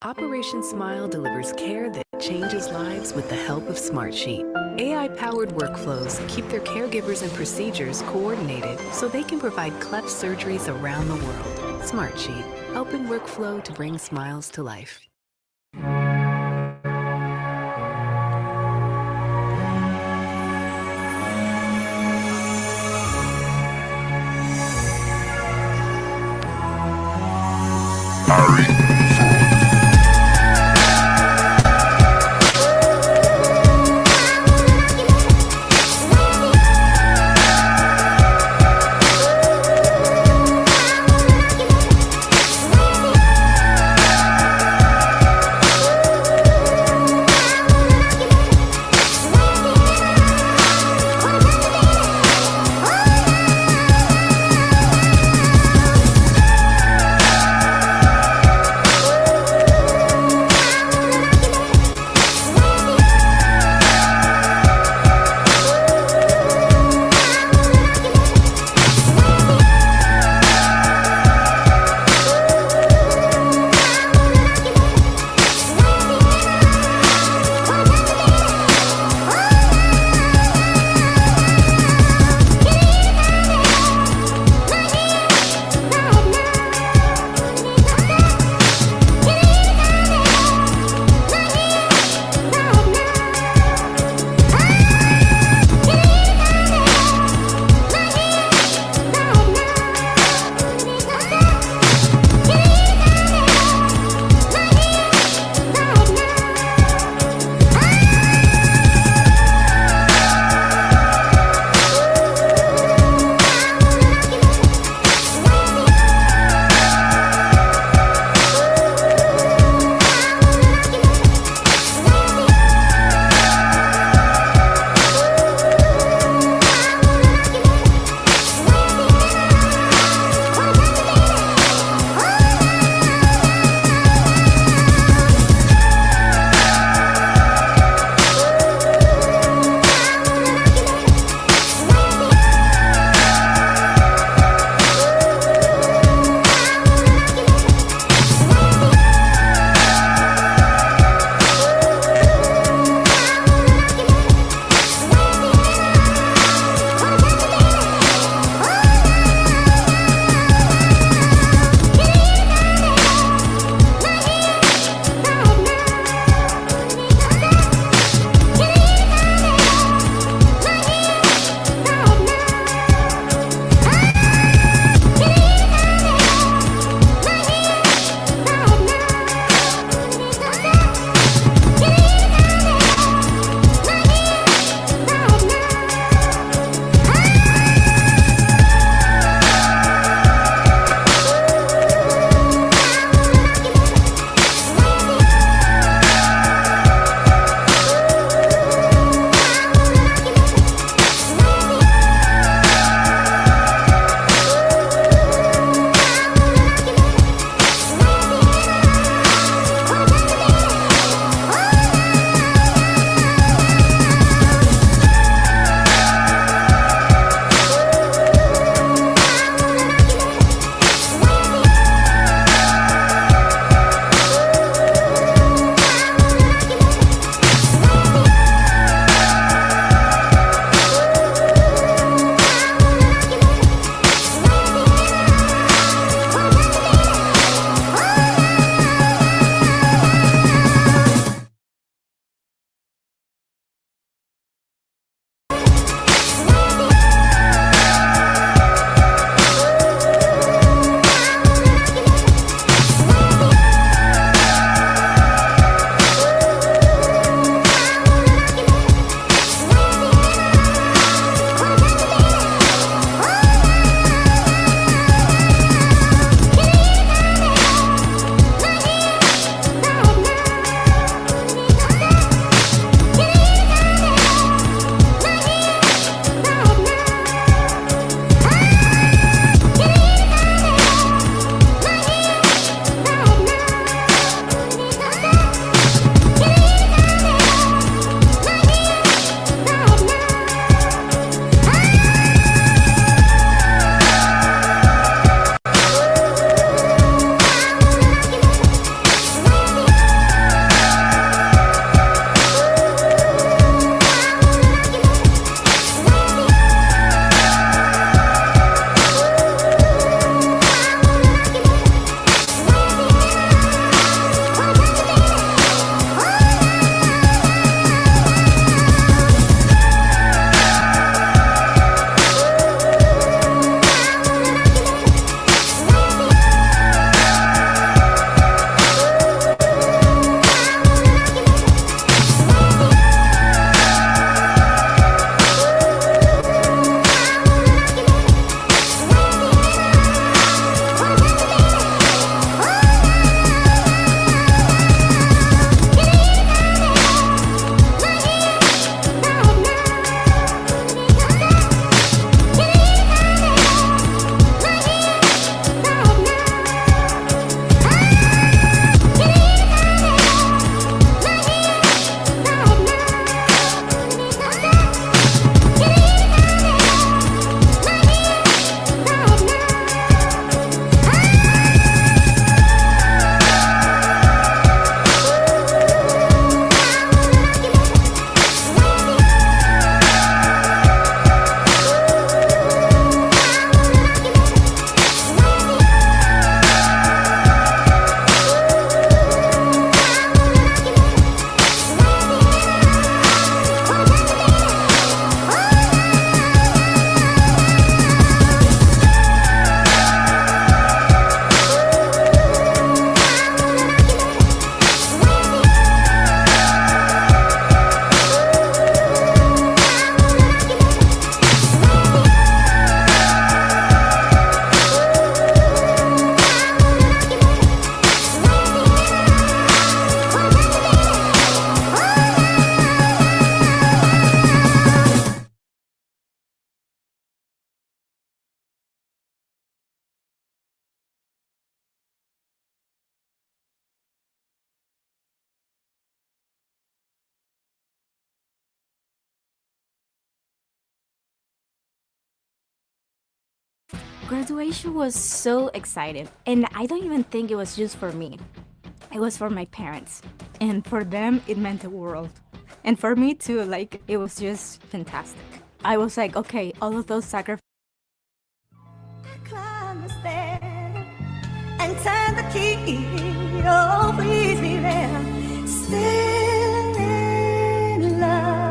Operation Smile delivers care that changes lives with the help of Smartsheet. AI-powered workflows keep their caregivers and procedures coordinated so they can provide cleft surgeries around the world. Smartsheet, helping workflow to bring smiles to life. Graduation was so exciting, and I don't even think it was just for me. It was for my parents, and for them, it meant the world. And for me too, like, it was just fantastic. I was like, okay, all of those sacrifices. Climb the stair and turn the key. Oh, please be there. Still in love.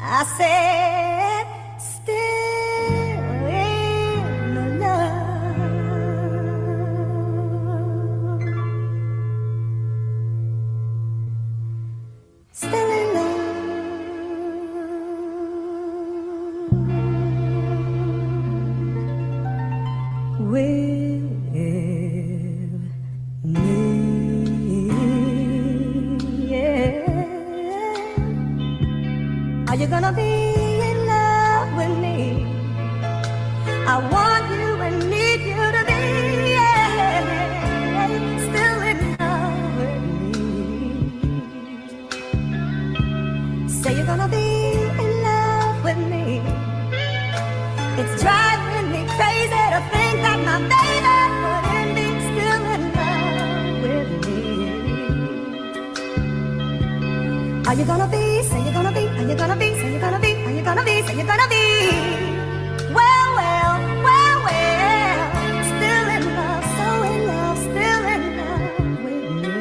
I said, still in love. Still in love. With me, yeah. Are you gonna be in love with me? I want you and need you to be, yeah, still in love with me. Say you're gonna be in love with me. It's driving me crazy to think that my baby couldn't be still in love with me. Are you gonna be? Say you're gonna be. Are you gonna be? Say you're gonna be. Are you gonna be? Say you're gonna be. Well, well, well, well. Still in love, so in love, still in love with me.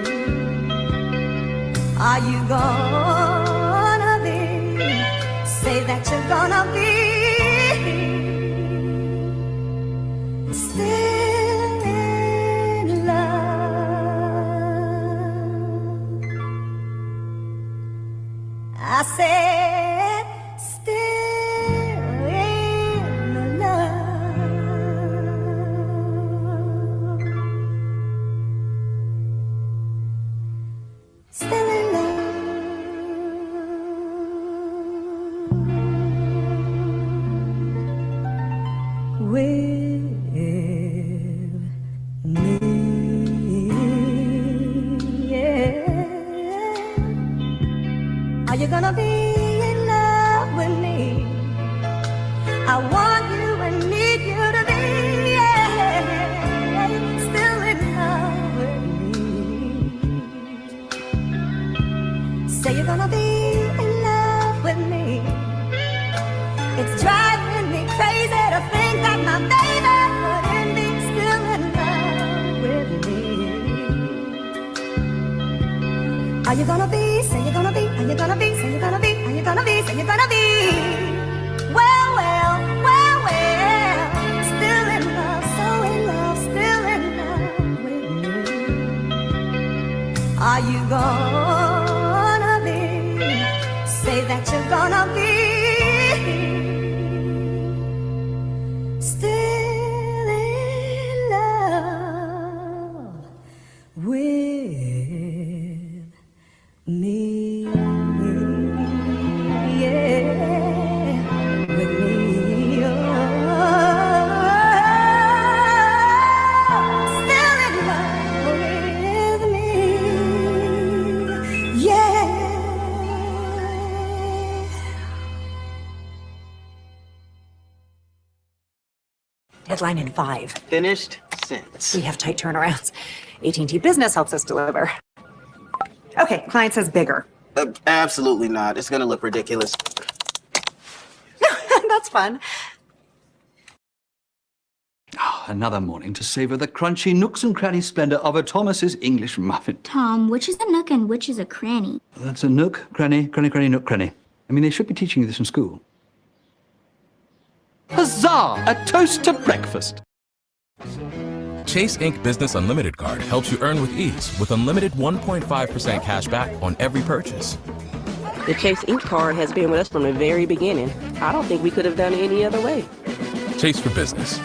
Are you gonna be? Say that you're gonna be. Still in love. I said, still in love. Still in love. With me, yeah. Are you gonna be in love with me? I want you and need you to be, yeah, still in love with me. Say you're gonna be in love with me. It's driving me crazy to think that my baby couldn't be still in love with me. Are you gonna be? Say you're gonna be. Are you gonna be? Say you're gonna be. Are you gonna be? Say you're gonna be. Well, well, well, well. Still in love, so in love, still in love with me. Are you gonna be? Say that you're gonna be. Still in love with me, yeah, with me, oh. Still in love with me, yeah. Deadline in 5. Finished since. We have tight turnarounds. AT&T Business helps us deliver. Okay, client says bigger. Absolutely not. It's gonna look ridiculous. That's fun. Another morning to savor the crunchy nooks and cranny splendor of a Thomas's English muffin. Tom, which is a nook and which is a cranny? That's a nook, cranny, cranny, cranny, nook, cranny. I mean, they should be teaching you this in school. Huzzah! A toast to breakfast. Chase Ink Business Unlimited card helps you earn with ease with unlimited 1.5% cash back on every purchase. The Chase Ink card has been with us from the very beginning. I don't think we could have done it any other way. Chase for business.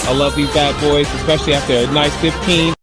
I love these bad boys, especially after a nice 15.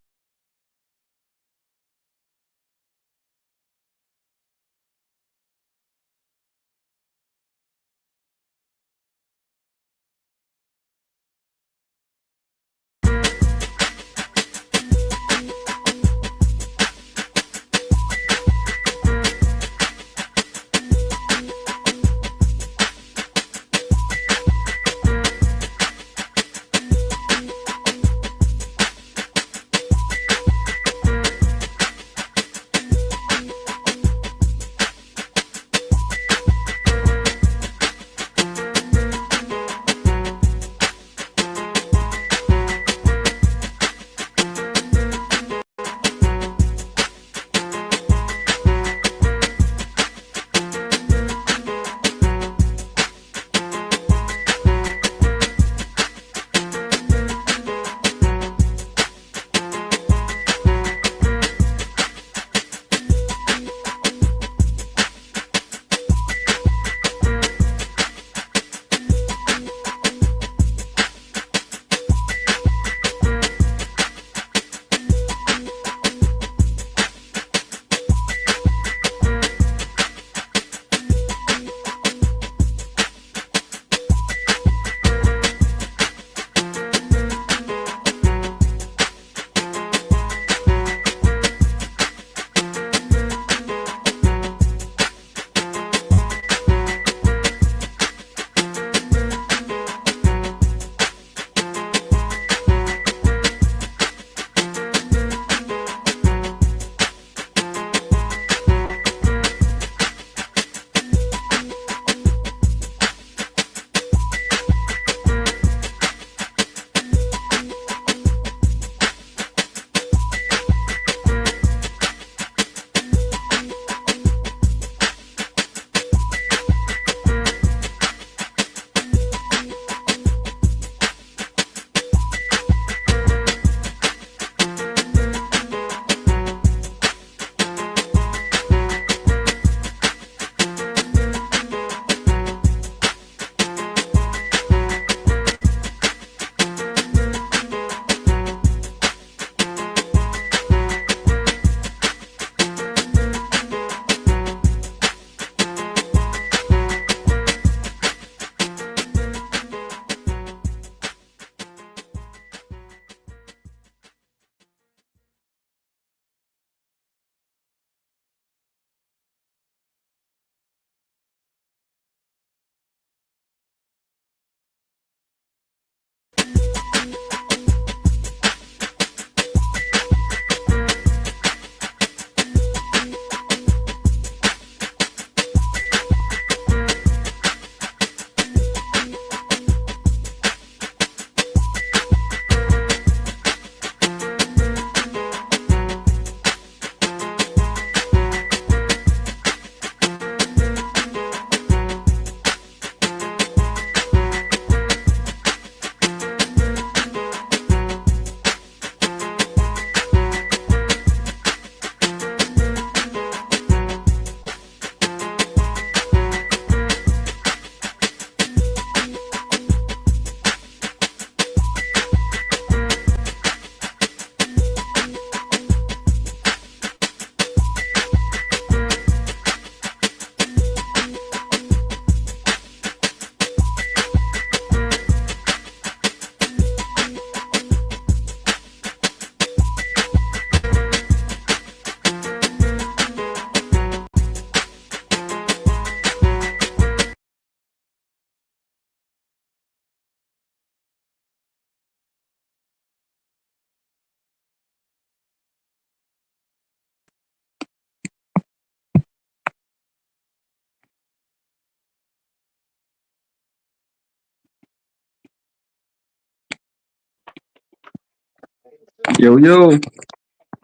Yo, yo,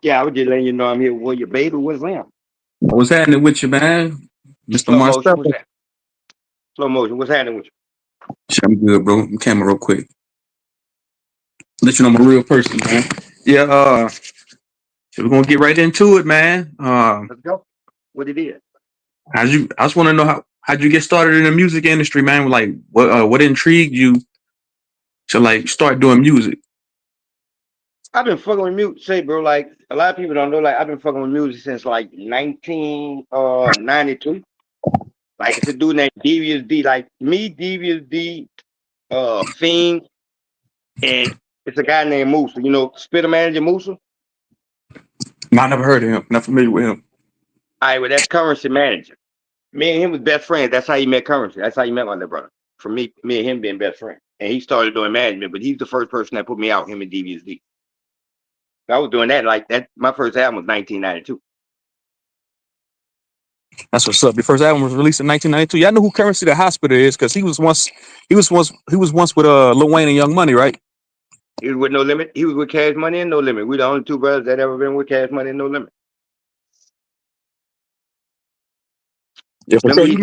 Yeah, I was just letting you know I'm here with your baby. What's that? what's happening with you, man? Mr. Slow motion. Marcelo. What's that? Slow motion. What's happening with you? Shit, I'm good, bro. Camera real quick. Let you know I'm a real person, man. Yeah, so we're gonna get right into it, man. Let's go. What it is? I just want to know how'd you get started in the music industry, man? Like what intrigued you to like start doing music? I've been fucking with music, say, bro. Like a lot of people don't know. Like I've been fucking with music since like 1992. Like it's a dude named Devious D. Like me, Devious D, Fiend, and it's a guy named Musa. You know, Spitter Manager Musa. No, I never heard of him. Not familiar with him. All right, well that's Currency Manager. Me and him was best friends. That's how he met Currency. That's how he met my little brother. For me and him being best friends. And he started doing management, but he's the first person that put me out. Him and Devious D. I was doing that like that. My first album was 1992. That's what's up. Your first album was released in 1992. Y'all know who Currency the Hospital is because he was once with Lil Wayne and Young Money, right? He was with No Limit. He was with Cash Money and No Limit. We the only two brothers that ever been with Cash Money and No Limit. Yeah, for Remember sure. he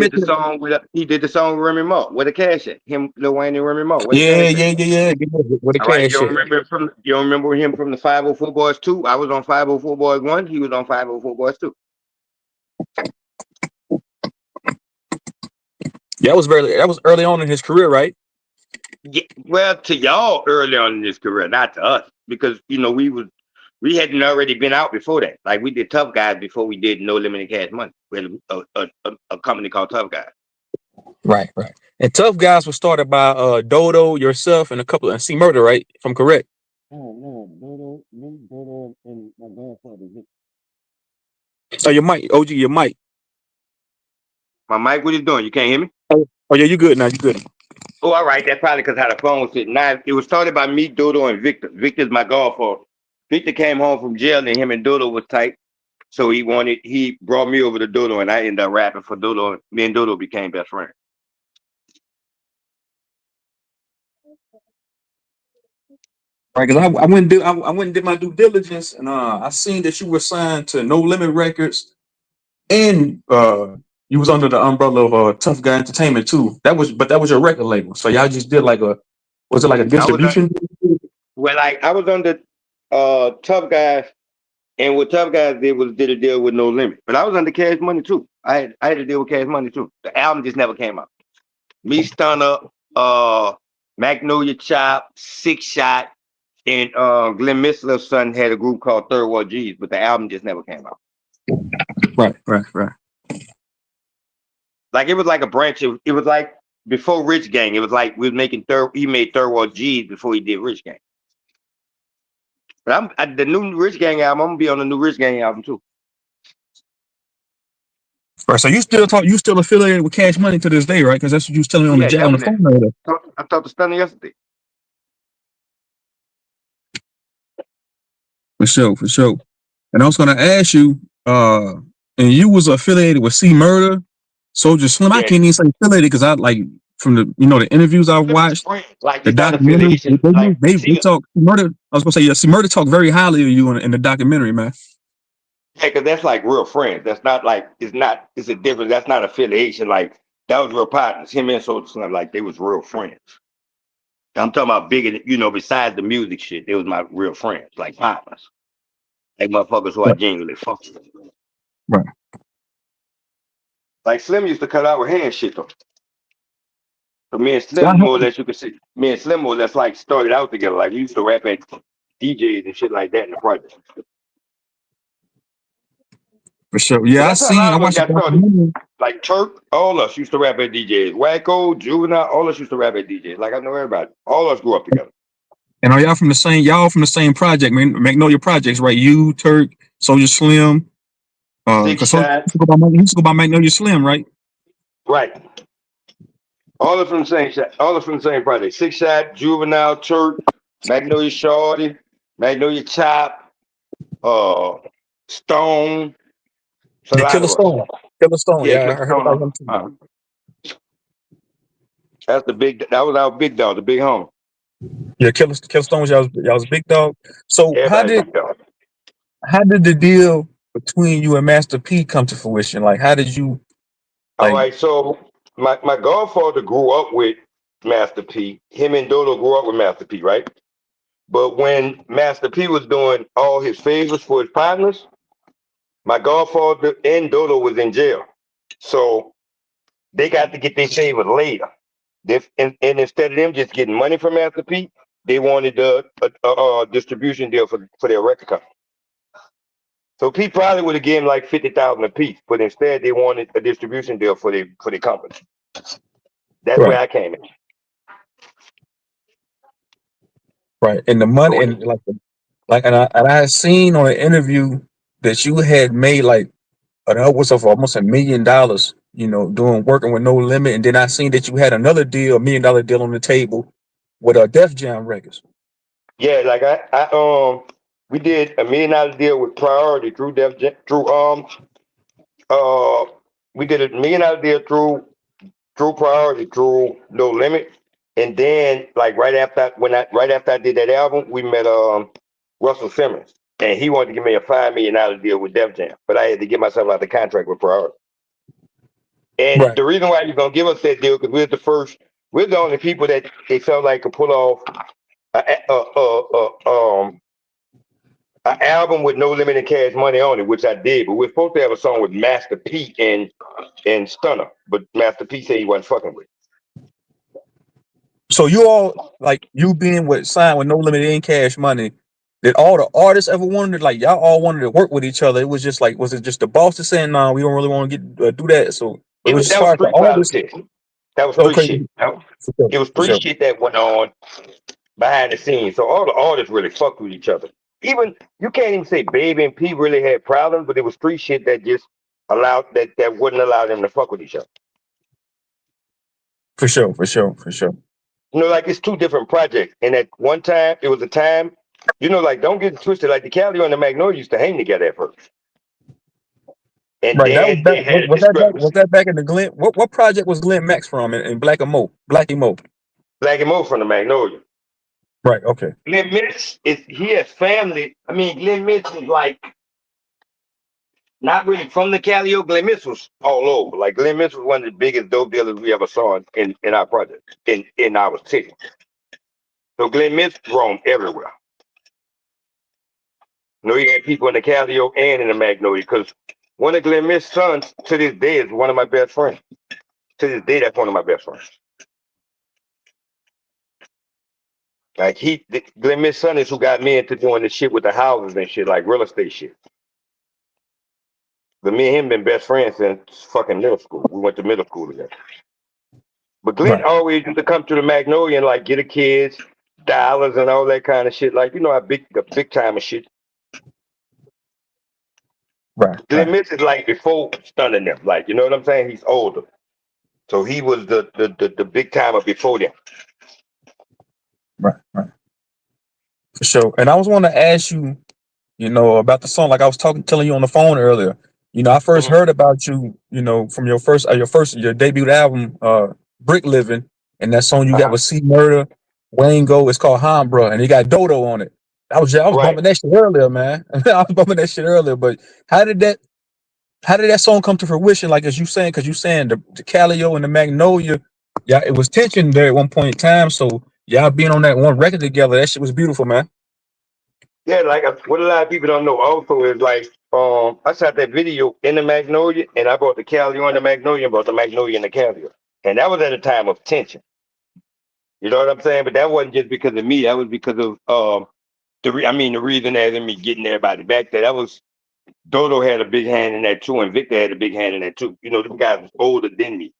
did the song with Remy Ma. Where the cash at? Him, Lil Wayne and Remy Ma. Where the Yeah, cash at? yeah. Where the All right, cash at? you don't remember him from the 504 Boys 2? I was on 504 Boys 1. He was on 504 Boys 2. Yeah, that was early on in his career, right? Yeah, well, to y'all early on in his career, not to us, because you know we hadn't already been out before that. Like we did Tough Guys before we did No Limit and Cash Money. We had a company called Tough Guys. Right. And Tough Guys was started by Dodo, yourself, and a couple of C Murder, right? If I'm correct. Oh no, Dodo, and my grandfather. So your mic, OG, your mic. My mic, what are you doing? You can't hear me? Oh yeah, you good now. You good. Oh, all right. That's probably because how the phone was sitting. Now, it was started by me, Dodo, and Victor. Victor's my godfather. Victor came home from jail, and him and Dodo was tight. So he brought me over to Dodo, and I ended up rapping for Dodo. Me and Dodo became best friends. Right, because I went and did my due diligence, and I seen that you were signed to No Limit Records, and you was under the umbrella of Tough Guy Entertainment too. That was your record label. So y'all just did was it like a distribution? I was under Tough Guys, and what Tough Guys did a deal with No Limit. But I was under Cash Money too. I had to deal with Cash Money too. The album just never came out. Me, Stunner, Magnolia Chop, Six Shot, and Glenn Missler's son had a group called Third World G's, but the album just never came out. Right. Like it was like a branch. It was like before Rich Gang. It was like we was making he made Third World G's before he did Rich Gang. But the new Rich Gang album. I'm gonna be on the new Rich Gang album too. Right. So you still affiliated with Cash Money to this day, right? Because that's what you was telling me on the phone earlier. I talked to Stunner yesterday. For sure. And I was gonna ask you, and you was affiliated with C Murder, Soldier Slim. I can't even say affiliated because I like from the interviews I've watched, like the documentary. They talk Murder. I was gonna say C Murder talked very highly of you in the documentary, man. Yeah, because that's like real friends. That's not like it's a difference. That's not affiliation. Like that was real partners. Him and Soldier Slim, like they was real friends. I'm talking about bigger, besides the music shit, they was my real friends, like partners. Like motherfuckers who I genuinely fuck with. Right. Like Slim used to cut out with hand shit though. So me and Slim more or less, you can see, me and Slim more or less like started out together. Like we used to rap at DJs and shit like that in the project. For sure. Yeah, I watched like Turk, all us used to rap at DJs. Wacko, Juvenile, all us used to rap at DJs. Like I know everybody. All us grew up together. And are y'all from the same project, man? Magnolia Projects, right? You, Turk, Soldier Slim. He used to go by Magnolia Slim, right? Right. All of from the same shot. All of from the same project. Six Shot, Juvenile, Turk, Magnolia Shorty, Magnolia Chop, Stone. Killer Stone. Yeah, I heard about him too. That was our big dog, the big homie. Yeah, Killer Stone was y'all's big dog. So how did the deal between you and Master P come to fruition? Like how did you all right, so my godfather grew up with Master P. Him and Dodo grew up with Master P, right? But when Master P was doing all his favors for his partners, my godfather and Dodo was in jail. So they got to get their favors later. And instead of them just getting money from Master P, they wanted a distribution deal for their record company. So P probably would have given like 50,000 a piece, but instead they wanted a distribution deal for their company. That's where Right. I came in. Right. And the money and and I had seen on an interview that you had made like an upwards of almost $1 million, doing working with No Limit. And then I seen that you had another deal, $1 million deal on the table with Def Jam Records. Yeah, like we did $1 million deal with Priority through uh we did $1 million deal through Priority through No Limit, and then like right after I did that album, we met Russell Simmons, and he wanted to give me a $5 million deal with Def Jam, but I had to get myself out the contract with Priority. And Right. the reason why you're gonna give us that deal because we're the only people that they felt like could pull off an album with No Limit and Cash Money on it, which I did. But we're supposed to have a song with Master P and Stunner, but Master P said he wasn't fucking with it. So you all like you being signed with No Limit and Cash Money. Did all the artists ever wanted to, like, y'all all wanted to work with each other? It was just like, was it just the boss that saying, "No, we don't really want to do that"? So it was as That was far as the street artists. politics. That was street Okay, shit. for sure, It was for street sure. shit that went on behind the scenes. So all the artists really fucked with each other. Even you can't even say Baby and P really had problems, but it was street shit that just that wouldn't allow them to fuck with each other. For sure, for sure, for sure. Like it's two different projects. And at one time, it was a time, like don't get it twisted. Like the Cali and the Magnolia used to hang together at first, and Right. That was then back. they had a Was discrepancy. that back in the Glen? What project was Glenn Max from in Black and Mo? Black and Mo. Black and Mo from the Magnolia. Right. Okay. Glenn Mitch he has family. I mean, Glenn Mitch is like not really from the Cali. Glenn Mitch was all over. Like Glenn Mitch was one of the biggest dope dealers we ever saw in our project in our city. So Glenn Mitch roamed everywhere. He had people in the Calio and in the Magnolia because one of Glenn Mitch's sons to this day is one of my best friends. To this day, that's one of my best friends. Like Glenn Mitch's son is who got me into doing this shit with the houses and shit, like real estate shit. But me and him been best friends since fucking middle school. We went to middle school together. But Glenn Right. always used to come to the Magnolia and like get the kids dollars and all that kind of shit. Like the big time of shit. Right. Glenn Mitch is like before stunning them. Like, you know what I'm saying? He's older. So he was the big timer before them. Right. Right. For sure. And I was want to ask you, about the song. Like I was telling you on the phone earlier. I first heard about you, from your debut album, Brick Living, and that song you got with C Murder, Wayne Go. It's called Hambra, and it got Dodo on it. I was Right. bumping that shit earlier, man. I was bumping that shit earlier. But how did that song come to fruition? Like as you saying, because you saying the Calio and the Magnolia, yeah, it was tension there at one point in time. So y'all being on that one record together, that shit was beautiful, man. Yeah, like what a lot of people don't know also is like I shot that video in the Magnolia and I brought the Cali on the Magnolia and brought the Magnolia in the Cali. And that was at a time of tension. You know what I'm saying? But that wasn't just because of me. That was because of the reason as in me getting everybody back there. That was Dodo had a big hand in that too, and Victor had a big hand in that too. The guys was older than me.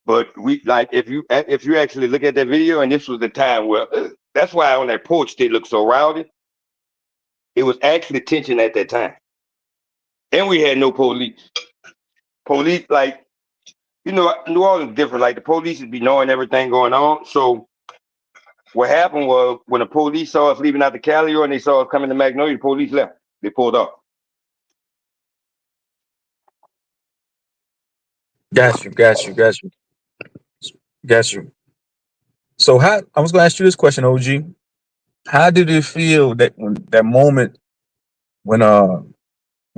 But we like if you actually look at that video, and this was the time where that's why on that porch they look so rowdy. It was actually tension at that time. And we had no police. Police, like, New Orleans is different. Like the police would be knowing everything going on. So what happened was when the police saw us leaving out the Calio and they saw us coming to Magnolia, the police left. They pulled off. Got you, got you, got you, got you. So how I was gonna ask you this question, OG. How did it feel that moment when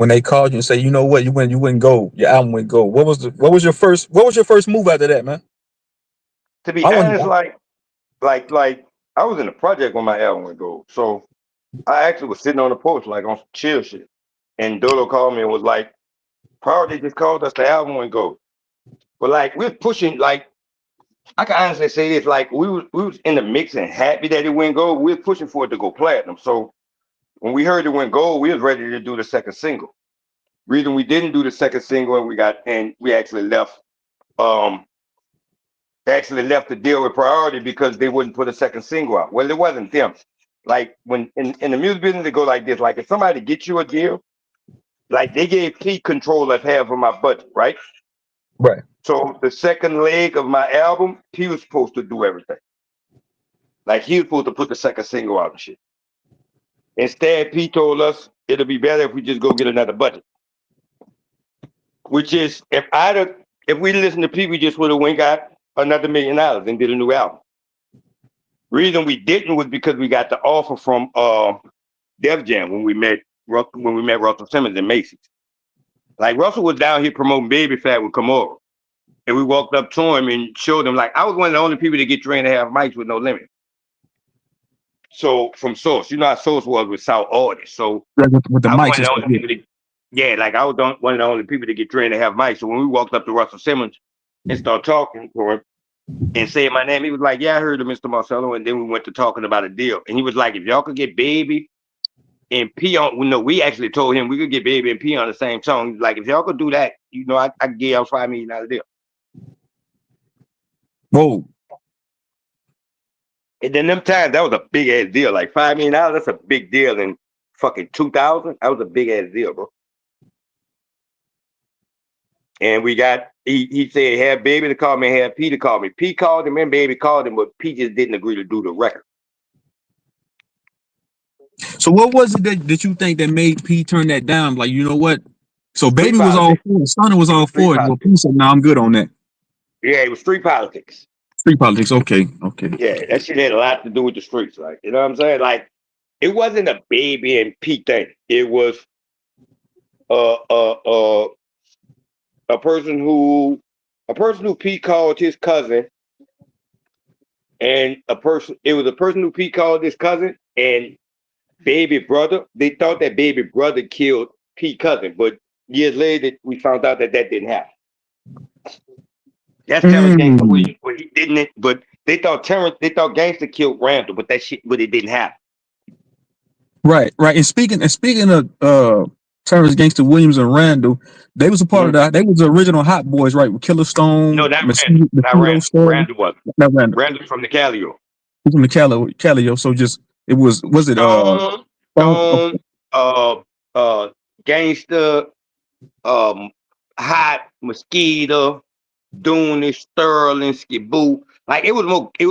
they called you and say, you know what, you wouldn't go, your album wouldn't go. What was your first move after that, man? To be I wouldn't. honest, like I was in a project when my album would go. So I actually was sitting on the porch, like on some chill shit. And Dodo called me and was like, Priority just called us the album would go. But like we're pushing, like I can honestly say this: like we was in the mix and happy that it went gold. We was pushing for it to go platinum. So when we heard it went gold, we was ready to do the second single. Reason we didn't do the second single and we um actually left the deal with Priority because they wouldn't put a second single out. Well, it wasn't them. Like when in the music business, they go like this: like if somebody gets you a deal, like they gave P control of half of my budget, right? Right. So the second leg of my album, P was supposed to do everything. Like he was supposed to put the second single out and shit. Instead, P told us it'll be better if we just go get another budget. Which is if we listened to P, we just would have went got another $1 million and did a new album. Reason we didn't was because we got the offer from Def Jam when we met Russell Simmons and Macy's. Like Russell was down here promoting Baby Fat with Kamora. And we walked up to him and showed him, like, I was one of the only people to get 3.5 mics with No Limit. So from Source, you know how Source was with South Artists. So with the I was mics one of and the stuff. only people like I was one of the only people to get 3.5 mics. So when we walked up to Russell Simmons and started talking to him and saying my name, he was like, yeah, I heard of Mr. Marcelo. And then we went to talking about a deal. And he was like, if y'all could get Baby and P on, we actually told him we could get Baby and P on the same song. He was like, if y'all could do that, I could give y'all $5 million deal. Whoa. And then them times, that was a big ass deal. Like $5 million, that's a big deal in fucking 2000. That was a big ass deal, bro. And he said, have Baby to call me, have P to call me. P called him and Baby called him, but P just didn't agree to do the record. So what was it that you think that made P turn that down? Like, you know what? So Baby was all for it. Stunner was all for it. Well, P said, no, I'm good on that. Yeah, it was street politics. Street politics. Okay. Yeah, that shit had a lot to do with the streets. Like, you know what I'm saying? Like, it wasn't a Baby and P thing. It was a person who P called his cousin, and it was a person who P called his cousin and Baby brother. They thought that Baby brother killed P cousin, but years later we found out that didn't happen. That's Terrence Gangster Williams, but he didn't. But they thought Gangster killed Randall, but it didn't happen. Right. And speaking of Terrence Gangster Williams and Randall, they was a part of that. They was the original Hot Boys, right? With Killer Stone. No, not Randall. Randall was. Not Randall. Randall from the Calio. He's from the Calio. So just was it Gangster, Hot, Mosquito, Dooney, Sterling, Skiboo. Like it was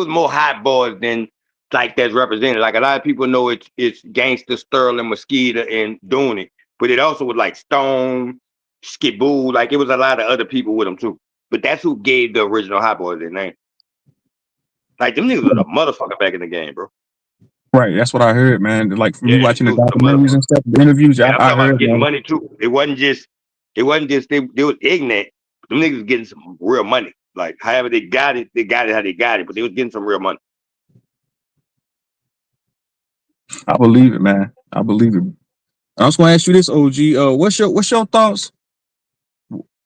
more Hot Boys than like that's represented. Like a lot of people know it's Gangster, Sterling, Mosquito, and Dooney, but it also was like Stone, Skiboo. Like it was a lot of other people with them too. But that's who gave the original Hot Boys their name. Like them niggas was a motherfucker back in the game, bro. Right, that's what I heard, man. Like from me watching the documentaries and stuff, the interviews, I heard getting man. money too. It wasn't just they was ignorant. Them niggas was getting some real money. Like however they got it how they got it, but they was getting some real money. I believe it, man. I believe it. I was gonna ask you this, OG. What's your thoughts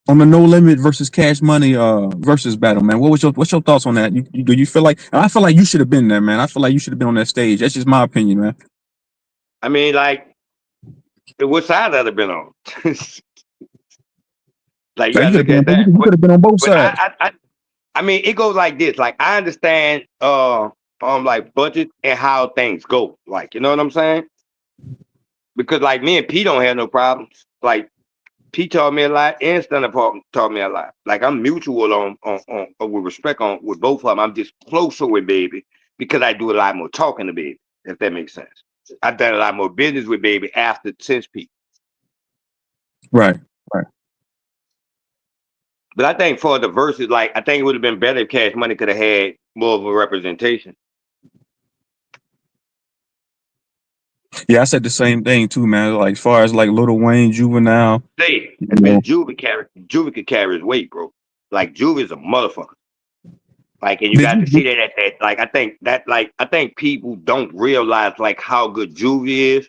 on the No Limit versus Cash Money versus battle, man? What's your thoughts on that? Do you feel like? I feel like you should have been there, man. I feel like you should have been on that stage. That's just my opinion, man. I mean, like, what side I'd have been on? Like you gotta look at that. You could have been on both sides. I mean, it goes like this. Like I understand like budget and how things go. Like, you know what I'm saying? Because like me and P don't have no problems. Like P taught me a lot and Stunner taught me a lot. Like I'm mutual on with respect with both of them. I'm just closer with Baby because I do a lot more talking to Baby, if that makes sense. I've done a lot more business with Baby since P. Right. But I think for the verses, like I think it would have been better if Cash Money could have had more of a representation. Yeah, I said the same thing too, man. Like as far as like Lil Wayne, Juvenile. Say, man, Juvie could carry his weight, bro. Like Juvie's a motherfucker. Like, and you got to see that at that. Like, I think people don't realize like how good Juvie is.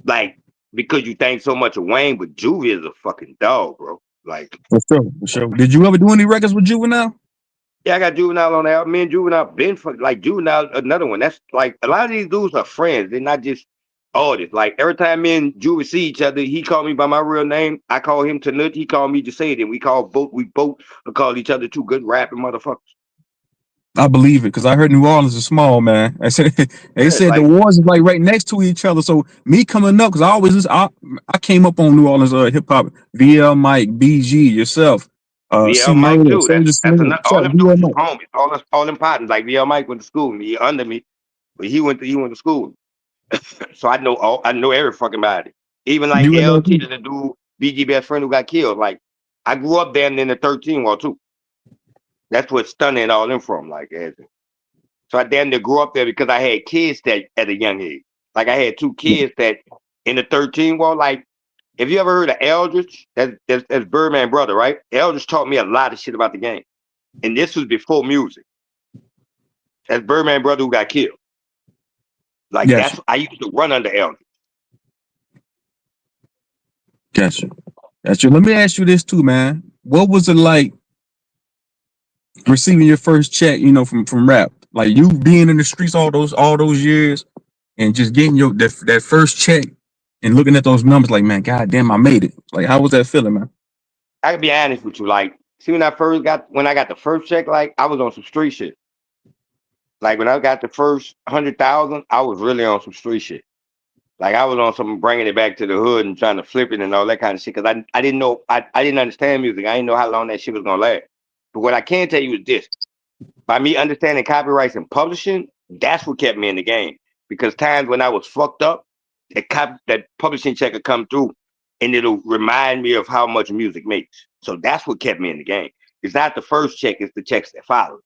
Like, because you think so much of Wayne, but Juvie is a fucking dog, bro. Like, for sure. Did you ever do any records with Juvenile? Yeah, I got Juvenile on the album. Me and Juvenile been for like Juvenile, another one. That's like a lot of these dudes are friends. They're not just artists. Like every time me and Juve see each other, he called me by my real name. I call him Tanut. He called me Jasade. And we both call each other two good rapping motherfuckers. I believe it because I heard New Orleans is small, man. I said they Yeah, said the like wars is like right next to each other. So me coming up because I came up on New Orleans hip hop. VL Mike, BG, yourself, C VL Mike Murder, too. Soldier That's Slim. another. All Shout out them VL dudes is Mike. homies. All them partners. Like VL Mike went to school. Me under me, but he went to school. So I know every fucking body. Even like LT, UNLV. the dude, BG best friend who got killed. Like I grew up damn in the 13 wall too. That's what stunning all them from. Like so I damn near grew up there because I had kids that at a young age. Like I had two kids that in the 13 wall. Like if you ever heard of Eldridge, that's Birdman brother, right? Eldridge taught me a lot of shit about the game. And this was before music. That's Birdman brother who got killed. Like Gotcha, that's I used to run under Eldridge. gotcha, gotcha. Let me ask you this too, man. What was it like receiving your first check? You know, from rap, like you being in the streets all those years and just getting that first check and looking at those numbers, like man, goddamn, I made it. Like, how was that feeling, man? I can be honest with you. Like, see when I got the first check, like I was on some street shit. Like when I got the first 100,000, I was really on some street shit. Like I was on some bringing it back to the hood and trying to flip it and all that kind of shit. Cause I didn't know I didn't understand music. I didn't know how long that shit was gonna last. But what I can tell you is this: by me understanding copyrights and publishing, that's what kept me in the game. Because times when I was fucked up, that publishing check would come through, and it'll remind me of how much music makes. So that's what kept me in the game. It's not the first check; it's the checks that follow.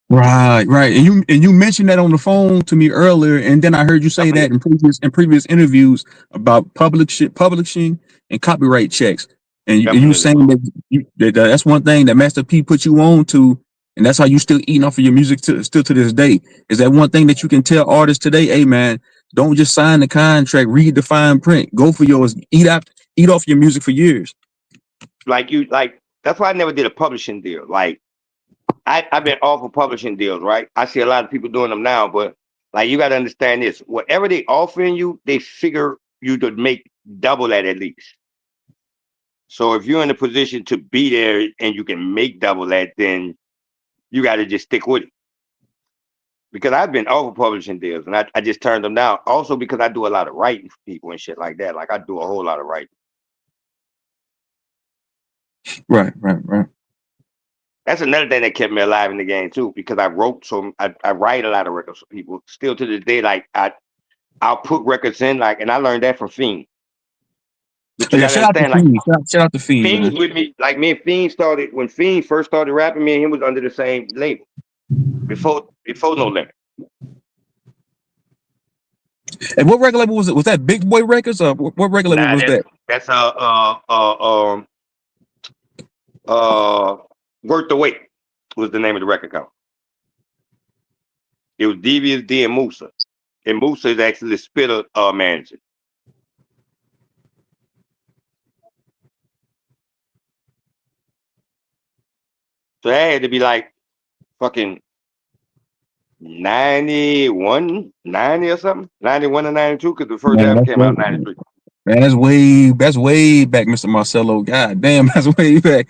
Right, right. And you mentioned that on the phone to me earlier, and then I heard you say that in previous interviews about publishing and copyright checks. And you Definitely, saying that that's one thing that Master P put you on to, and that's how you still eating off of your music still to this day. Is that one thing that you can tell artists today? Hey, man, don't just sign the contract, read the fine print, go for yours, eat off your music for years. like that's why I never did a publishing deal. Like I've been off of publishing deals, right? I see a lot of people doing them now, but like you got to understand this: whatever they offering you, they figure you to make double that at least. So if you're in a position to be there and you can make double that, then you got to just stick with it. Because I've been over publishing deals and I just turned them down. Also because I do a lot of writing for people and shit like that. Like I do a whole lot of writing. Right, right, right. That's another thing that kept me alive in the game too, because I wrote I write a lot of records for people. Still to this day, like I'll put records in, like, and I learned that from Fiend. But you Yeah, gotta shout out to understand, like Fiend. Shout out to Fiend, Fiend was man. with me, like me and Fiend started when Fiend first started rapping, me and him was under the same label. Before No Limit. And what record label was it? Was that Big Boy Records or what record label Nah, was that? that's Worth the Wait was the name of the record company. It was Devious D and Musa. And Musa is actually the Spitter manager. So that had to be like fucking 91, 90 or something. 91 or 92, because the first Man, album came out in 93. man, that's way back, Mr. Marcelo. God damn, that's way back.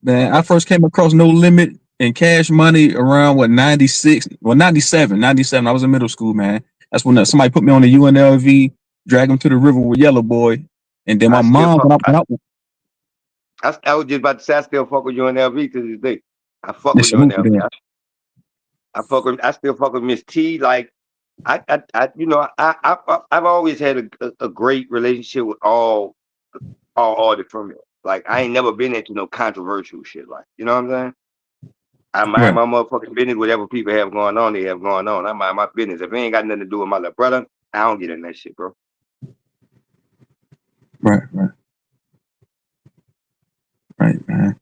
Man, I first came across No Limit and Cash Money around 96, well 97, 97. I was in middle school, man. That's when somebody put me on the UNLV, drag him to the river with Yellow Boy, and then I my still mom fuck. when I I was just about to say I still fuck with UNLV to this day. I fuck yeah, with salute to UNLV. them. I still fuck with Miss T. Like you know, I've always had a great relationship with all artists from it. Like I ain't never been into no controversial shit. Like you know what I'm saying? I mind Right, my motherfucking business. Whatever people have going on, they have going on. I mind my business. If it ain't got nothing to do with my little brother, I don't get in that shit, bro. right, right, right, man.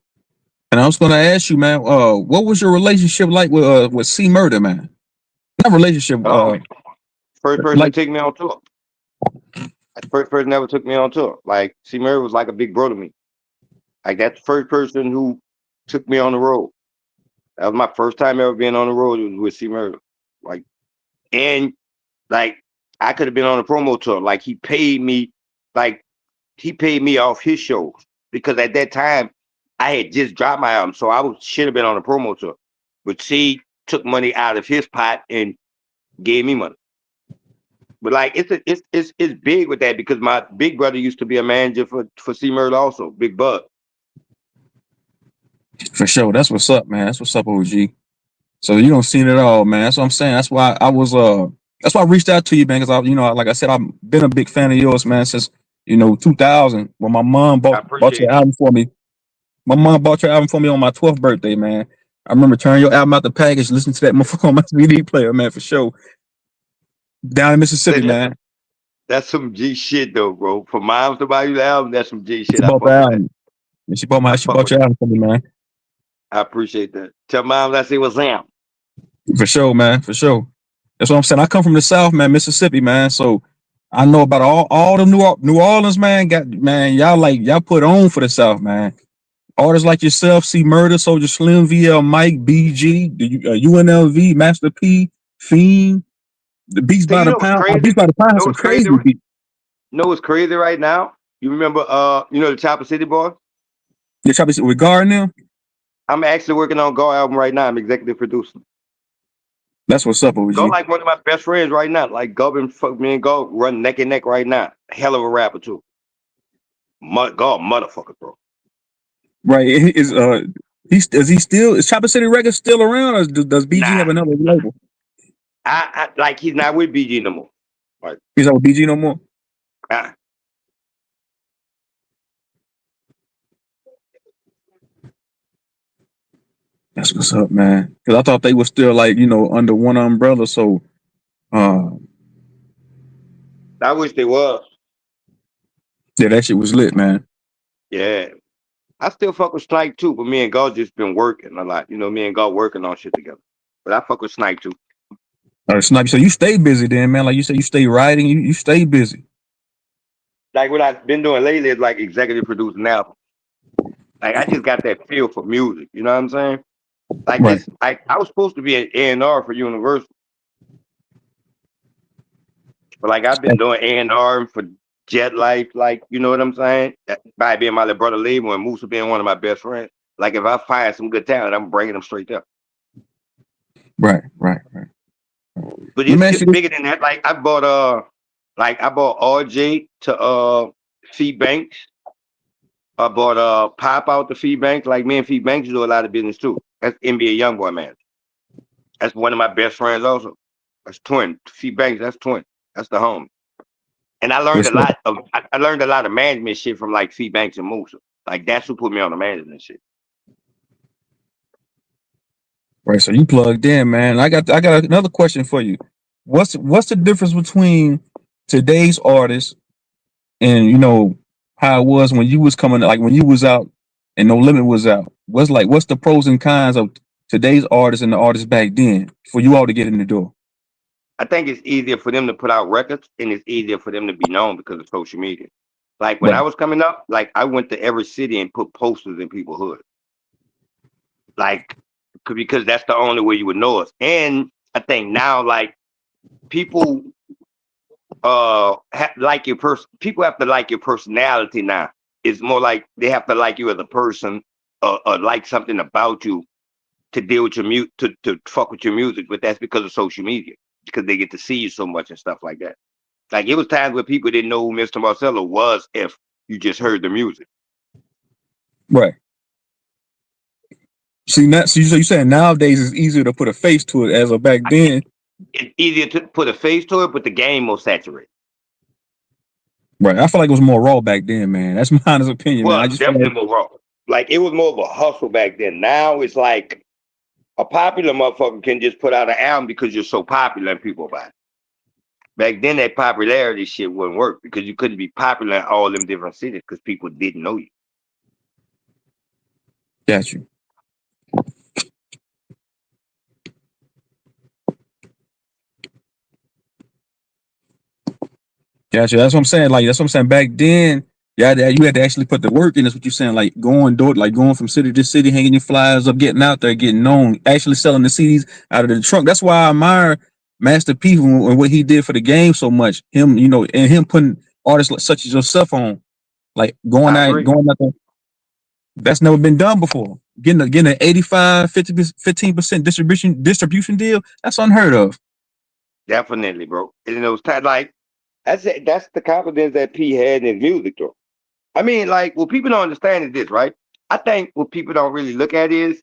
And I was gonna ask you, man, what was your relationship like with C Murder, man? Not relationship, Oh man, first person to like take me on tour. The first person ever took me on tour. Like C. Murray was like a big bro to me. Like that's the first person who took me on the road. That was my first time ever being on the road. It was with C Murder. Like, and like I could have been on a promo tour. Like like he paid me off his shows because at that time I had just dropped my album, so should have been on a promo tour. But C took money out of his pot and gave me money. But like it's big with that because my big brother used to be a manager for C Murder also, Big Bud. For sure. That's what's up, man. That's what's up, OG. So you don't see it all, man. That's what I'm saying. That's why I reached out to you, man, because like I said, I've been a big fan of yours, man, since 2000 when my mom I bought your appreciate you. album for me. My mom bought your album for me on my 12th birthday, man. I remember turning your album out the package, listening to that motherfucker on my CD player, man, for sure. Down in Mississippi, man. That's some G shit though, bro. For moms to buy you the album, that's some G shit. She I bought the fuck with that. album. And she I fuck bought with your that. album for me, man. I appreciate that. Tell moms I say what's up. For sure, man. For sure. That's what I'm saying. I come from the South, man, Mississippi, man. So I know about all the New Orleans, man. Y'all put on for the South, man. Artists like yourself, C Murder, Soldier Slim, VL Mike, BG, UNLV, Master P, Fiend, the Beats So by you the know what's Pound. crazy? Beats by the Pound, You know some what's crazy? crazy beats. You know what's crazy right now? You remember the Chopper City Boys? You're trying to see with Gar now? I'm actually working on Go album right now. I'm executive producing. That's what's up, Go OG. like one of my best friends right now. Like Go and fuck me and Go run neck and neck right now. Hell of a rapper too. Go motherfucker, bro. Right. Is Chopper City Records still around, or does BG Nah, have another label? I like he's not with BG no more. Like, He's not with BG no more? uh, That's what's up, man. Because I thought they were still like, under one umbrella. So uh I wish they was. yeah, that shit was lit, man. Yeah. I still fuck with Snipe too, but me and God just been working a lot. Me and God working on shit together. But I fuck with Snipe too. Snipe, so you stay busy then, man. Like you said, you stay writing, you stay busy. Like what I've been doing lately is like executive producing albums. Like I just got that feel for music. You know what I'm saying? Like Right. this, I was supposed to be an A&R for Universal. But like I've been doing A&R for Jet Life, like you know what I'm saying? By being my little brother label and Musa being one of my best friends. Like if I find some good talent, I'm bringing them straight up. Right. But Let me ask it's you this. bigger than that. Like I bought RJ to Feed Banks. I bought Pop out to Feed Banks. Like me and Feed Banks do a lot of business too. That's NBA Youngboy man. That's one of my best friends also. That's twin. Feed Banks, that's twin. That's the home. And I learned I learned a lot of management shit from like Feed Banks and Musa. Like that's who put me on the management shit. Right. So you plugged in, man. I got another question for you. What's the difference between today's artists and how it was when you was coming, like when you was out and No Limit was out? What's the pros and cons of today's artists and the artists back then for you all to get in the door? I think it's easier for them to put out records and it's easier for them to be known because of social media. Like when Right. I was coming up, like I went to every city and put posters in people's hood. Like because that's the only way you would know us. And I think now like people like your people have to like your personality now. It's more like they have to like you as a person or like something about you to deal with your to fuck with your music, but that's because of social media, because they get to see you so much and stuff like that. Like it was times where people didn't know who Mr. Marcelo was if you just heard the music. Right. See, so you saying nowadays it's easier to put a face to it as of back then. It's easier to put a face to it, but the game more saturated. Right. I feel like it was more raw back then, man. That's my honest opinion, man. Well, I just feel definitely like, more raw. Like it was more of a hustle back then. Now it's like a popular motherfucker can just put out an album because you're so popular and people buy it. Back then, that popularity shit wouldn't work because you couldn't be popular in all them different cities because people didn't know you. got you. Gotcha. That's what I'm saying. Like that's what I'm saying. Back then, Yeah, you had to actually put the work in. That's what you're saying. Like going from city to city, hanging your flyers up, getting out there, getting known, actually selling the CDs out of the trunk. That's why I admire Master P and what he did for the game so much. Him, and him putting artists such as yourself on, like I agree. going out there. That's never been done before. Getting an 85, 15% distribution deal. That's unheard of. Definitely, bro. And in those times, like that's the confidence that P had in his music, though. I mean, like, what people don't understand is this, right? I think what people don't really look at is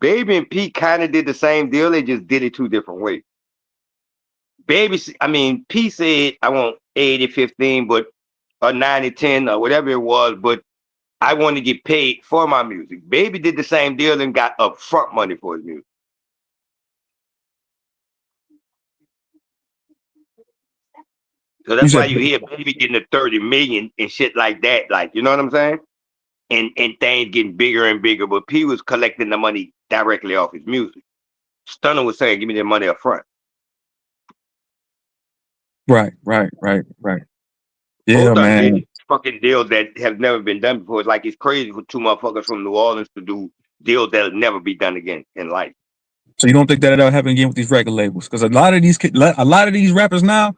Baby and P kind of did the same deal. They just did it two different ways. P said, I want 80-15, but or 90-10 or whatever it was, but I want to get paid for my music. Baby did the same deal and got upfront money for his music. So that's why you hear Baby getting the 30 million and shit like that. Like, you know what I'm saying? And things getting bigger and bigger. But P was collecting the money directly off his music. Stunner was saying, give me the money up front. Right. Yeah, Both of them man. did fucking deals that have never been done before. It's like it's crazy for two motherfuckers from New Orleans to do deals that'll never be done again in life. So you don't think that'll happen again with these record labels? Because a lot of these rappers now,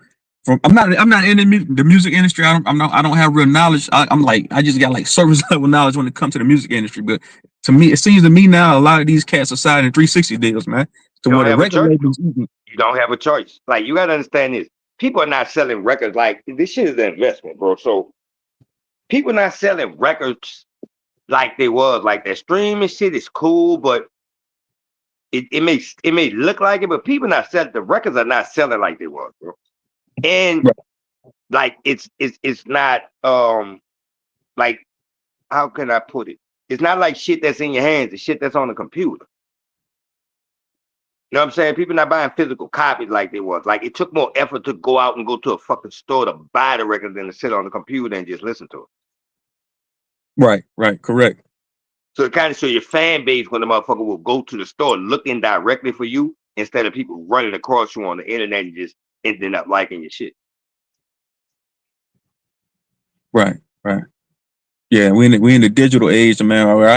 I'm not in the music industry. I don't have real knowledge. I just got like service level knowledge when it comes to the music industry. But to me, it seems to me now a lot of these cats are signing 360 deals, man. To You where don't the have a record choice. labels, You don't have a choice. Like, you gotta understand this. People are not selling records like this shit is an investment, bro. So people not selling records like they was. Like that streaming shit is cool, but it may look like it, but people not selling the records are not selling like they was, bro. And like it's not like, how can I put it? It's not like shit that's in your hands, it's shit that's on the computer. You know what I'm saying? People not buying physical copies like they was. Like, it took more effort to go out and go to a fucking store to buy the record than to sit on the computer and just listen to it. right, correct. So it kind of show your fan base when the motherfucker will go to the store looking directly for you instead of people running across you on the internet and just ending up liking your shit. Right. Yeah, we in the digital age, man, where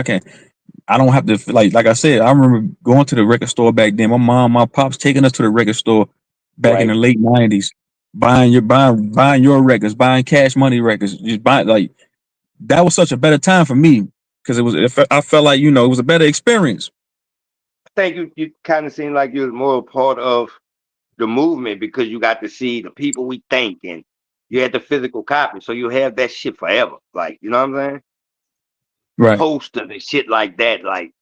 I don't have to like I said. I remember going to the record store back then. My mom, my pops taking us to the record store back in the late '90s, buying your records, buying Cash Money records, just buying like that was such a better time for me because I felt like it was a better experience. I think you kind of seem like you're more a part of the movement because you got to see the people we think and you had the physical copy, so you have that shit forever. Like, you know what I'm saying? Right. Posters and shit like that. Like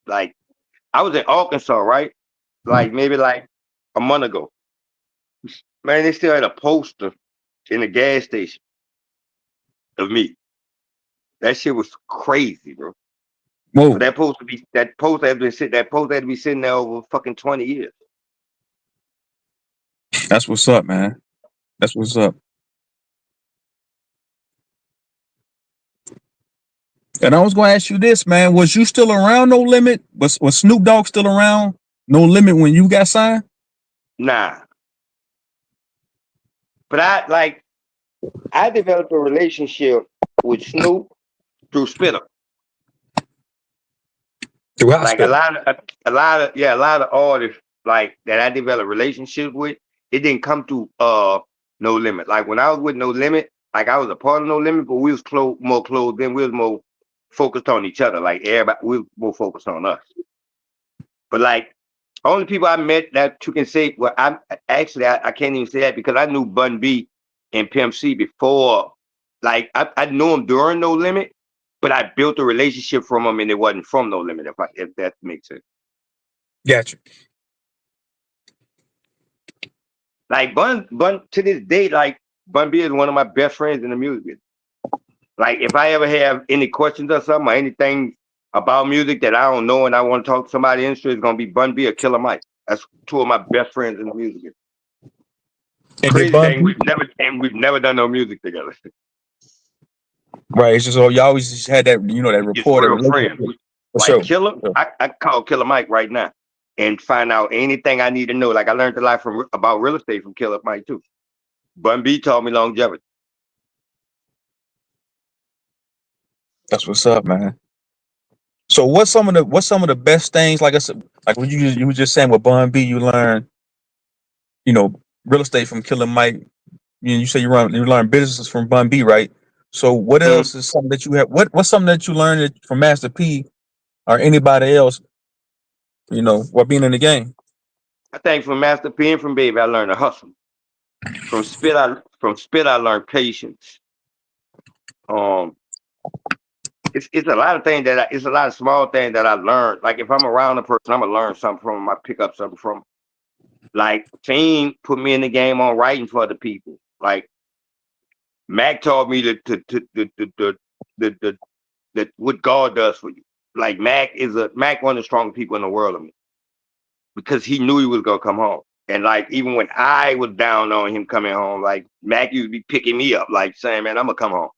I was in Arkansas, right? Like maybe like a month ago. Man, they still had a poster in the gas station of me. That shit was crazy, bro. Whoa. For that poster had to be sitting there over fucking 20 years. That's what's up, man. That's what's up. And I was going to ask you this, man. Was you still around No Limit? Was Snoop Dogg still around No Limit when you got signed? Nah. But I developed a relationship with Snoop through Spitter. Like a lot of artists like that I developed relationships with, it didn't come through No Limit. Like when I was with No Limit, like I was a part of No Limit, but we was more close, then we was more focused on each other. Like everybody, we was more focused on us. But like only people I met that you can say, well, I can't even say that because I knew Bun B and Pimp C before. Like I knew him during No Limit, but I built a relationship from him and it wasn't from No Limit, if that makes sense. Gotcha. Like Bun to this day, like Bun B is one of my best friends in the music business. Like if I ever have any questions or something or anything about music that I don't know and I want to talk to somebody interested, it's gonna be Bun B or Killer Mike. That's two of my best friends in the music business. Crazy thing, we've never done no music together. Right. It's just y'all always just had that, that Just rapport, that real relationship. friends. For Like sure. Killer, I call Killer Mike right now and find out anything I need to know. Like I learned a lot about real estate from Killer Mike too. Bun B taught me longevity. That's what's up, man. So what's some of the best things, like I said, like what you were just saying with Bun B, you learn, real estate from Killer Mike. You say you learn businesses from Bun B, right? So what Mm. else is something that you have? What's something that you learned from Master P or anybody else? While being in the game. I think from Master P and from Baby, I learned to hustle. From Spit, I learned patience. Um, it's a lot of things it's a lot of small things that I learned. Like if I'm around a person, I'm gonna learn something from them. I pick up something from 'em. Like Team put me in the game on writing for the people. Like Mac taught me that what God does for you. Like Mac one of the strongest people in the world of me because he knew he was gonna come home. And like even when I was down on him coming home, like Mac used to be picking me up, like saying, "Man, I'm gonna come home."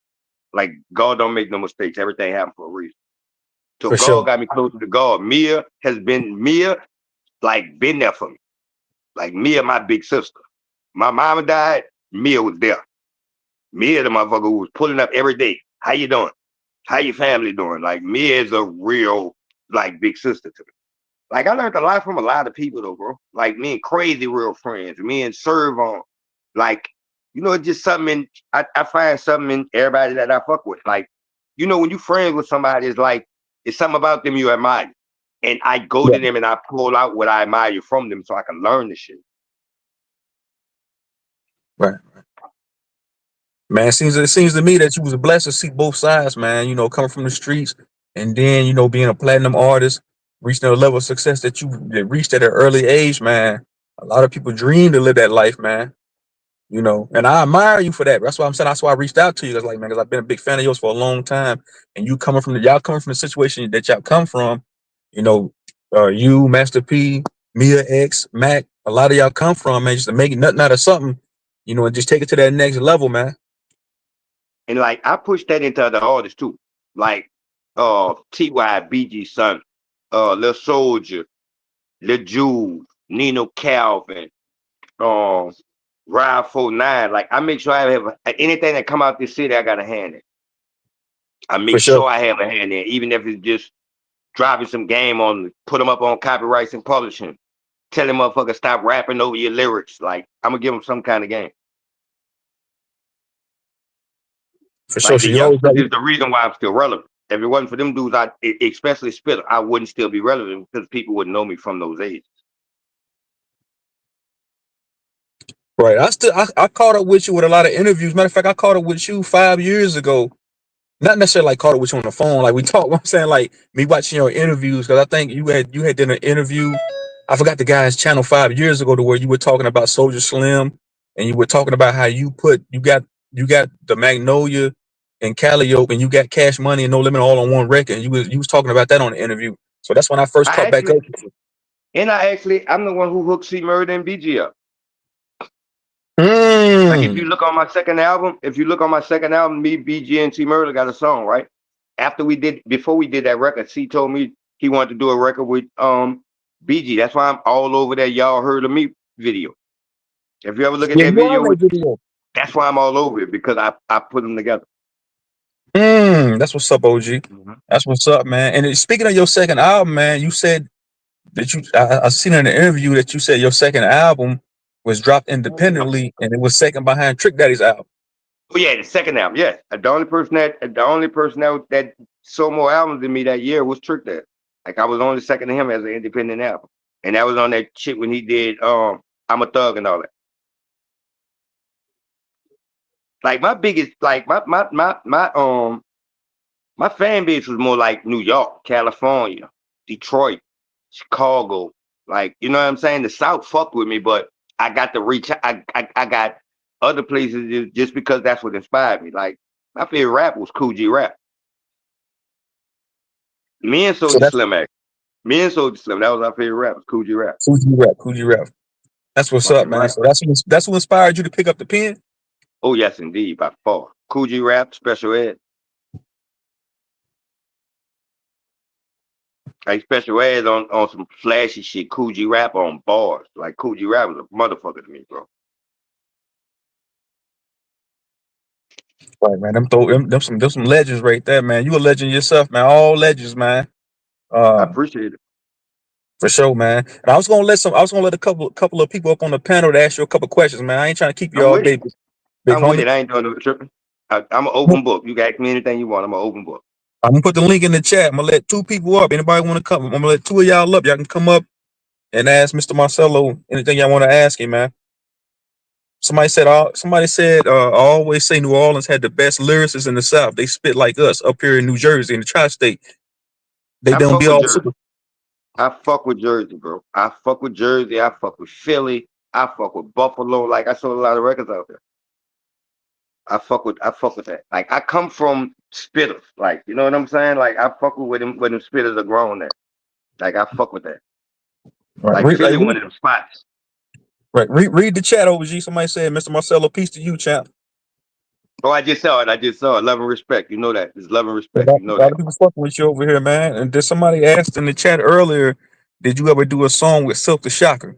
Like God don't make no mistakes. Everything happened for a reason. So For God sure. got me closer to God. Mia, like been there for me. Like Mia, my big sister. My mama died. Mia was there. Mia, the motherfucker who was pulling up every day. How you doing? How your family doing? Like Mia is a real like big sister to me. Like I learned a lot from a lot of people though, bro. Like me and Crazy real friends. Me and Serve on. Like, it's just something I find something in everybody that I fuck with. Like, when you friends with somebody, it's something about them you admire. And I go Yeah. to them and I pull out what I admire from them so I can learn the shit. Right. Man, it seems to me that you was blessed to see both sides, man. Coming from the streets and then, being a platinum artist, reaching a level of success that reached at an early age, man. A lot of people dream to live that life, man. And I admire you for that. That's why I'm saying. That's why I reached out to you. Cause like, man, because I've been a big fan of yours for a long time. And y'all coming from the situation that y'all come from, you know, you, Master P, Mia X, Mac, a lot of y'all come from, man, just to make nothing out of something, and just take it to that next level, man. And like I push that into other artists too. Like T.Y. BG Son, Lil Soldier, Lil Jules, Nino Calvin, um Ride 49. Like I make sure I have anything that come out this city, I got a hand in. I For make sure. sure I have a hand in, even if it's just dropping some game on, put them up on copyrights and publishing. Tell them motherfucker stop rapping over your lyrics. Like I'm gonna give them some kind of game. For sure. Like So the you always youngsters got is the reason why I'm still relevant. If it wasn't for them dudes, especially Spitter, I wouldn't still be relevant because people wouldn't know me from those ages. right. I caught up with you with a lot of interviews. Matter of fact, I caught up with you 5 years ago. Not necessarily like caught up with you on the phone. Like we talked. I'm saying like me watching your interviews because I think you had done an interview. I forgot the guy's channel 5 years ago to where you were talking about Soldier Slim and you were talking about how you got the Magnolia and Calliope and you got Cash Money and No Limit all on one record. And you was talking about that on the interview. So that's when I first I caught back actually, up with you. I'm the one who hooked C Murder and BG up. Like if you Mm. look on my second album, me, BG, and C Murder got a song, right? Before we did that record, C told me he wanted to do a record with BG. That's why I'm all over that Y'all Heard of Me video. If you ever look at Yeah, that you are video in that with, video. that's why I'm all over it because I put them together. That's what's up, OG. Mhm. That's what's up, man. And speaking of your second album, man, you said that I seen in an interview that you said your second album was dropped independently and it was second behind Trick Daddy's album. Oh yeah, the second album, yeah. The only person that sold more albums than me that year was Trick Dad. Like I was only second to him as an independent album, and that was on that shit when he did I'm a Thug and all that. Like my biggest, like my fan base was more like New York, California, Detroit, Chicago. Like you know what I'm saying? The South fucked with me, but I got to reach. I got other places just because that's what inspired me. Like my favorite rap was Cool G Rap. Me and So Soldier that's Slim, actually. Me and Soldier Slim. That was our favorite rap. Was Cool G Rap. Coogee Rap, Coogee Rap. That's what's up, Fucking man. right. So that's what inspired you to pick up the pen. Oh yes, indeed, by far. Cool G Rap, Special Ed. Like Special Ed on some flashy shit. Cool G Rap on bars. Like Cool G Rap was a motherfucker to me, bro. Right, man. Them some legends right there, man. You a legend yourself, man. All legends, man. I Uh, appreciate it. for sure, man. And I was gonna let a couple of people up on the panel to ask you a couple questions, man. I ain't trying to keep you I'm all with it. day, big I'm with homie. it. I ain't doing no tripping. I'm an open book. You can ask me anything you want. I'm an open book. I'm gonna put the link in the chat. I'm gonna let two people up. Anybody want to come? I'm gonna let two of y'all up. Y'all can come up and ask Mr. Marcelo anything y'all want to ask him, man. Somebody said I always say New Orleans had the best lyricists in the South. They spit like us up here in New Jersey in the tri-state. They I don't fuck be with all Jersey. super. I fuck with Jersey, bro. I fuck with Jersey. I fuck with Philly. I fuck with Buffalo. Like I sold a lot of records out there. I fuck with that. Like I come from spitters. Like you know what I'm saying? Like I fuck with where them spitters are grown at. Like I fuck with that. Right, Like Philly, one of them spots. read the chat over. G. Somebody said, Mr. Marcelo, peace to you, champ. Oh, I just saw it. I just saw it. Love and respect. You know that. It's love and A respect. You know lot that. of people fucking with you over here, man. And did somebody asked in the chat earlier, did you ever do a song with Silk the Shocker?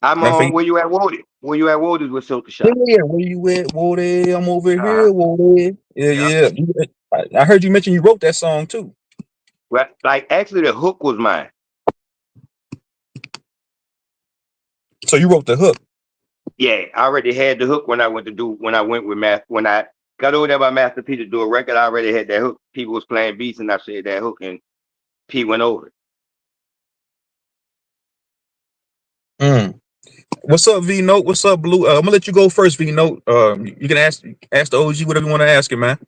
I'm Matter of fact, on where you at Wooded. Where you at Wooded with Silk the yeah, Shop. yeah, where you at, Woody? I'm over Uh-huh. here, Woody. Yeah, Yeah. yeah. I heard you mention you wrote that song too. Well, like actually the hook was mine. So you wrote the hook. Yeah, I already had the hook when I went with Math when I got over there by Master P to do a record. I already had that hook. People was playing beats and I said that hook and P went over it. Mm. What's up, V Note? What's up, Blue? I'm gonna let you go first, V Note. You can ask the OG whatever you want to ask him, man.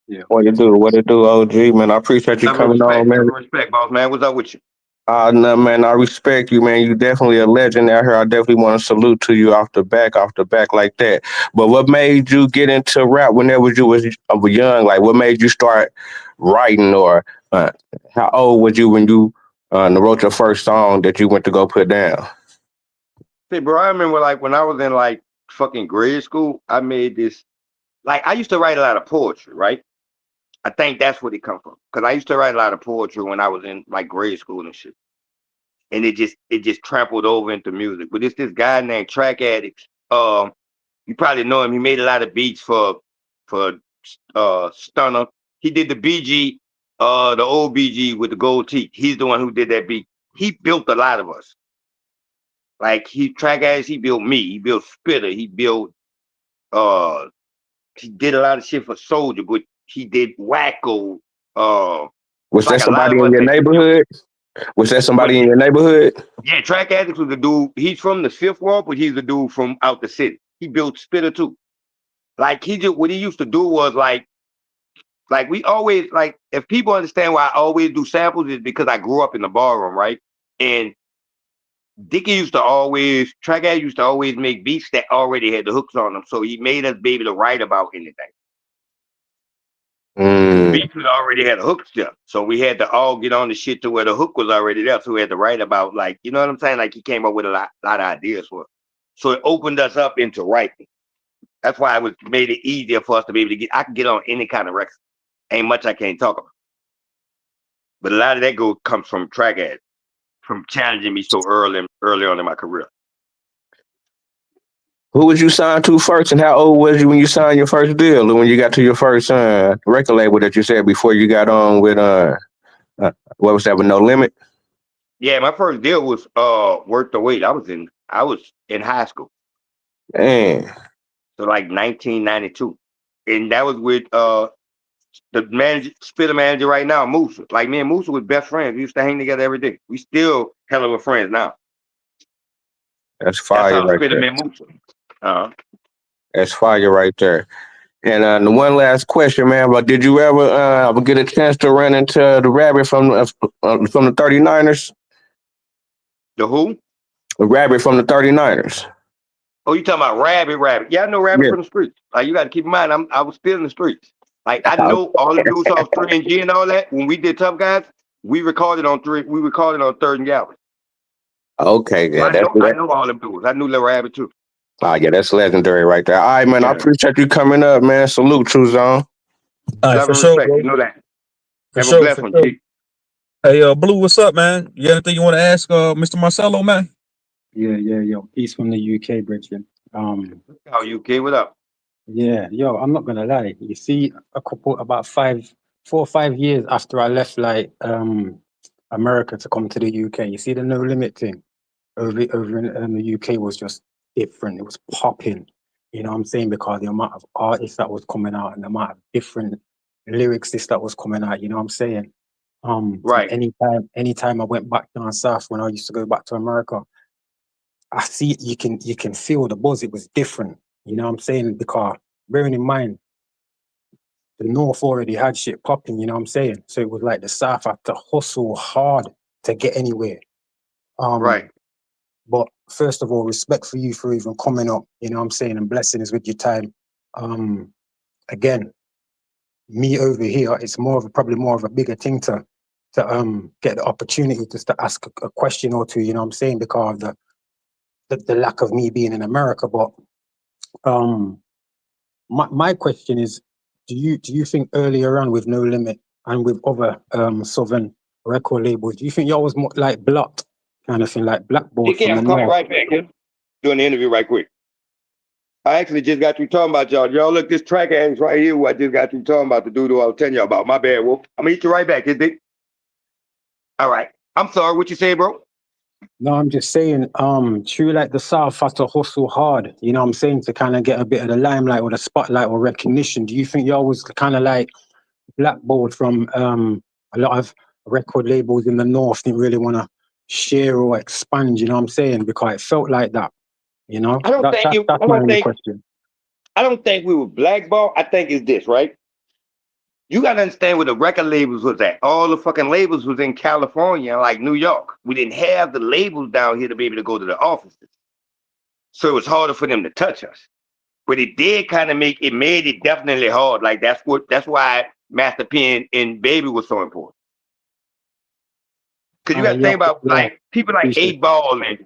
Yeah, what it do? What it do, OG, man? I appreciate you coming on, Love man. and respect, boss man. What's up with you? No, man, I respect you, man. You definitely a legend out here. I definitely want to salute to you off the back like that. But what made you get into rap whenever you was young? Like, what made you start writing, or how old was you when you wrote your first song that you went to go put down? See, bro, I remember like when I was in like fucking grade school, I made this like I used to write a lot of poetry, right? I think that's where it come from. Cause I used to write a lot of poetry when I was in like grade school and shit. And it just trampled over into music. But it's this guy named Track Addicts. You probably know him. He made a lot of beats for Stunner. He did the BG, the old BG with the gold teeth. He's the one who did that beat. He built a lot of us. Like Track Addicts, he built me. He built Spitter. Uh he did a lot of shit for Soldier, but he did Wacko. Was Like that a lot somebody of in us your that he built. neighborhood? Was that But somebody in your neighborhood? yeah, Track Addicts was the dude. He's from the Fifth Ward, but he's the dude from out the city. He built Spitter too. Like he did what he used to do was like we always like if people understand why I always do samples is because I grew up in the ballroom, right? And Track Addicts used to always make beats that already had the hooks on them. So he made us be able to write about anything. The Mm. beats already had a hook stuff. So we had to all get on the shit to where the hook was already there. So we had to write about like, you know what I'm saying? Like he came up with a lot of ideas for it. So it opened us up into writing. That's why made it easier for us to be able to I can get on any kind of record. Ain't much I can't talk about. But a lot of that comes from Track Addicts, from challenging me so early on in my career. Who was you signed to first, and how old was you when you signed your first deal, or when you got to your first record label that you said before you got on with what was that, with No Limit? Yeah, my first deal was Worth the Wait. I was in high school. Man, So like 1992. And that was with the manager, Spitter manager right now, Musa. Like me and Musa was best friends. We used to hang together every day. We still hell of a friends now. that's That's fire how right Spitter there. met Musa. Uh-huh. That's fire right there. And the one last question, man. But did you ever get a chance to run into the rabbit from the 39ers? The who? The rabbit from the 39ers. Oh, you talking about Rabbit? Yeah, I know Rabbit Yeah. from the streets. Like you got to keep in mind, I was still in the streets. Like I know all the dudes off 3 and G and all that. When we did Tough Guys, we recorded on 3rd and Gallery. Okay, So yeah, I know all them dudes. I knew Lil Rabbit too. yeah, that's legendary right there. All right, man. I Yeah. appreciate you coming up, man. Salute, True Zone. All right, Love for and sure, respect. bro. You know that. For Have a sure, blessed for one, sure. G. Hey, Blue, what's up, man? You got anything you want to ask, Mr. Marcelo, man? Yeah. Peace from the UK, Bridget. How you, kid? What up? Yeah, yo, I'm not gonna lie. You see, about 4 or 5 years after I left, like America to come to the UK, you see the No Limit thing over in the UK was just different. It was popping. You know what I'm saying? Because the amount of artists that was coming out and the amount of different lyricists that was coming out. You know what I'm saying? And Right. anytime I went back down south when I used to go back to America, I see you can feel the buzz. It was different. You know what I'm saying? Because bearing in mind the North already had shit popping, you know what I'm saying? So it was like the South had to hustle hard to get anywhere. Right. But first of all, respect for you for even coming up, you know what I'm saying, and blessings with your time. Again, me over here, it's probably more of a bigger thing to get the opportunity just to ask a question or two, you know what I'm saying, because of the lack of me being in America. But um my question is, do you think earlier on with No Limit and with other southern record labels, do you think y'all was more like blocked kind of thing, like blackboard DK, from the I'm calling north? right back here. Doing the interview right quick. I actually just got through talking about y'all. Y'all look, this track hangs right here. What I just got through talking about the dude who I was telling y'all about. My bad, Wolf. I'm gonna hit you right back, is it? All right. I'm sorry. What you say, bro? No, I'm just saying, true, like the South had to hustle hard, you know what I'm saying, to kind of get a bit of the limelight or the spotlight or recognition. Do you think y'all was kind of like blackballed from a lot of record labels in the North didn't really want to share or expand, you know what I'm saying? Because it felt like that, you know? I don't think That's my only question. I don't think we were blackballed. I think it's this, right? You gotta understand where the record labels was at. All the fucking labels was in California, like New York. We didn't have the labels down here to be able to go to the offices. So it was harder for them to touch us. But it did kind of made it definitely hard. Like that's why Master P and Baby was so important. Because you got to Yeah, think about yeah, like people like appreciate 8 Ball and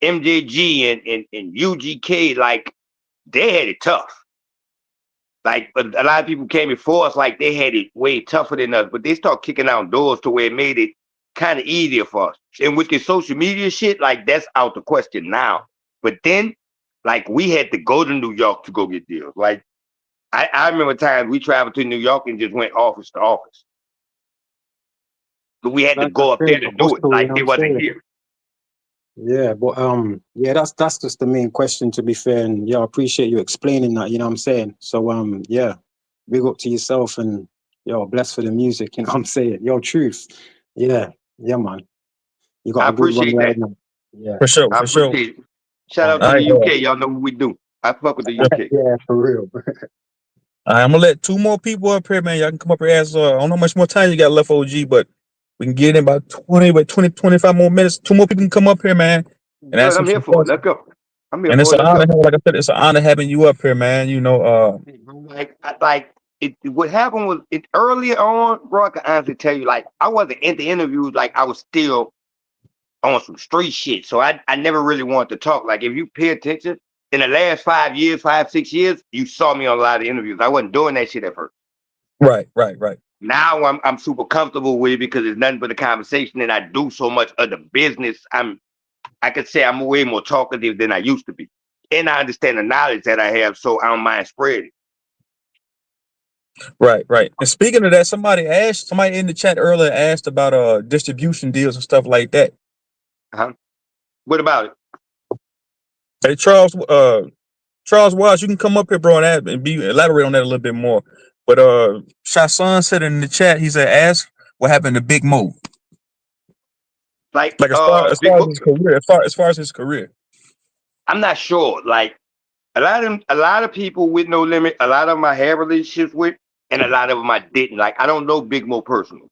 MJG and UGK, like they had it tough. Like a lot of people came before us, like they had it way tougher than us, but they start kicking out doors to where it made it kind of easier for us. And with the social media shit, like that's out the question now. But then, like we had to go to New York to go get deals. Like I remember times we traveled to New York and just went office to office. But we had to like I go up said, there the to do it. hustle, you Like know what they I'm wasn't saying? here. Yeah, but yeah, that's just the main question to be fair. And yeah, I appreciate you explaining that, you know what I'm saying? So yeah, big up to yourself and yo, bless for the music, you know what I'm saying? Yo, truth. Yeah, yeah, man. You got I a good one appreciate right that. now. Yeah. For sure, I for sure. appreciate it. Shout All out All to right, the UK. Y'all know what we do. I fuck with the right. UK. Yeah, for real. I'm gonna let two more people up here, man. Y'all can come up here and ask. I don't know how much more time you got left, OG, but we can get in about 25 more minutes. Two more people can come up here, man, and Good, ask I'm them here some for it. questions. Let's go. I'm here And it's for it. an Let's honor, go. like I said, it's an honor having you up here, man. You know, Like what happened was it earlier on, bro. I can honestly tell you, like I wasn't in the interviews, like I was still on some street shit. So I never really wanted to talk. Like if you pay attention, in the last 5 years, 6 years, you saw me on a lot of interviews. I wasn't doing that shit at first. right. Now I'm super comfortable with it because it's nothing but a conversation, and I do so much of the business. I could say I'm way more talkative than I used to be, and I understand the knowledge that I have, so I don't mind spreading. Right. And speaking of that, somebody in the chat earlier asked about distribution deals and stuff like that. Uh-huh. What about it? Hey, Charles Watts, you can come up here, bro, and elaborate on that a little bit more. But Shasan said in the chat, he said, ask what happened to Big Mo. Like Like Big as Mo, his career, as far as his career. I'm not sure. Like a lot of people with No Limit, a lot of them I had relationships with, and a lot of them I didn't. Like I don't know Big Mo personally,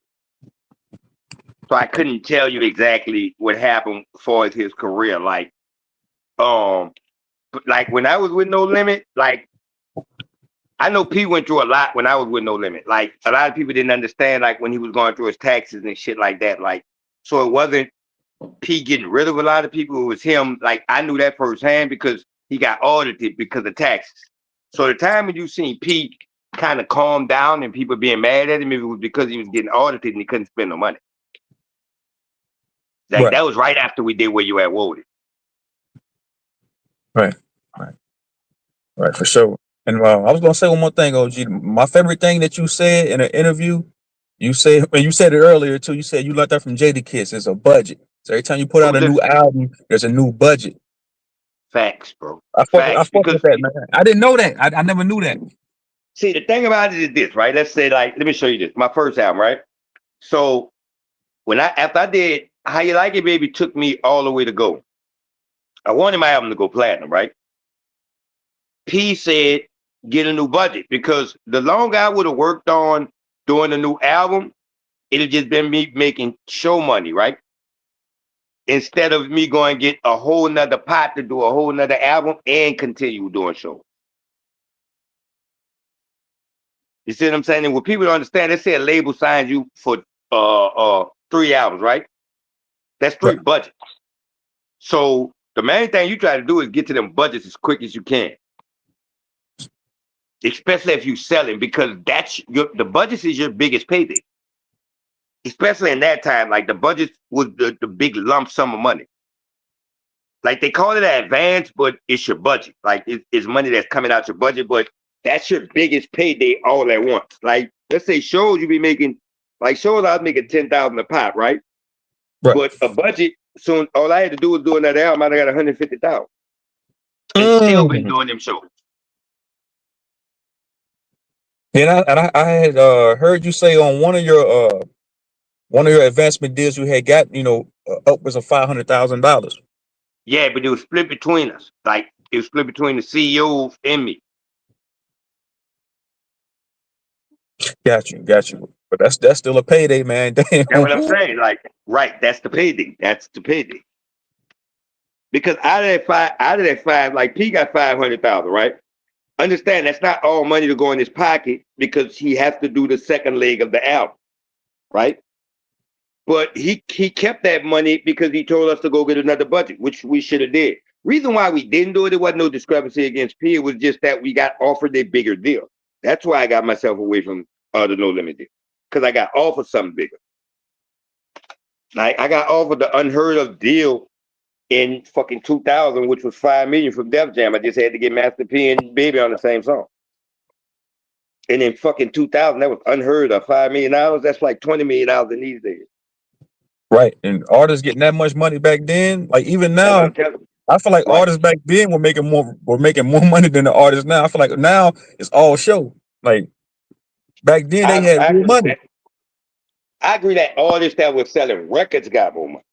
so I couldn't tell you exactly what happened as far as his career. Like when I was with No Limit, like I know P went through a lot when I was with No Limit. Like a lot of people didn't understand, like when he was going through his taxes and shit like that. Like so, it wasn't P getting rid of a lot of people. It was him. Like I knew that firsthand because he got audited because of taxes. So the time when you seen P kind of calm down and people being mad at him, it was because he was getting audited and he couldn't spend no money. Like Right. that was right after we did Where You At Woody. Right. For sure. And I was gonna say one more thing, OG. My favorite thing that you said in an interview, you said, and you said it earlier too. You said you learned that from Jada Kiss. It's a budget. So every time you put out a new album, there's a new budget. Facts, bro. I Facts. fuck with Because that, man. I didn't know that. I never knew that. see, the thing about it is this, right? Let's say, like, let me show you this. My first album, right? So after I did How You Like It, Baby, took me all the way to go. I wanted my album to go platinum, right? P said, get a new budget, because the longer I would have worked on doing a new album, it'd just been me making show money, right? Instead of me going get a whole nother pot to do a whole nother album and continue doing shows. You see what I'm saying? And what people don't understand, they say a label signs you for 3 albums, right? That's 3 budgets. So the main thing you try to do is get to them budgets as quick as you can. Especially if you're selling, because the budgets is your biggest payday. Especially in that time, like the budget was the big lump sum of money. Like they call it an advance, but it's your budget. Like it's money that's coming out your budget, but that's your biggest payday all at once. Like let's say shows you be making, like shows I was making 10,000 a pop, right? But a budget, soon all I had to do was do another album, I got 150,000. And still been doing them shows. And I had heard you say on one of your advancement deals you had got, upwards of $500,000. Yeah, but it was split between us. Like it was split between the CEO and me. Got you. But that's still a payday, man. Damn. That's what I'm saying. Like, right, that's the payday. That's the payday. Because out of that five, like P got 500,000, right? Understand that's not all money to go in his pocket, because he has to do the second leg of the album, right? But he kept that money because he told us to go get another budget, which we should have did. Reason why we didn't do it, it wasn't no discrepancy against P. It was just that we got offered a bigger deal. That's why I got myself away from the No Limit deal, because I got offered something bigger. Like I got offered the unheard of deal in fucking 2000, which was $5 million from Def Jam. I just had to get Master P and Baby on the same song. And in fucking 2000, that was unheard of. $5 million. That's like $20 million in these days. Right. And artists getting that much money back then, like even now, I feel like artists back then were making more money than the artists now. I feel like now it's all show. Like back then they had real money. I agree that artists that were selling records got more money.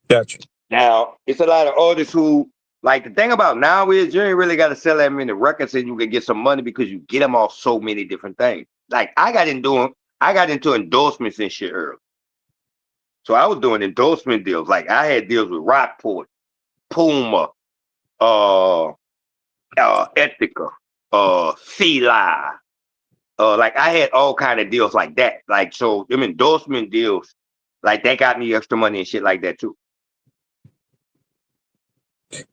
Gotcha. Now, it's a lot of artists who, like, the thing about now is you ain't really got to sell that many records and you can get some money because you get them off so many different things. Like, I got into endorsements and shit early. So I was doing endorsement deals. Like, I had deals with Rockport, Puma, Ethica, Fila. Like, I had all kind of deals like that. Like, so them endorsement deals, like, that got me extra money and shit like that, too.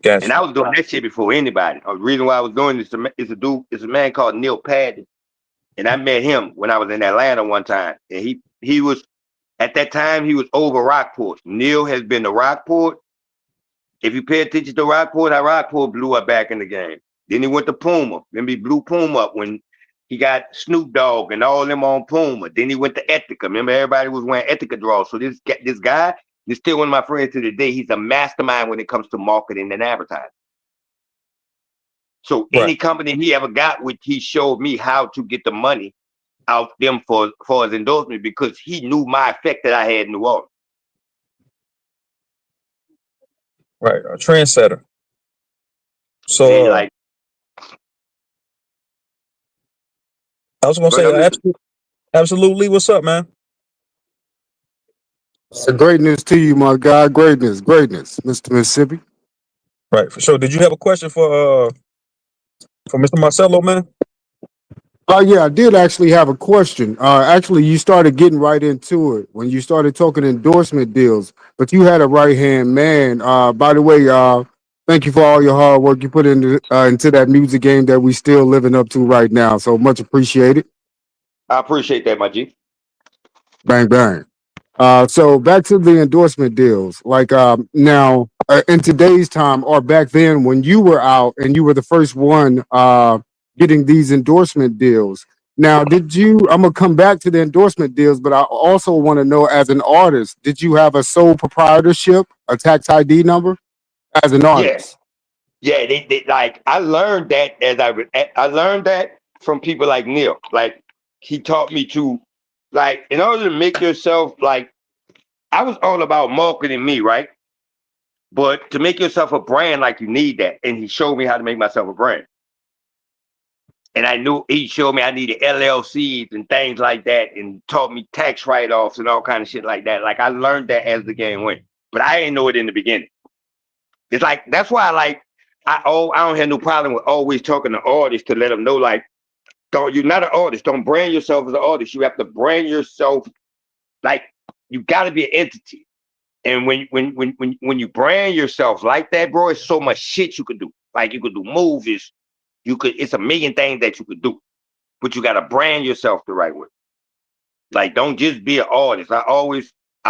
Gotcha. And I was doing that shit before anybody. The reason why I was doing this is a man called Neil Padden. And I met him when I was in Atlanta one time. And he was, at that time, he was over Rockport. Neil has been to Rockport. If you pay attention to Rockport, how Rockport blew up back in the game. Then he went to Puma. Then he blew Puma up when he got Snoop Dogg and all them on Puma. Then he went to Ethica. Remember, everybody was wearing Ethica draws. So this guy, he's still one of my friends to the day. He's a mastermind when it comes to marketing and advertising. So any company he ever got with, he showed me how to get the money out them for his endorsement, because he knew my effect that I had in New Orleans. Right, a trendsetter. So like, I was gonna say absolutely. What's up, man? So greatness to you, my guy. Greatness, Mr. Mississippi. Right, for sure. Did you have a question for Mr. Marcelo, man? Yeah, I did actually have a question. Actually, you started getting right into it when you started talking endorsement deals, but you had a right hand man. By the way, thank you for all your hard work you put into that music game that we still living up to right now. So much appreciated. I appreciate that, my G. Bang bang. So back to the endorsement deals. Like now, in today's time, or back then when you were out and you were the first one getting these endorsement deals. Now, did you? I'm gonna come back to the endorsement deals, but I also want to know, as an artist, did you have a sole proprietorship, a tax ID number, as an Yeah, artist? yeah. They like I learned that I learned that from people like Neil. Like he taught me to like in order to make yourself like I was all about marketing me, right? But to make yourself a brand, like you need that. And he showed me how to make myself a brand. And I knew he showed me I needed LLCs and things like that, and taught me tax write-offs and all kind of shit like that. Like I learned that as the game went, but I didn't know it in the beginning. It's like that's why I don't have no problem with always talking to artists to let them know like don't you're not an artist. Don't brand yourself as an artist. You have to brand yourself like you got to be an entity. And when you brand yourself like that, bro, it's so much shit you could do. Like you could do movies, it's a million things that you could do, but you gotta brand yourself the right way. Like don't just be an artist. I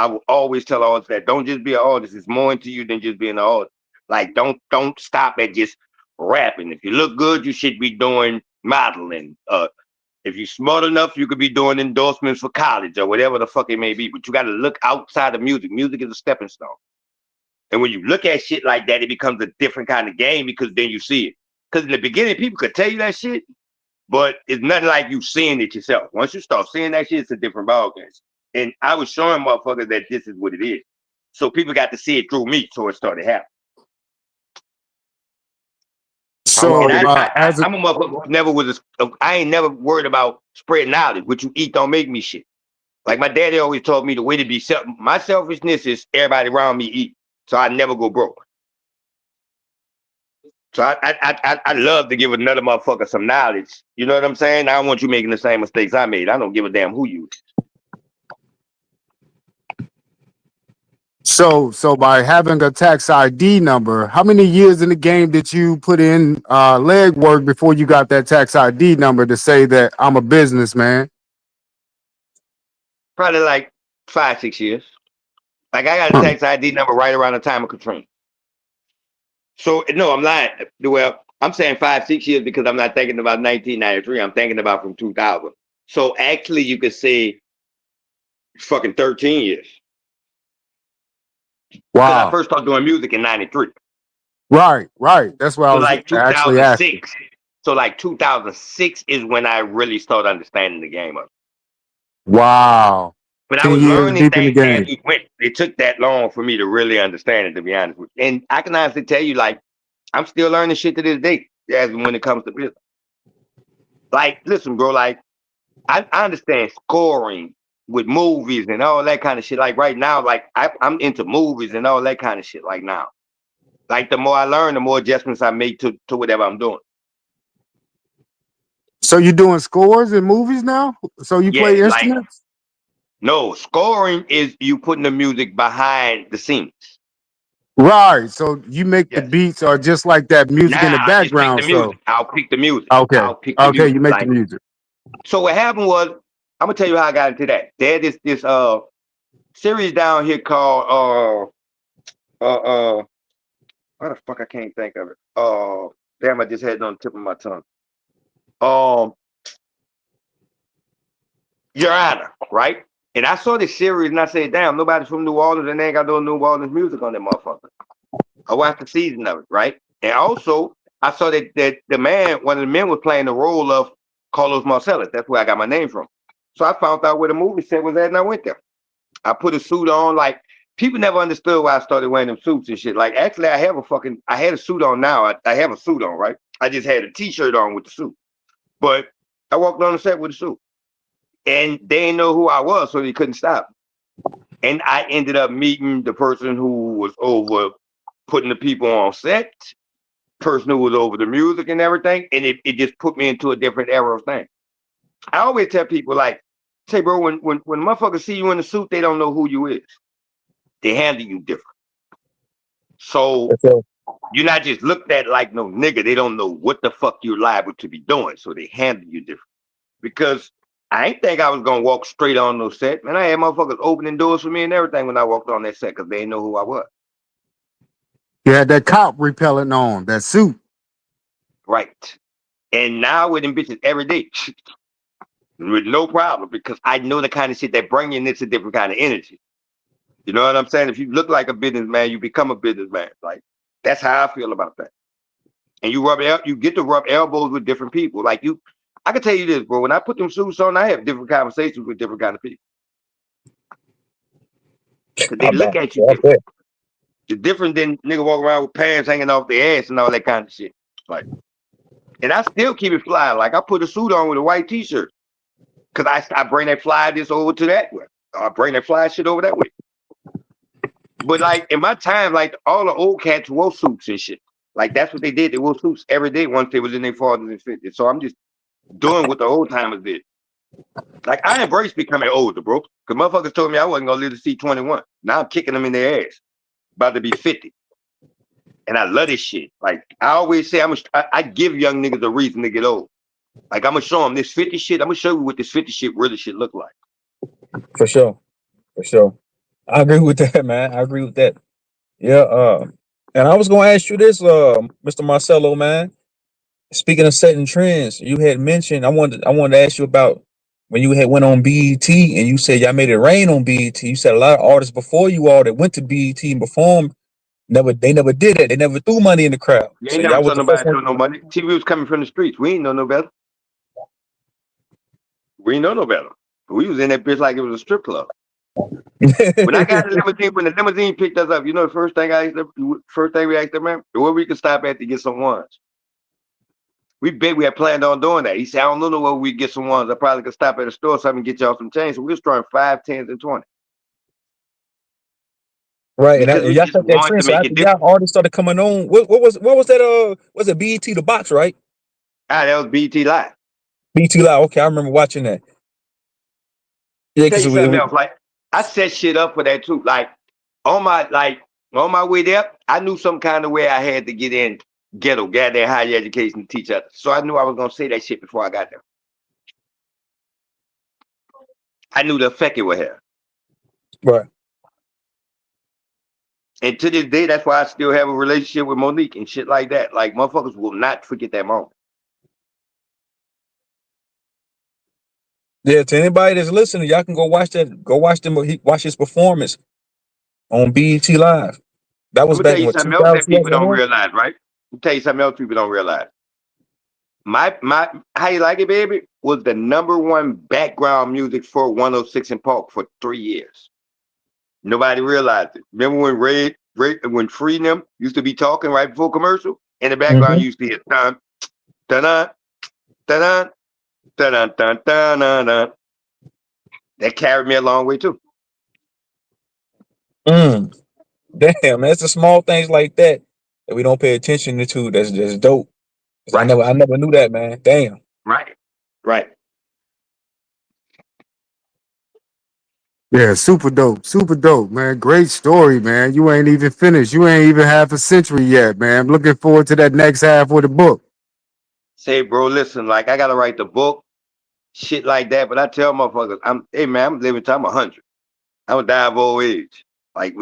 will always tell artists that don't just be an artist. It's more into you than just being an artist. Like don't stop at just rapping. If you look good, you should be doing modeling. If you're smart enough, you could be doing endorsements for college or whatever the fuck it may be. But you got to look outside of music. Music is a stepping stone. And when you look at shit like that, it becomes a different kind of game because then you see it. Because in the beginning, people could tell you that shit, but it's nothing like you seeing it yourself. Once you start seeing that shit, it's a different ballgame. And I was showing motherfuckers that this is what it is. So people got to see it through me, so it started happening. So, And as a I'm a motherfucker who never was. I ain't never worried about spreading knowledge. What you eat don't make me shit. Like my daddy always told me the way to be my selfishness is everybody around me eat, so I never go broke. So I love to give another motherfucker some knowledge. You know what I'm saying? I don't want you making the same mistakes I made. I don't give a damn who you is. So by having a tax ID number, how many years in the game did you put in leg work before you got that tax ID number to say that I'm a businessman? Probably like 5-6 years. Like I got a Hmm. tax ID number right around the time of Katrina. So no, I'm lying. Well, I'm saying 5-6 years because I'm not thinking about 1993. I'm thinking about from 2000. So actually, you could say fucking 13 years because I Wow. first started doing music in '93. Right. That's what I So was like actually asking. 2006. So like 2006 is when I really started understanding the game of it. Wow. But I 10 was years learning deep in the things as game. we went. It took that long for me to really understand it, to be honest with you. And I can honestly tell you, like, I'm still learning shit to this day as when it comes to business. Like, listen, bro, like, I understand scoring with movies and all that kind of shit. Like right now, like I'm into movies and all that kind of shit. Like now, like the more I learn, the more adjustments I make to whatever I'm doing. So you doing scores in movies now? So you Yeah, play like instruments? no, scoring is you putting the music behind the scenes. Right. So you make the Yes. beats or just like that music in Now the I just pick the background. So music. I'll pick the music. okay. I'll pick the Okay, music. you make the Like music. so, what happened was I'm gonna tell you how I got into that. There's this series down here called why the fuck I can't think of it. Damn, I just had it on the tip of my tongue. Um, Your Honor, right? And I saw this series and I said, damn, nobody's from New Orleans and they ain't got no New Orleans music on that motherfucker. I watched the season of it, right? And also, I saw that the man, one of the men, was playing the role of Carlos Marcellus. That's where I got my name from. So I found out where the movie set was at, and I went there. I put a suit on. Like people never understood why I started wearing them suits and shit. Like actually, I had a suit on now. I have a suit on, right? I just had a t-shirt on with the suit, but I walked on the set with a suit, and they didn't know who I was, so they couldn't stop. And I ended up meeting the person who was over putting the people on set, person who was over the music and everything, and it just put me into a different era of things. I always tell people like, say, bro, when motherfuckers see you in a suit, they don't know who you is. They handle you different. So you're not just looked at like no nigga. They don't know what the fuck you're liable to be doing. So they handle you different. Because I ain't think I was gonna walk straight on no set. Man, I had motherfuckers opening doors for me and everything when I walked on that set because they didn't know who I was. You had that cop repellent on, that suit. Right. And now with them bitches every day, with no problem, because I know the kind of shit that bring you into a different kind of energy. You know what I'm saying? If you look like a businessman, you become a businessman. Like that's how I feel about that. And you get to rub elbows with different people. Like I can tell you this, bro. When I put them suits on, I have different conversations with different kind of people. Cause they I look bet. at you I different. bet. It's different than nigga walking around with pants hanging off their ass and all that kind of shit. Like, and I still keep it fly. Like I put a suit on with a white t-shirt. Cause I bring that fly this over to that way. I bring that fly shit over that way. But like in my time, like all the old cats wore suits and shit. Like that's what they did. They wore suits every day once they was in their 40s and 50s. So I'm just doing what the old timers did. Like I embrace becoming older, bro. Cause motherfuckers told me I wasn't gonna live to see 21. Now I'm kicking them in their ass. About to be 50. And I love this shit. Like I always say, I give young niggas a reason to get old. Like I'm gonna show them this 50 shit. I'm gonna show you what this 50 shit really should look like. For sure. For sure. I agree with that, man. I agree with that. Yeah. And I was gonna ask you this, Mr. Marcelo, man. Speaking of setting trends, you had mentioned I wanted to ask you about when you had went on BET and you said y'all made it rain on BET. You said a lot of artists before you all that went to BET and performed never did it. They never threw money in the crowd. You So ain't never y'all was saw the first nobody one. throw no money. TV was coming from the streets. We ain't know no better. We ain't know no better. We was in that bitch like it was a strip club. When I got the limousine, when the limousine picked us up, you know the first thing we asked them, man, where we could stop at to get some ones. We had planned on doing that. He said, I don't know where we get some ones. I probably could stop at a store or something and get y'all some change. So we was throwing 5, 10s, and 20. Right, Because and we y'all just set that wanted to trend. So make after it y'all different. artists started coming on, what was that? Was it BET the box, right? That was BT Live. BET Live. Okay, I remember watching that. Yeah, Tell because you something else. Like I set shit up for that too. Like on my way there, I knew some kind of way I had to get in ghetto, get there higher education, teach others. So I knew I was gonna say that shit before I got there. I knew the effect it would have. right. And to this day, that's why I still have a relationship with Monique and shit like that. Like motherfuckers will not forget that moment. Yeah, to anybody that's listening, y'all can go watch that. Go watch them. Watch his performance on BET Live. That I'm was gonna back tell in you what something else that 2000, people don't 2001. realize, right? I'm gonna tell you something else people don't realize. My How You Like It, Baby was the #1 background music for 106 and Park for 3 years. Nobody realized it. Remember when when Free and them used to be talking right before commercial? In the background, you used to hear dun dun dun dun dun dun dun dun dun dun. That carried me a long way too. Mm, damn, man, it's the small things like that that we don't pay attention to. That's dope. 'Cause Right, I never knew that, man. Damn. right, right. Yeah, super dope, man. Great story, man. You ain't even finished. You ain't even half a century yet, man. I'm looking forward to that next half of the book. Say, bro, listen, like I gotta write the book, shit like that. But I tell motherfuckers, hey man, I'm living till I'm 100. I'm gonna die of old age. Like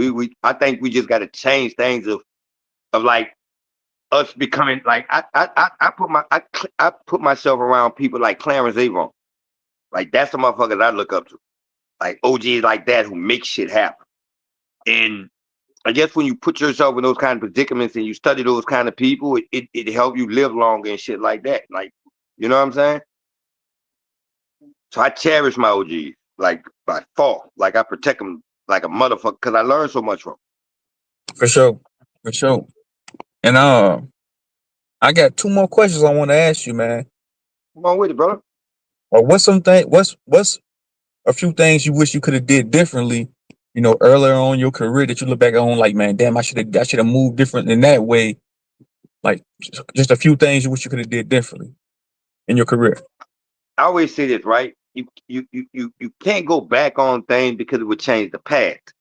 I think we just gotta change things of like us becoming like I put myself around people like Clarence Avon. Like that's the motherfuckers I look up to. Like OGs like that who make shit happen. And I guess when you put yourself in those kind of predicaments and you study those kind of people, it helps you live longer and shit like that. Like, you know what I'm saying? So I cherish my OGs like by far. Like I protect them like a motherfucker because I learned so much from 'em. For sure. For sure. And I got two more questions I want to ask you, man. Come on with it, brother. Or what's a few things you wish you could have did differently, earlier on in your career that you look back on like, man, damn, I should have moved different in that way. Like just a few things you wish you could have did differently in your career. I always say this, right? You can't go back on things because it would change the past.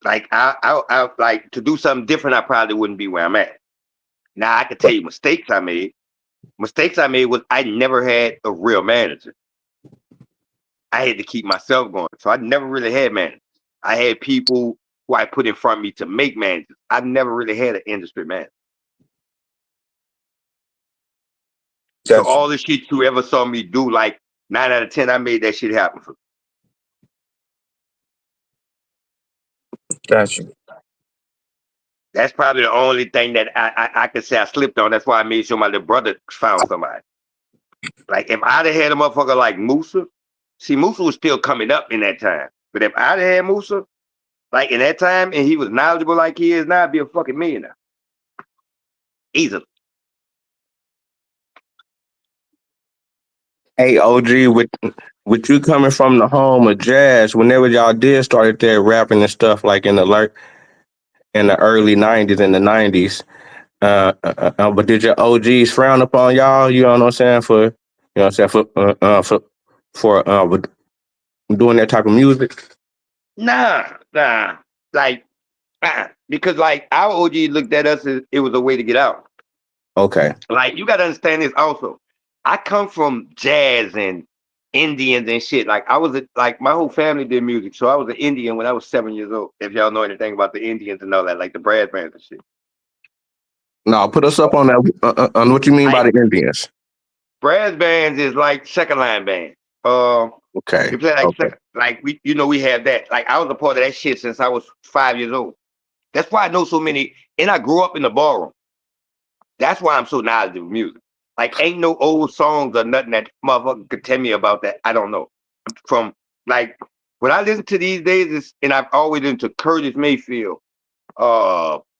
Like I like to do something different. I probably wouldn't be where I'm at now. I could tell you mistakes I made. Mistakes I made was I never had a real manager. I had to keep myself going, so I never really had managers. I had people who I put in front of me to make managers. I never really had an industry manager. So all the shit you ever saw me do, like 9 out of 10, I made that shit happen for me. Gotcha. That's probably the only thing that I could say I slipped on. That's why I made sure my little brother found somebody. Like if I'd have had a motherfucker like Musa, see Musa was still coming up in that time. But if I'd have had Musa, like in that time, and he was knowledgeable like he is now, I'd be a fucking millionaire. Easily. Hey, OG, with you coming from the home of jazz, whenever y'all did started that rapping and stuff like in the early '90s and the '90s, but did your OGs frown upon y'all? You know what I'm saying for doing that type of music? Nah. Like, because like our OG looked at us as it was a way to get out. Okay. Like you gotta understand this also. I come from jazz and Indians and shit. Like like my whole family did music, so I was an Indian when I was 7 years old. If y'all know anything about the Indians and all that, like the brass bands and shit. No, put us up on that. On what you mean by the Indians? Brass bands is like second line band. Okay. You play like Okay. like we have that. Like I was a part of that shit since I was 5 years old. That's why I know so many, and I grew up in the ballroom. That's why I'm so knowledgeable of music. Like ain't no old songs or nothing that motherfucker could tell me about that. I don't know. From like when I listen to these days, and I've always listened to Curtis Mayfield,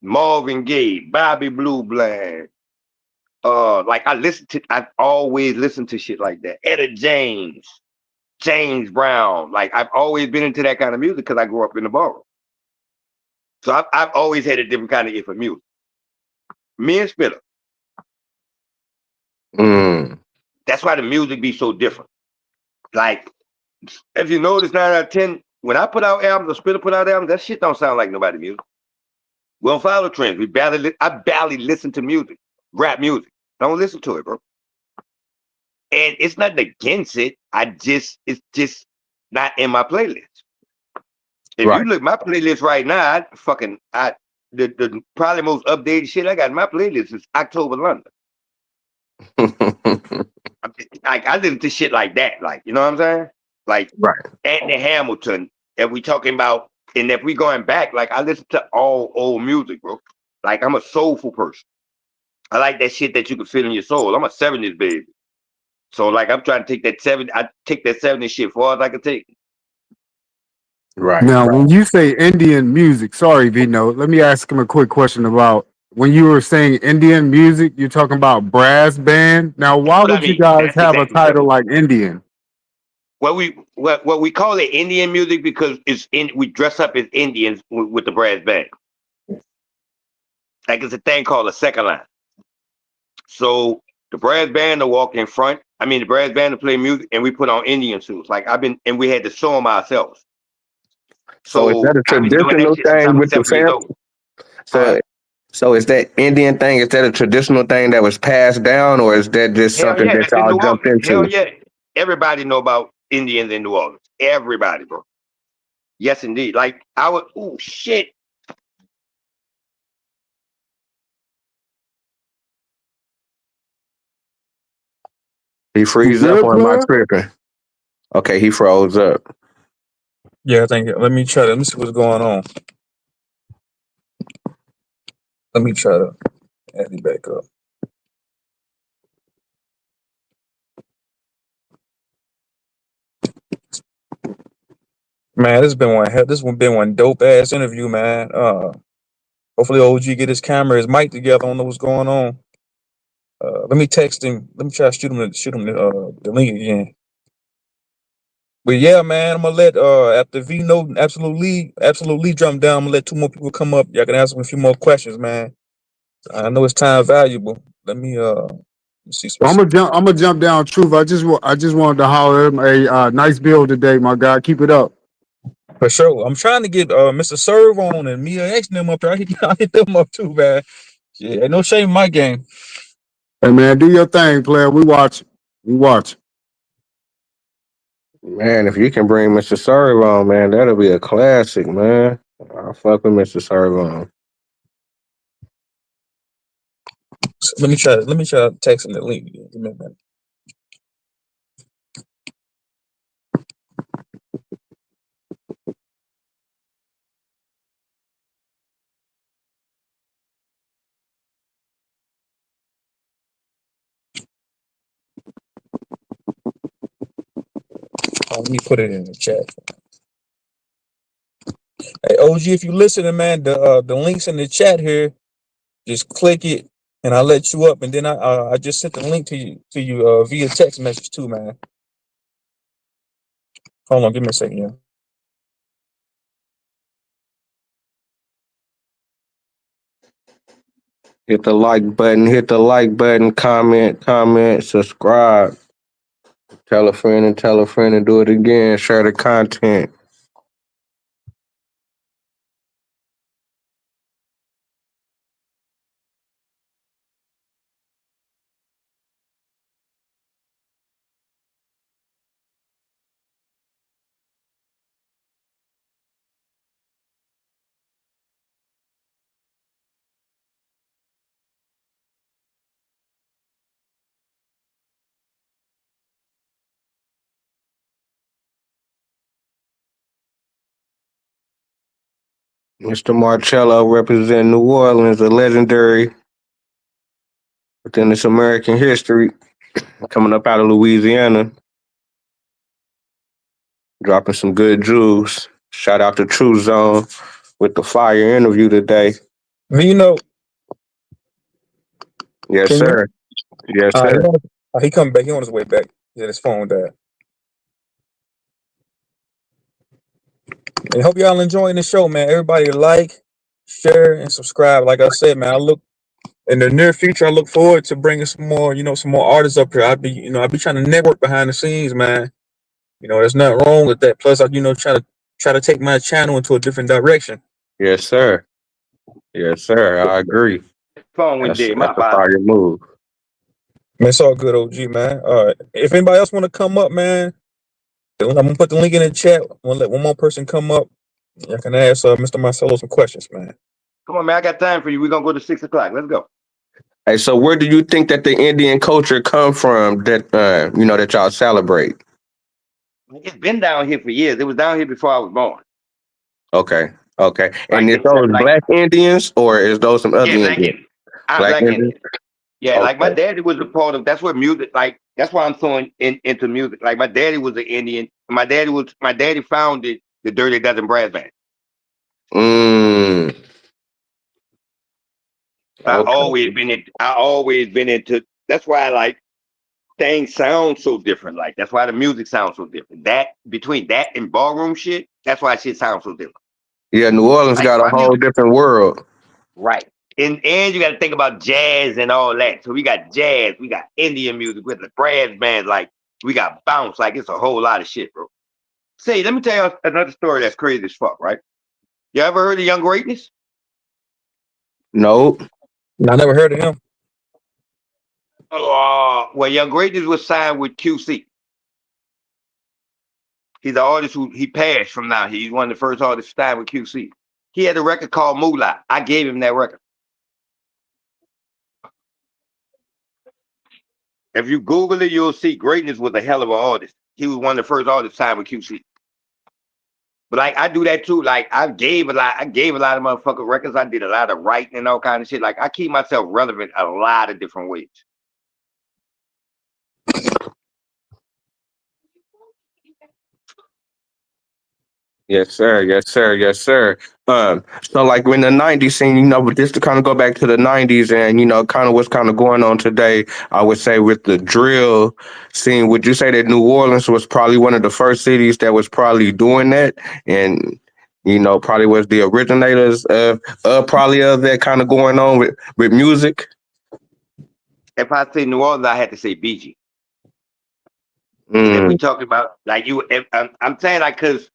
Marvin Gaye, Bobby Blue Bland. I've always listened to shit like that. Etta James, James Brown. Like I've always been into that kind of music because I grew up in the ballroom. So I've always had a different kind of ear for music. Me and Spitter. That's why the music be so different. Like, if you notice 9 out of 10, when I put out albums or Spitter put out albums, that shit don't sound like nobody music. We don't follow trends. I barely listen to music, rap music. Don't listen to it, bro. And it's nothing against it. It's just not in my playlist. If you look at my playlist right now, the probably most updated shit I got in my playlist is October London. I listen to shit like that, like you know what I'm saying? Like Anthony Hamilton. If we talking about, and if we going back, like I listen to all old music, bro. Like I'm a soulful person. I like that shit that you can feel in your soul. I'm a '70s baby, so like I'm trying to take that I take that '70s shit far as I can take. Now, when you say Indian music, sorry, Vino, let me ask him a quick question about when you were saying Indian music, you're talking about brass band. Now, why What I would you mean, guys that's have a exactly what I title mean. like Indian? What we call it Indian music because we dress up as Indians with the brass band. Like it's a thing called a second line. So the brass band to walk in front. I mean the brass band to play music, and we put on Indian suits. Like and we had to sew them ourselves. So is that So a I've been doing that traditional shit since I thing was with the 7 years family? old. So is that Indian thing? Is that a traditional thing that was passed down, or is that just Hell something yeah, that that's in y'all New jumped Orleans. Hell into? yeah, everybody know about Indians in New Orleans. Everybody, bro. Yes, indeed. Like I would. Oh shit. He freeze up good, on my player? tripping. Okay, he froze up. Yeah, I think. Let me try. Let me see what's going on. Let me try to add it back up. Man, this one been one dope ass interview, man. Hopefully OG get his camera, his mic together. I don't know what's going on. Let me text him. Let me try to shoot him the link again. But yeah, man, I'm gonna let after Vino absolutely jump down. I'm gonna let two more people come up. Y'all can ask them a few more questions, man. I know it's time valuable. Let me see. I'm gonna jump down. Truth. I just wanted to holler at him a nice build today, my guy. Keep it up. For sure. I'm trying to get Mr. Serve on and Mia X them up there. I hit them up too, man. Yeah, ain't no shame in my game. Hey man, do your thing, player. We watch. We watch. Man, if you can bring Mr. Serve on, man, that'll be a classic, man. I'll fuck with Mr. Serve on. Let me try texting the link. Give me a minute. Let me put it in the chat. Hey, OG, if you listening, man, the links in the chat here, just click it, and I'll let you up. And then I just sent the link to you via text message too, man. Hold on, give me a second. Yeah. Hit the like button, comment, subscribe. Tell a friend and do it again. Share the content. Mr. Marcello representing New Orleans, a legendary within this American history, coming up out of Louisiana, dropping some good jewels. Shout out to True Zone with the fire interview today. You know. Yes, sir. Yes, sir. He coming back. He on his way back. Yeah, his phone died. And hope y'all enjoying the show, man. Everybody like, share, and subscribe. Like I said, man, I look in the near future. I look forward to bringing some more, some more artists up here. I'd be trying to network behind the scenes, man. There's nothing wrong with that. Plus, I, try to take my channel into a different direction. Yes, sir. Yes, sir. I agree. Phone went That's dead. My a bad. fire move. Man, it's all good, OG, man. All right. If anybody else want to come up, man, I'm gonna put the link in the chat. I'm gonna let one more person come up. I can ask Mr. Marcelo some questions, man. Come on, man. I got time for you. We're gonna go to 6 o'clock. Let's go. Hey, so where do you think that the Indian culture come from that that y'all celebrate? It's been down here for years. It was down here before I was born. Okay. And Like is those like, black Indians or is those some other black Indians? Indian. I'm Black black Indians? Indian. Yeah, like my Okay. daddy was a part of. That's what music. Like that's why I'm so into music. Like my daddy was an Indian. My daddy founded the Dirty Dozen Brass Band. I always been into. That's why like things sound so different. Like that's why the music sounds so different. That between that and ballroom shit, that's why shit sounds so different. Yeah, New Orleans Like got a my whole music, different world. right? And you got to think about jazz and all that. So we got jazz, we got Indian music with the brass bands. Like we got bounce. Like it's a whole lot of shit, bro. Say, let me tell you another story that's crazy as fuck, right? You ever heard of Young Greatness? Nope. I never heard of him. Well, Young Greatness was signed with QC. He's the artist he passed from now. He's one of the first artists signed with QC. He had a record called Moolah. I gave him that record. If you Google it, you'll see Greatness was a hell of an artist. He was one of the first artists signed with QC. But like I do that too. Like I gave a lot of motherfucking records. I did a lot of writing and all kind of shit. Like I keep myself relevant a lot of different ways. Yes, sir. Yes, sir. Yes, sir. So like in the '90s scene, but just to kind of go back to the '90s and kind of what's kind of going on today, I would say with the drill scene, would you say that New Orleans was probably one of the first cities that was probably doing that, and probably was the originators of probably of that kind of going on with music? If I say New Orleans, I had to say BG. Mm. If we talking about like you, I'm saying like because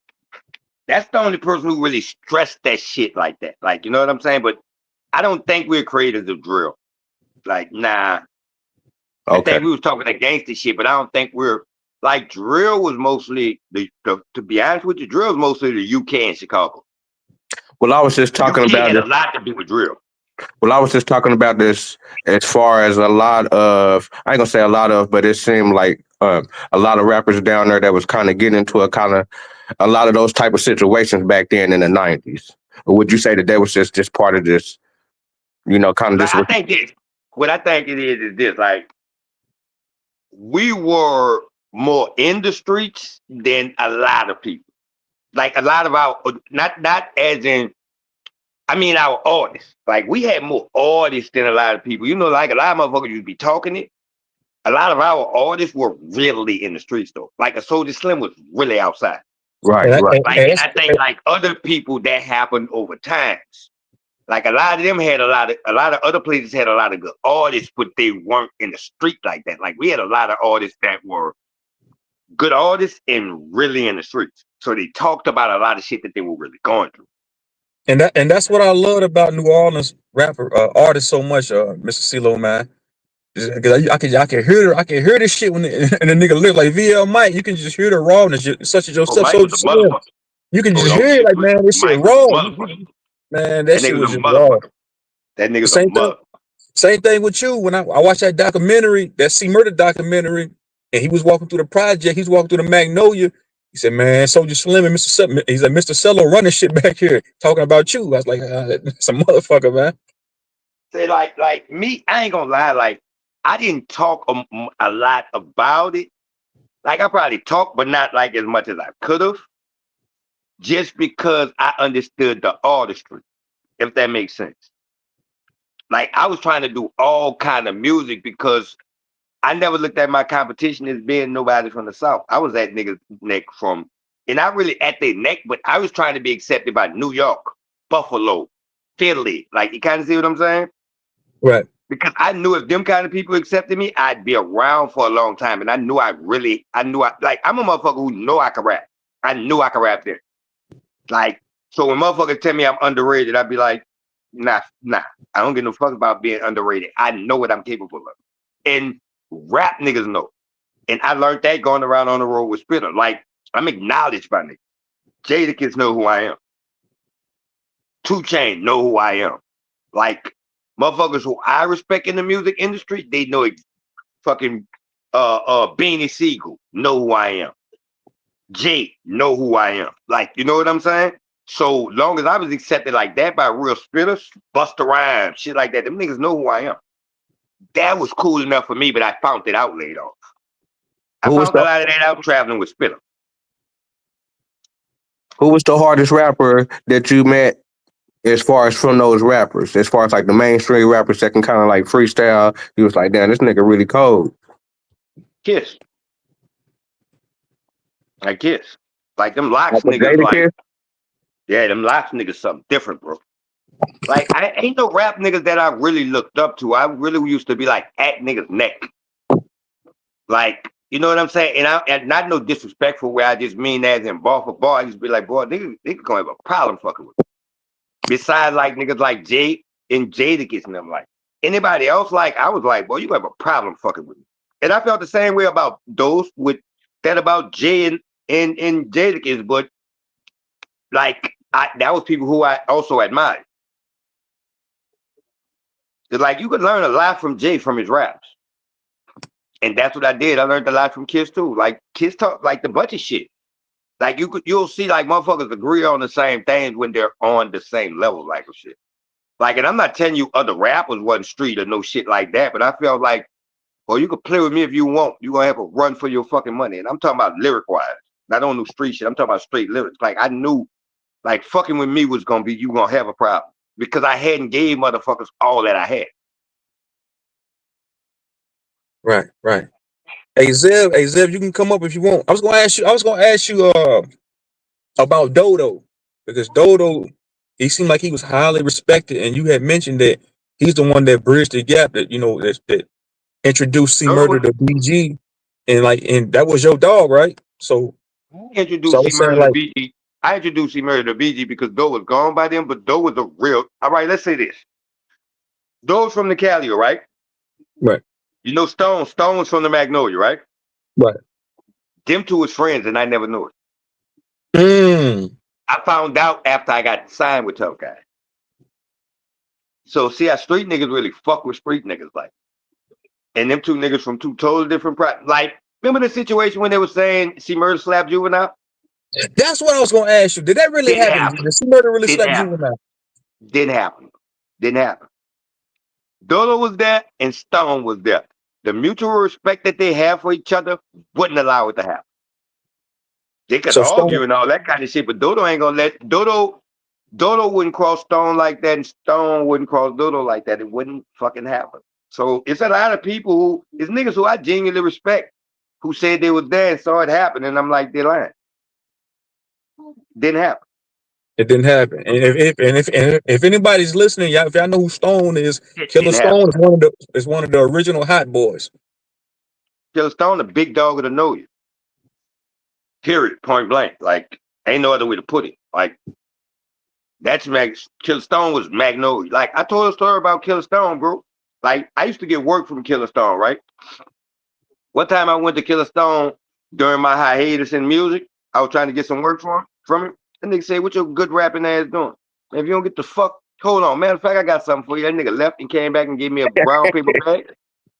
that's the only person who really stressed that shit like that. Like, you know what I'm saying? But I don't think we're creators of drill. Like, nah. Okay. I think we was talking that gangster shit, but I don't think we're like drill was mostly to be honest with you, drill was mostly the UK and Chicago. Well, I was just talking UK about had it. a lot to do with drill. Well, I was just talking about this as far as a lot of, I ain't gonna say a lot of, but it seemed like a lot of rappers down there that was kind of getting into a lot of those type of situations back then in the 90s. Or would you say that was just part of this, kind of Like this? I think this, what I think it is this: like we were more in the streets than a lot of people. Like a lot of our, not as in, I mean our artists. Like we had more artists than a lot of people. You know, like a lot of motherfuckers used to be talking it. A lot of our artists were really in the streets though. Like a Soldier Slim was really outside. Right, And, I, right. and, Like, and and it's- I think like other people that happened over times. Like a lot of them had a lot of other places had a lot of good artists, but they weren't in the street like that. Like we had a lot of artists that were good artists and really in the streets. So they talked about a lot of shit that they were really going through. and that's what I loved about New Orleans rapper artists so much, Mr. CeeLo, man. Because I can hear this shit when and the nigga look like VL Mike. You can just hear the rawness, such as Oh, yourself. Mike So was a motherfucker. you can Oh, just no, hear it like, man, this shit Mike was a raw. motherfucker. Man, That that shit nigga's was a just raw. motherfucker. That nigga's a Same thing. mother. Same thing with you. When I watched that documentary, that C Murder documentary, and he was walking through the project, he's walking through the Magnolia. He said, "Man, Soldier Slim and he's like Mr. Cello running shit back here, talking about you." I was like, "That's a motherfucker, man." Say like me, I ain't gonna lie. Like I didn't talk a lot about it. Like I probably talked, but not like as much as I could have. Just because I understood the artistry, if that makes sense. Like I was trying to do all kind of music because I never looked at my competition as being nobody from the South. I was at niggas neck from, and not really at their neck, but I was trying to be accepted by New York, Buffalo, Philly. Like you kind of see what I'm saying? Right. Because I knew if them kind of people accepted me, I'd be around for a long time. And I knew I'm a motherfucker who know I can rap. I knew I could rap there. Like, so when motherfuckers tell me I'm underrated, I'd be like, nah. I don't give no fuck about being underrated. I know what I'm capable of. And rap niggas know. And I learned that going around on the road with Spitter. Like, I'm acknowledged by niggas. Jadakiss know who I am. 2 Chainz know who I am. Like, motherfuckers who I respect in the music industry, they know fucking Beanie Siegel know who I am. Jay know who I am. Like, you know what I'm saying? So long as I was accepted like that by real spitters, Busta Rhymes, shit like that, them niggas know who I am. That was cool enough for me, but I found it out later on. I Who was found a the lot of that out traveling with Spitter. Who was the hardest rapper that you met as far as from those rappers? As far as like the mainstream rappers that can kind of like freestyle, he was like, damn, this nigga really cold. Kiss. I Kiss. Like them locks Like a niggas, like, Jadakiss? yeah, them locks niggas something different, bro. Like, I ain't no rap niggas that I really looked up to. I really used to be like at niggas' neck. Like, you know what I'm saying? And not no disrespectful where I just mean that in bar for bar. I just be like, boy, niggas gonna have a problem fucking with me. Besides like niggas like Jay and Jadakiss and them, like anybody else, like I was like, boy, you gonna have a problem fucking with me. And I felt the same way about those with that about Jay and Jadakiss, but like that was people who I also admired. Cause like you could learn a lot from Jay from his raps. And that's what I did. I learned a lot from Kiss too. Like Kiss talk like the bunch of shit. Like you'll see like motherfuckers agree on the same things when they're on the same level, like of shit. Like, and I'm not telling you other rappers wasn't street or no shit like that, but I felt like, well, you can play with me if you want. You're gonna have a run for your fucking money. And I'm talking about lyric wise. Not on no street shit. I'm talking about straight lyrics. Like I knew like fucking with me was gonna be you gonna have a problem. Because I hadn't gave motherfuckers all that I had. Right. Hey Zev, you can come up if you want. I was gonna ask you about Dodo, because Dodo, he seemed like he was highly respected, and you had mentioned that he's the one that bridged the gap, that that introduced C Murder to BG, and that was your dog, right? So I Introduced C was saying Murder to like, BG. I introduced C Murder to BG because Doe was gone by then, but Doe was a real. All right, let's say this. Doe's from the Calio, right? right, You know Stone. Stone's from the Magnolia, right? right. Them two was friends, and I never knew it. Mm, I found out after I got signed with Tough Guy. So see how street niggas really fuck with street niggas like. And them two niggas from two totally different like, remember the situation when they were saying she murder slapped Juvenile? That's what I was gonna ask you. Did that really Didn't happen? happen. Did she murder really Didn't slap happen. Juvenile? Didn't happen. Didn't happen. Dodo was there and Stone was there. The mutual respect that they have for each other wouldn't allow it to happen. They could So Stone, argue and all that kind of shit, but Dodo ain't gonna let Dodo wouldn't cross Stone like that, and Stone wouldn't cross Dodo like that. It wouldn't fucking happen. So it's a lot of people who, it's niggas who I genuinely respect, who said they was there and saw it happen, and I'm like, they're lying. Didn't happen. it didn't happen. And if anybody's listening, y'all, if y'all know who Stone is, It Killer didn't happen. Stone is one of the original Hot Boys. Killer Stone, the big dog of the know you. Period. Point blank. Like, ain't no other way to put it. Like, that's Killer Stone was Magnolia. Like, I told a story about Killer Stone, bro. Like, I used to get work from Killer Stone, right? One time I went to Killer Stone during my hiatus in music. I was trying to get some work from him. And nigga said, what your good rapping ass doing? If you don't get the fuck, hold on. Matter of fact, I got something for you. That nigga left and came back and gave me a brown paper bag.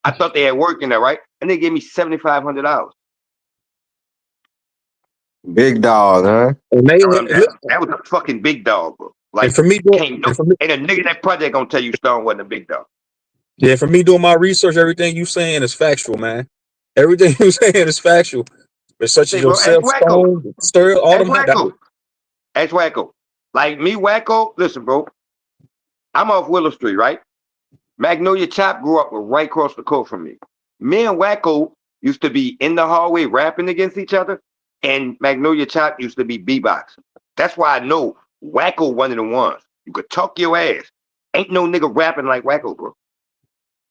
I thought they had work in there, right? And they gave me $7,500. Big dog, huh? And That was a fucking big dog, bro. Like, for me, ain't a nigga that project gonna tell you Stone wasn't a big dog. yeah, for me doing my research, everything you saying is factual, man. Everything you saying is factual. But such as Say, bro, ask yourself, Wacko. Stone, Stir, all Ask them. Wacko. Ask Wacko. Like me, Wacko, listen, bro. I'm off Willow Street, right? Magnolia Chop grew up right across the coast from me. Me and Wacko used to be in the hallway rapping against each other, and Magnolia Chop used to be beatboxing. That's why I know Wacko one of the ones. You could talk your ass. Ain't no nigga rapping like Wacko, bro.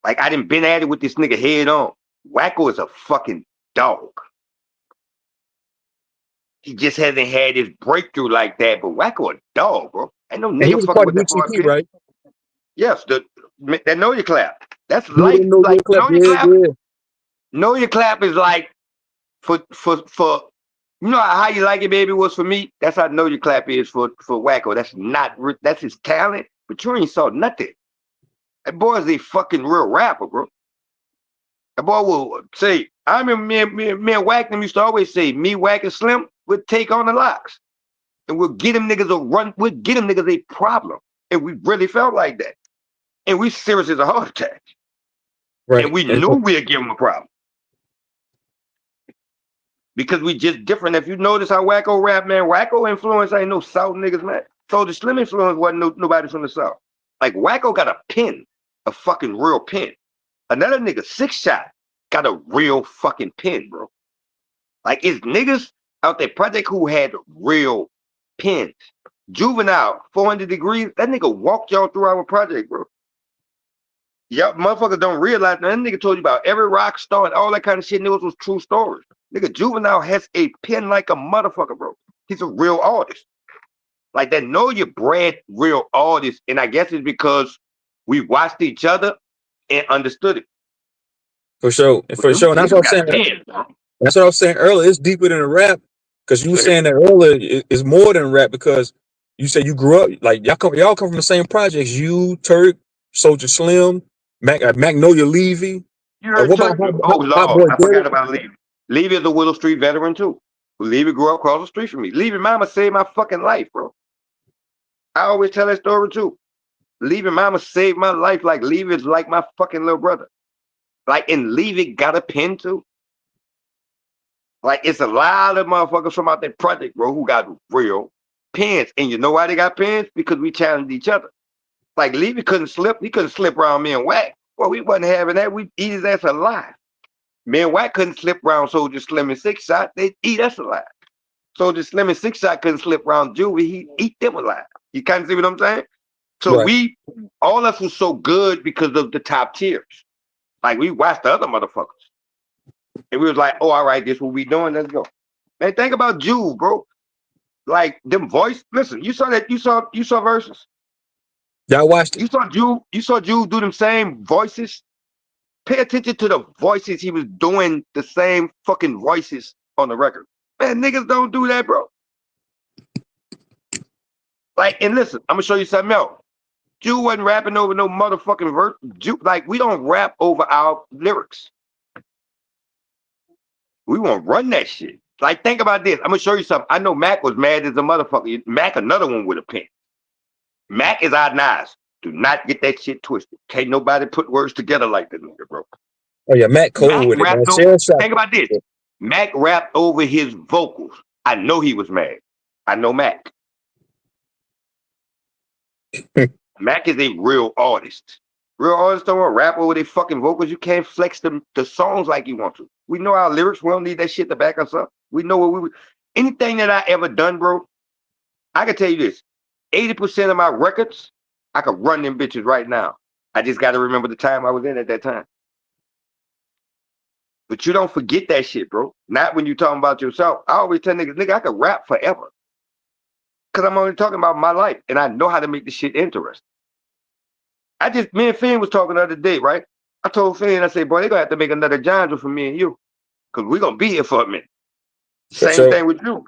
Like, I done been at it with this nigga head on. Wacko is a fucking dog. He just hasn't had his breakthrough like that, but Wacko a dog, bro. Ain't no And he nigga was fucking part with of that boy, UTP, bitch. right? Yes, that Know Your Clap. That's Yeah, life. know your Like, clap. Know Your Yeah, Clap. yeah. Know Your Clap is like for you know how You Like It, Baby was for me. That's how Know Your Clap is for Wacko. That's his talent, but you ain't saw nothing. That boy is a fucking real rapper, bro. That boy will say, I remember me and Wack them used to always say, me, Wack, and Slim would take on the locks. And we'll get them niggas we'll get them niggas a problem. And we really felt like that. And we serious as a heart attack. Right. And we knew we'd give them a problem. Because we just different. If you notice how Wacko rap, man, Wacko influence ain't no South niggas, man. So the Slim influence wasn't nobody from the South. Like, Wacko got a pen, a fucking real pen. Another nigga, 6 Shot, got a real fucking pen, bro. Like, it's niggas out there, Project, who had real pens. Juvenile, 400 Degrees, that nigga walked y'all through our project, bro. Y'all motherfuckers don't realize, that nigga told you about every rock star and all that kind of shit, niggas was true stories. Nigga, Juvenile has a pen like a motherfucker, bro. He's a real artist. Like, that know you bred real artists, and I guess it's because we watched each other and understood it. For sure. For sure. And that's what I'm saying. That's what I was saying earlier. It's deeper than a rap. Because you were saying that earlier, it's more than rap because you said you grew up, like y'all come from the same projects. You, Turk, Soldier Slim, Magnolia Levy. You heard What about Turk? Oh, Hot Lord, Boy I Derek? forgot about Levy. Levy is a Willow Street veteran, too. Levy grew up across the street from me. Levy mama saved my fucking life, bro. I always tell that story, too. Levy mama saved my life. Like, Levy is like my fucking little brother. Like, and Levy got a pen, too. Like, it's a lot of motherfuckers from out that project, bro, who got real pens. And you know why they got pens? Because we challenged each other. Like, Levy couldn't slip. He couldn't slip around me and Wack. Well, we wasn't having that. We'd eat his ass alive. Me and Wack couldn't slip around Soldier Slim and 6 Shot. They'd eat us alive. Soldier Slim and 6 Shot couldn't slip around Juvie. He'd eat them alive. You kind of see what I'm saying? So right. all of us was so good because of the top tiers. Like, we watched the other motherfuckers. And we was like, oh, all right, this what we doing. Let's go. Man, think about Juve, bro. Like, them voice. Listen, you saw Versus. Y'all watched it. You saw Juve do them same voices. Pay attention to the voices. He was doing the same fucking voices on the record. Man, niggas don't do that, bro. Like, and listen, I'm gonna show you something else. Jew wasn't rapping over no motherfucking verse. Like, we don't rap over our lyrics. We won't run that shit. Like, think about this. I'm gonna show you something. I know Mac was mad as a motherfucker. Mac, another one with a pen. Mac is our Nas. Do not get that shit twisted. Can't nobody put words together like that nigga, bro. Oh yeah, Mac cold Mac with it, man. rapped over. Shell shock. Think about this. Mac rapped over his vocals. I know he was mad. I know Mac. Mac is a real artist. Real artists don't want to rap over their fucking vocals. You can't flex the songs like you want to. We know our lyrics. We don't need that shit to back us up. We know what we. Anything that I ever done, bro, I can tell you this. 80% of my records, I could run them bitches right now. I just got to remember the time I was in at that time. But you don't forget that shit, bro. Not when you talking about yourself. I always tell niggas, nigga, I could rap forever. Because I'm only talking about my life. And I know how to make the shit interesting. Me and Finn was talking the other day, right? I told Finn, I said, boy, they're going to have to make another genre for me and you. Because we're going to be here for a minute. Same thing with you.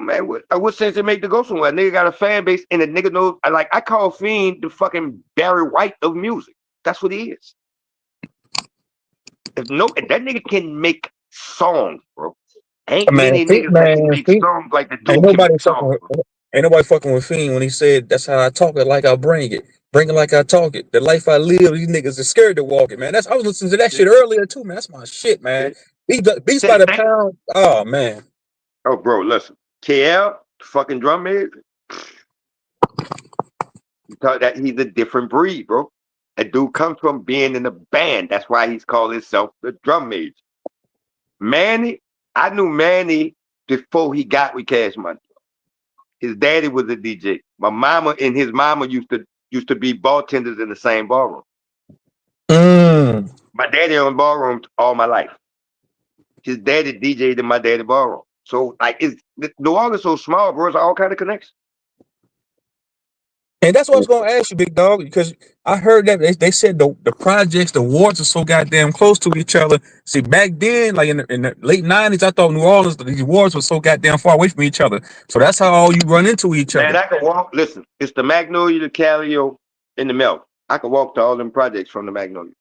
Man, what sense it make to go somewhere? A nigga got a fan base and a nigga knows. I call Fiend the fucking Barry White of music. That's what he is. If that nigga can make songs, bro. Ain't many niggas that can make songs like the dude Ain't can nobody make fucking songs. with, ain't nobody fucking with Fiend when he said that's how I talk it like I bring it. Bring it like I talk it. The life I live, these niggas are scared to walk it, man. I was listening to that shit earlier too, man. That's my shit, man. Beats by the pound. Oh man. Oh, bro, listen. KL, fucking drum major. You thought that he's a different breed, bro. That dude comes from being in a band. That's why he's called himself the drum major. Manny, I knew Manny before he got with Cash Money. His daddy was a DJ. My mama and his mama used to be bartenders in the same ballroom. My daddy owned ballrooms all my life. His daddy DJ'd in my daddy ballroom. So New Orleans so small, bro. It's all kind of connections. And that's what I was gonna ask you, big dog, because I heard that they said the projects, the wards are so goddamn close to each other. See, back then, like in the late '90s, I thought New Orleans, these wards were so goddamn far away from each other. So that's how all you run into each Man, other. I can walk. Listen, it's the Magnolia, the Calio, and the Milk. I can walk to all them projects from the Magnolia.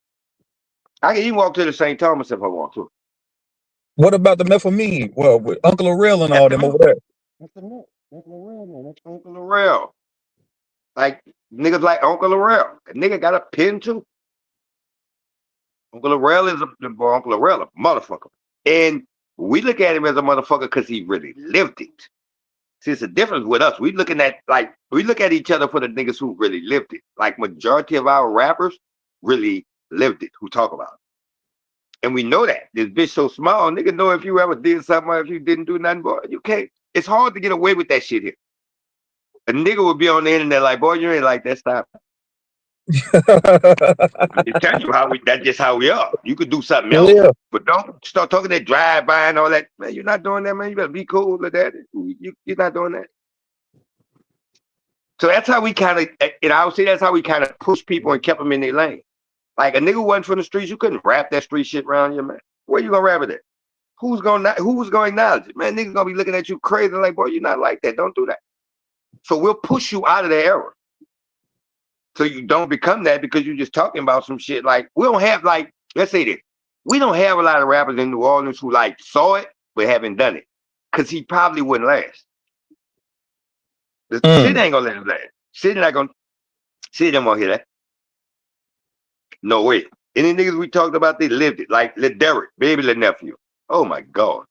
I can even walk to the St. Thomas if I want to. What about the methamphetamine? Well, with Uncle Orel and all them over there. That's the Milk. Uncle Orel, man. That's Uncle Orel. Like niggas like Uncle Orel. A nigga got a pen too. Uncle Orel is Uncle Orel, a motherfucker. And we look at him as a motherfucker because he really lived it. See, it's a difference with us. We look at each other for the niggas who really lived it. Like majority of our rappers really lived it, who talk about it. And we know that. This bitch so small, nigga know if you ever did something or if you didn't do nothing, boy, you can't. It's hard to get away with that shit here. A nigga would be on the internet like, boy, you ain't like that, stop. I'm just telling you that's just how we are. You could do something else, but don't start talking that drive-by and all that. Man, you're not doing that, man. You better be cool with that. You're not doing that. So that's how we kind of, I would say that's how we kind of push people and kept them in their lane. Like a nigga who wasn't from the streets, you couldn't rap that street shit around you, man. Where you gonna rap it at? Who's gonna acknowledge it? Man, niggas gonna be looking at you crazy like, boy, you're not like that. Don't do that. So we'll push you out of the era. So you don't become that because you're just talking about some shit. Like, we don't have let's say this. We don't have a lot of rappers in New Orleans who saw it but haven't done it. Cause he probably wouldn't last. The shit ain't gonna let him last. Shit don't wanna hear that. No way. Any niggas we talked about, they lived it. Like Lil Derek, Baby Lil Nephew. Oh my God.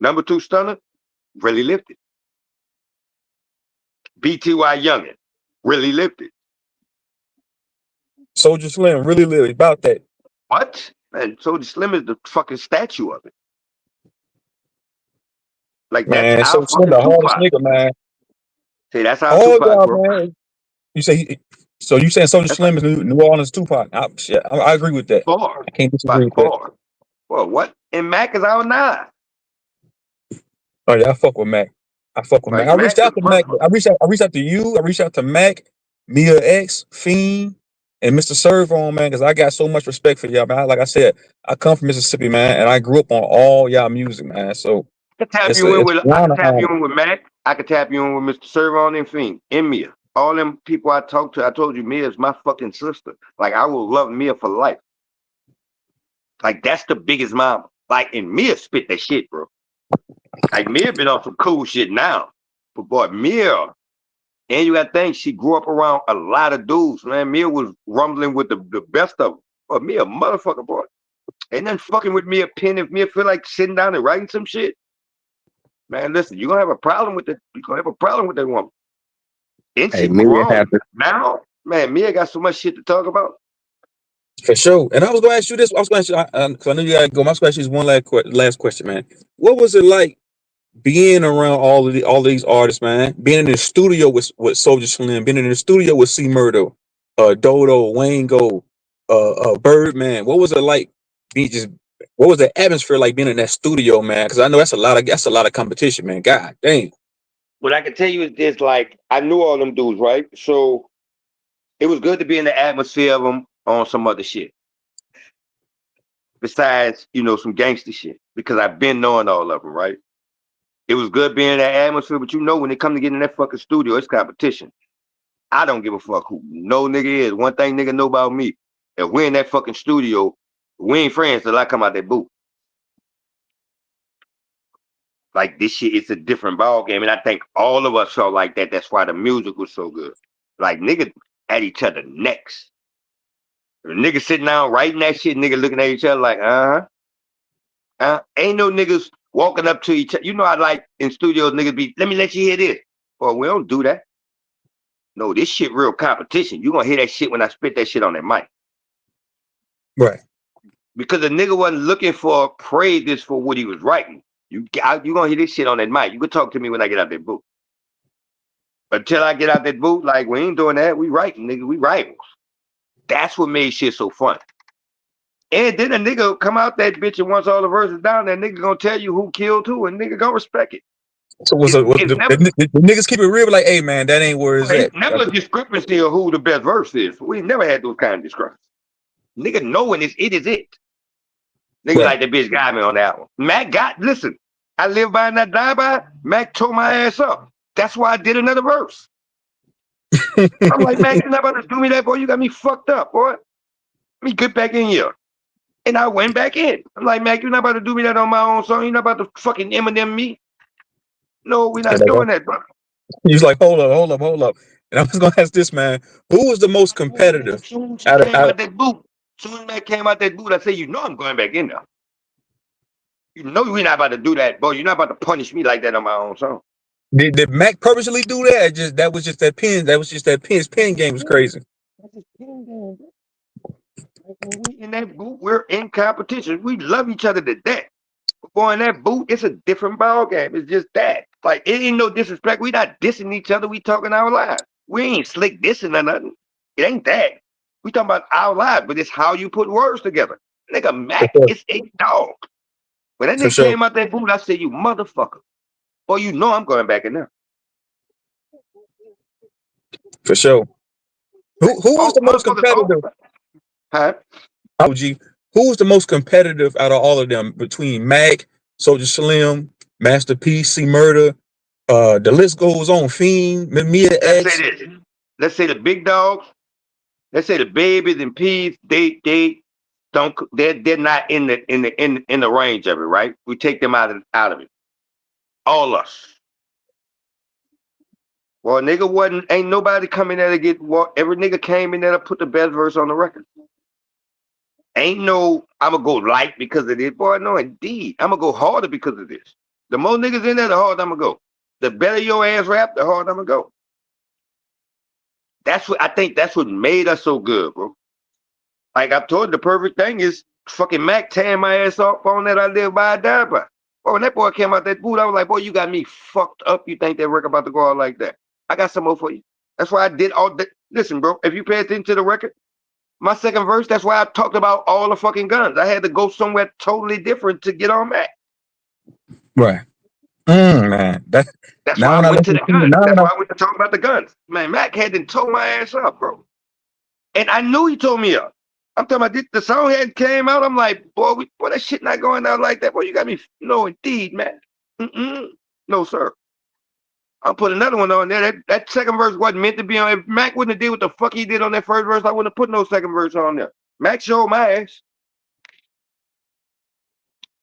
Number 2 Stunner, really lived it. BTY Youngin, really lived it. Soulja Slim really lived about that. What? Man, Soulja Slim is the fucking statue of it. Like, Man, that's our Soulja Slim fucking the hardest Tupac. nigga, man. See, that's our All Tupac, y'all, bro. man. You saying Soulja Slim is New Orleans Tupac? I agree with that. Far. I can't disagree with that. Well, what? And Mac is our 9. Oh yeah, I fuck with Mac. Like, I reached Mac out is to Mac. I reached out to you. I reached out to Mac, Mia X, Fiend, and Mr. Servo, man, because I got so much respect for y'all, man. Like I said, I come from Mississippi, man, and I grew up on all y'all music, man. So I can tap it's you in an with honor. Mac. I can tap you in with Mr. Servo and Fiend and Mia. all them people I talked to, I told you Mia is my fucking sister. Like I will love Mia for life. Like that's the biggest mama. Like and Mia spit that shit, bro. Like Mia been on some cool shit now. But boy, Mia, and you gotta think she grew up around a lot of dudes, man. Mia was rumbling with the best of them. But Mia, motherfucker, boy. Ain't nothing fucking with Mia pen if Mia feel like sitting down and writing some shit. Man, listen, you're gonna have a problem with it. You're gonna have a problem with that woman. And Hey, she Mia grown. have to. Now, man, Mia got so much shit to talk about. For sure. And I was going to ask you this. I was going to ask you, because I know you got to go. My question is one last question, man. What was it like being around all these artists, man? Being in the studio with Soldier Slim, being in the studio with C Murder, Dodo, Wayne Go, Birdman. What was it like? What was the atmosphere like being in that studio, man? Because I know that's a lot of competition, man. God dang. What I can tell you is this: like, I knew all them dudes, right? So it was good to be in the atmosphere of them on some other shit. Besides, some gangster shit, because I've been knowing all of them, right? It was good being in that atmosphere, but when they come to get in that fucking studio, it's competition. I don't give a fuck who no nigga is. One thing nigga know about me: if we're in that fucking studio, we ain't friends till I come out that booth. Like this shit, it's a different ball game, and I think all of us felt like that. That's why the music was so good. Like niggas at each other necks. Niggas sitting down writing that shit, nigga looking at each other like, ain't no niggas walking up to each other. I like in studios, niggas be, let me let you hear this. Well, we don't do that. No, this shit real competition. You gonna hear that shit when I spit that shit on that mic. Right. Because the nigga wasn't looking for praises for what he was writing. You gonna hear this shit on that mic. You can talk to me when I get out that booth. Until I get out that booth, like, we ain't doing that. We writing, nigga. We rivals. That's what made shit so fun. And then a nigga come out that bitch and once all the verses down, that nigga gonna tell you who killed who, and nigga gonna respect it. So the niggas keep it real, like, hey man, that ain't where it's at. It's never a discrepancy of who the best verse is. We never had those kind of discrepancies. Nigga knowing it is it. Nigga like that bitch got me on that one. Listen, I live by and I die by. Mac tore my ass up. That's why I did another verse. I'm like, Mac, you're not about to do me that, boy. You got me fucked up, boy. Let me get back in here. And I went back in. I'm like, Mac, you're not about to do me that on my own song. You're not about to fucking Eminem me. No, we're not doing that, bro. He was like, hold up. And I was gonna ask this man, who was the most competitive Soon as out of Mac came out that boot, I said, I'm going back in there. We're not about to do that, boy. You're not about to punish me like that on my own song. Did Mac purposely do that? That was just that pen. That was just that his pen game was crazy. When we in that boot, we're in competition. We love each other to death. But boy, in that boot, it's a different ball game. It's just that. Like, it ain't no disrespect. We not dissing each other. We talking our lives. We ain't slick dissing or nothing. It ain't that. We talking about our lives, but it's how you put words together. Nigga, Mac is a dog. When that nigga came out that boot, I said, you motherfucker. Boy, I'm going back in there. For sure. Who was the most competitive? Huh? OG. Who was the most competitive out of all of them between Mac, Soldier Slim, Master P, C Murder? The list goes on. Fiend, Mia X. Let's say this. Let's say the big dogs. Let's say the babies and peas. They're not in the range of it, right? We take them out of it. All us. Well, nigga ain't nobody coming there to get what every nigga came in there to put the best verse on the record. Ain't no, I'm gonna go light because of this. Boy, no, indeed. I'm gonna go harder because of this. The more niggas in there, the harder I'm gonna go. The better your ass rap, the harder I'm gonna go. I think that's what made us so good, bro. Like I've told you, the perfect thing is fucking Mac tearing my ass off on that I live by, I die by. Boy, when that boy came out that boot, I was like, boy, you got me fucked up. You think that record about to go out like that? I got some more for you. That's why I did all that. Listen, bro, if you pay attention to the record, my second verse, that's why I talked about all the fucking guns. I had to go somewhere totally different to get on Mac. Right. Man. That's why I went to the guns. That's why I went to talk about the guns. Man, Mac had to tow my ass up, bro. And I knew he told me up. I'm talking about the song had came out. I'm like, boy, that shit not going out like that. Boy, you got me. No, indeed, man. No, sir. I'll put another one on there. That second verse wasn't meant to be on. If Mac wouldn't have did what the fuck he did on that first verse, I wouldn't have put no second verse on there. Mac showed my ass.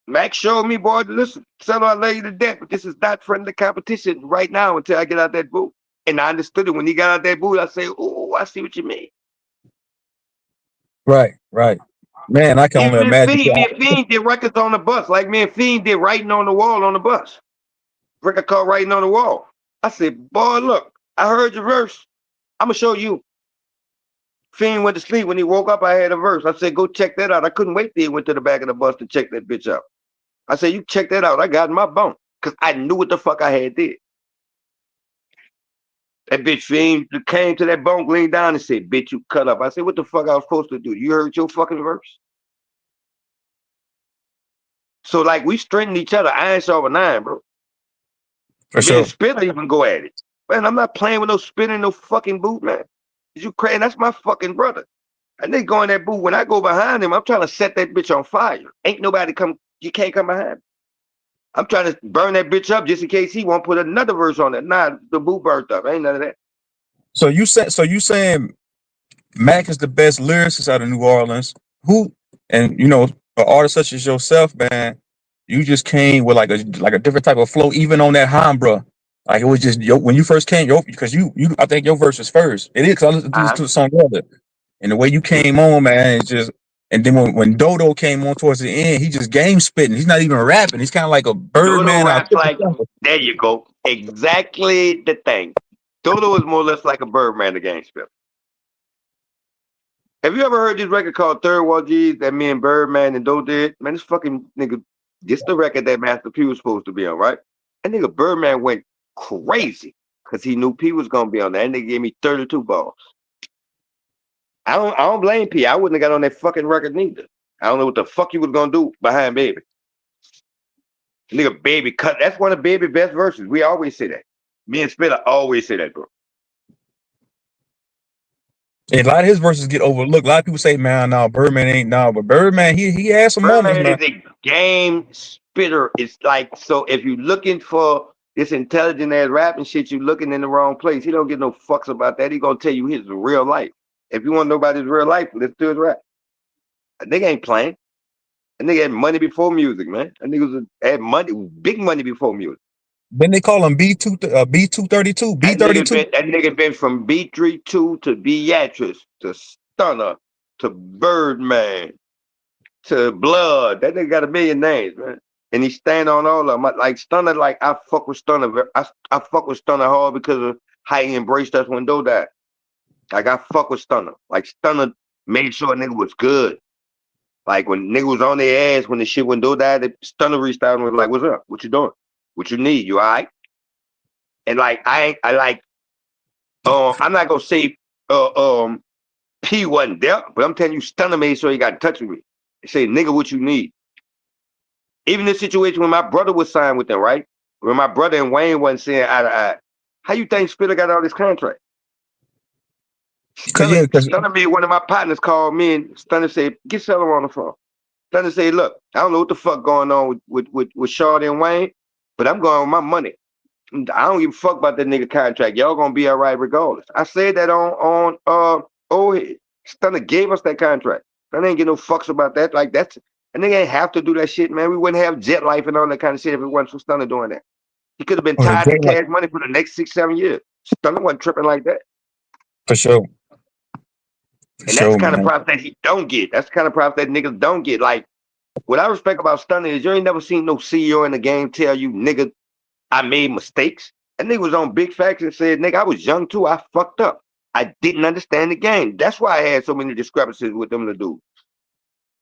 Mac showed me, boy, listen, son, I lay you to death, but this is not friendly competition right now until I get out that booth. And I understood it when he got out that booth. I say, oh, I see what you mean. Right, right. Man, I can only Even imagine. me and Fiend did records on the bus. Like me and Fiend did writing on the wall on the bus. Record called Writing on the Wall. I said, boy, look, I heard your verse. I'm going to show you. Fiend went to sleep. When he woke up, I had a verse. I said, go check that out. I couldn't wait till he went to the back of the bus to check that bitch out. I said, you check that out. I got in my bone. Because I knew what the fuck I had did. That bitch Fiend came to that bunk, leaned down and said, bitch, you cut up. I said, what the fuck I was supposed to do? You heard your fucking verse? So, like, we strengthened each other. Iron sharpen iron, bro. For Me sure. and Spitter even go at it. Man, I'm not playing with no Spitter in no fucking boot, man. Is you crazy? That's my fucking brother. And they go in that booth. When I go behind him, I'm trying to set that bitch on fire. Ain't nobody come, you can't come behind me. I'm trying to burn that bitch up just in case he won't put another verse on it. Nah, the boot burnt up. Ain't none of that. So you saying Mac is the best lyricist out of New Orleans? Who, and you know, an artist such as yourself, man, you just came with like a different type of flow, even on that Hambra. Like it was just when you first came, because you I think your verse was first. It is because I listened to the song earlier. And the way you came on, man, it's just. And then when Dodo came on towards the end, he just game spitting. He's not even rapping. He's kind of like a Birdman. Dodo raps like, there you go. Exactly the thing. Dodo is more or less like a Birdman, the game spit. Have you ever heard this record called Third World G's that me and Birdman and Doe did? Man, this fucking nigga, this the record that Master P was supposed to be on, right? That nigga Birdman went crazy because he knew P was gonna be on that. And they gave me 32 balls. I don't blame P. I wouldn't have got on that fucking record neither. I don't know what the fuck you was gonna do behind Baby. Nigga, Baby cut. That's one of Baby's best verses. We always say that. Me and Spitter always say that, bro. And a lot of his verses get overlooked. A lot of people say, man, no, Birdman ain't no, but Birdman, he has some moments, Birdman man. is a game spitter. It's like, so if you're looking for this intelligent ass rap and shit, you looking in the wrong place. He don't get no fucks about that. He gonna tell you his real life. If you want to know about his real life, let's do his rap. A nigga ain't playing. A nigga had money before music, man. A nigga had money, big money before music. Then they call him B232, B32. That nigga been from B32 to Beatrice to Stunner to Birdman to Blood. That nigga got a million names, man. And he stand on all of them. Like Stunner, like I fuck with Stunner. I fuck with Stunner hard because of how he embraced us when Doe died. Like I fuck with Stunner. Like Stunner made sure a nigga was good. Like when nigga was on their ass when the shit when Doe died, Stunner reached out and was like, "What's up? What you doing? What you need? You all right?" And like I'm not gonna say P wasn't there, but I'm telling you, Stunner made sure he got in touch with me. He said, "Nigga, what you need?" Even the situation when my brother was signed with them, right? When my brother and Wayne wasn't seeing eye to eye. How you think Spitter got all this contract? Stunner made one of my partners call me and Stunner said, "Get Seller on the phone." Stunner said, "Look, I don't know what the fuck going on with Shawty and Wayne, but I'm going with my money. I don't give a fuck about that nigga contract. Y'all gonna be all right regardless." I said that on Stunner gave us that contract. Stunner ain't get no fucks about that. Like that's a nigga ain't have to do that shit, man. We wouldn't have Jet Life and all that kind of shit if it wasn't for Stunner doing that. He could have been tied to Cash Money for the next 6-7 years. Stunner wasn't tripping like that. For sure. And that's the kind of props that he don't get. That's the kind of props that niggas don't get. Like, what I respect about Stunner is you ain't never seen no CEO in the game tell you, nigga, I made mistakes. That nigga was on Big Facts and said, nigga, I was young too. I fucked up. I didn't understand the game. That's why I had so many discrepancies with them to do.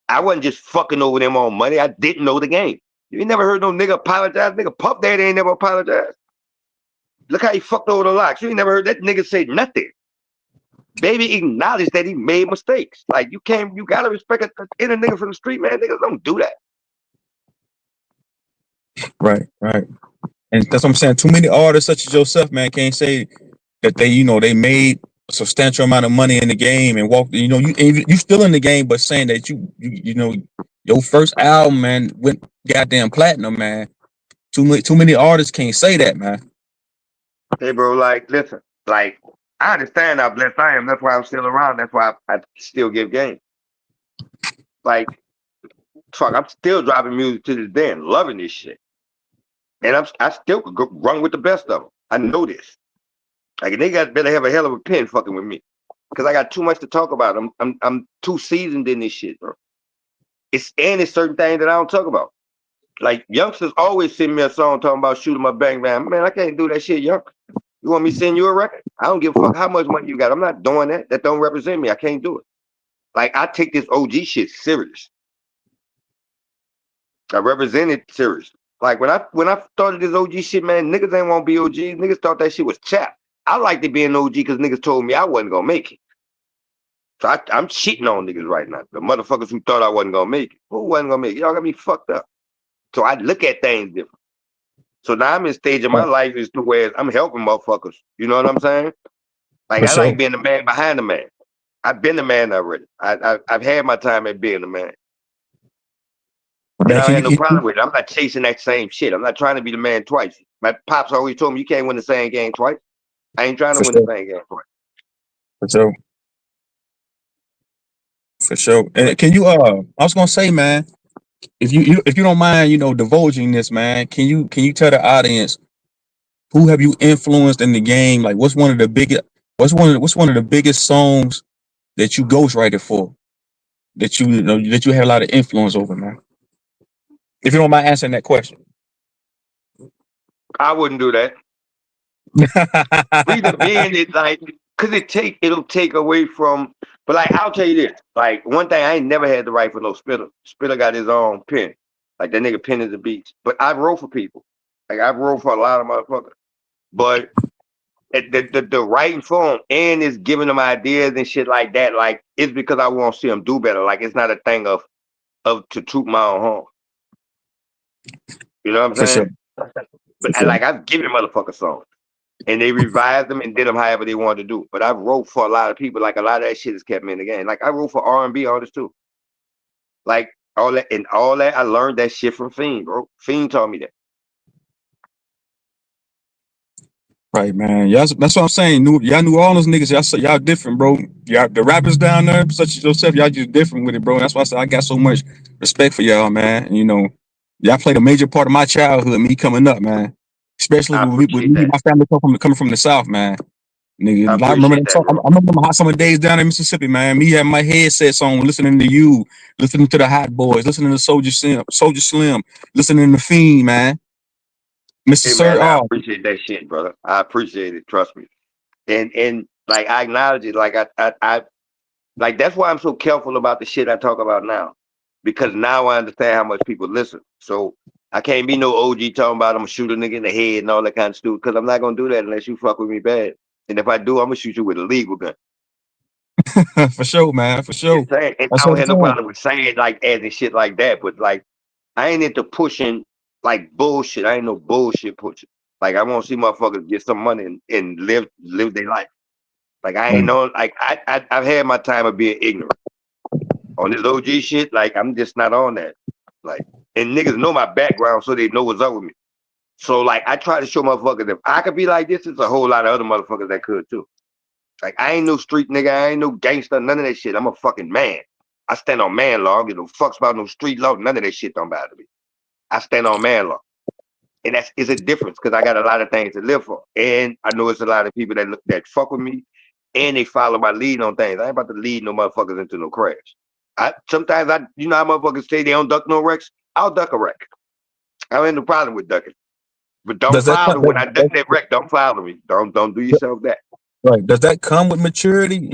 I wasn't just fucking over them on money. I didn't know the game. You ain't never heard no nigga apologize. Nigga Puff Daddy ain't never apologized. Look how he fucked over the locks. You ain't never heard that nigga say nothing. Baby acknowledged that he made mistakes. Like you gotta respect a inner nigga from the street, man. Niggas don't do that. Right. And that's what I'm saying. Too many artists such as yourself, man, can't say that they made a substantial amount of money in the game and walked. You still in the game, but saying that your first album, man, went goddamn platinum, man. Too many artists can't say that, man. Hey, bro, like, listen, like, I understand how blessed I am. That's why I'm still around. That's why I still give game. Like, fuck, I'm still dropping music to this day and loving this shit. And I still could run with the best of them. I know this. Like, they got better have a hell of a pen fucking with me. Because I got too much to talk about. I'm too seasoned in this shit, bro. It's certain things that I don't talk about. Like, youngsters always send me a song talking about shooting my bang bang. Man, I can't do that shit, young. You want me to send you a record? I don't give a fuck how much money you got. I'm not doing that. That don't represent me. I can't do it. Like, I take this OG shit serious. I represent it serious. Like, when I started this OG shit, man, niggas ain't want to be OGs. Niggas thought that shit was chap. I like to be an OG because niggas told me I wasn't gonna make it. So I'm cheating on niggas right now. The motherfuckers who thought I wasn't gonna make it. Who wasn't gonna make it? Y'all got me fucked up. So I look at things different. So now I'm in a stage of my life is to where I'm helping motherfuckers. You know what I'm saying? Like, For I sure. like being the man behind the man. I've been the man already. I've had my time at being the man. And Man, I don't can have no you problem with it. I'm not chasing that same shit. I'm not trying to be the man twice. My pops always told me you can't win the same game twice. I ain't trying to for win the sure, same game twice. for sure, for sure. But And can you I was gonna say, man, if you don't mind, divulging this, man, can you tell the audience who have you influenced in the game? Like what's one of the biggest songs that you ghostwrited for that you had a lot of influence over, man? If you don't mind answering that question. I wouldn't do that. Reason being is like, cause it'll take away from. But like, I'll tell you this. Like, one thing I ain't never had to write for no Spitter. Spitter got his own pen. Like, that nigga pen is the beats. But I wrote for people. Like, I've wrote for a lot of motherfuckers. But the writing for them and is giving them ideas and shit like that. Like, it's because I want to see them do better. Like, it's not a thing of to toot my own horn. You know what I'm For sure, saying? for But sure. like, I've given motherfuckers songs. And they revised them and did them however they wanted to do. But I wrote for a lot of people. Like, a lot of that shit has kept me in the game. Like, I wrote for R&B artists too. Like, all that I learned that shit from Fiend, bro. Fiend taught me that. Right, man. Y'all, that's what I'm saying. Y'all New Orleans niggas, y'all different, bro. Y'all the rappers down there, such as yourself, y'all just different with it, bro. That's why I said I got so much respect for y'all, man. And, y'all played a major part of my childhood, me coming up, man. Especially I with appreciate me, that. my family coming from the South, man. I Nigga, I remember appreciate that that, song. bro. I remember my hot summer days down in Mississippi, man. Me having my headsets on, listening to you, listening to the Hot Boys, listening to Soldier Slim, listening to Fiend, man. Mr. Hey, Sir, man, I oh, appreciate that shit, brother. I appreciate it. Trust me. And like, I acknowledge it. Like, I like, that's why I'm so careful about the shit I talk about now. Because now I understand how much people listen. So I can't be no OG talking about I'm gonna shoot a nigga in the head and all that kind of stuff. Because I'm not gonna do that unless you fuck with me bad. And if I do, I'm gonna shoot you with a legal gun. for sure, man, for sure. Just saying. And That's I what don't I'm have no saying. problem with saying like adding shit like that. But like, I ain't into pushing like bullshit. I ain't no bullshit pusher. Like, I want to see motherfuckers get some money and live their life. Like, I ain't Right. know. Like, I've had my time of being ignorant on this OG shit. Like, I'm just not on that. Like, and niggas know my background, so they know what's up with me. So like, I try to show motherfuckers if I could be like this, there's a whole lot of other motherfuckers that could too. Like, I ain't no street nigga, I ain't no gangster, none of that shit. I'm a fucking man. I stand on man law. I don't give no fucks about no street law. None of that shit don't bother me. I stand on man law. And that's is a difference because I got a lot of things to live for. And I know it's a lot of people that fuck with me and they follow my lead on things. I ain't about to lead no motherfuckers into no crash. Sometimes you know how motherfuckers say they don't duck no wrecks? I'll duck a wreck. I don't have no problem with ducking. But don't Does that follow come? me. When I duck that wreck, don't follow me. Don't do yourself that. Right. Does that come with maturity?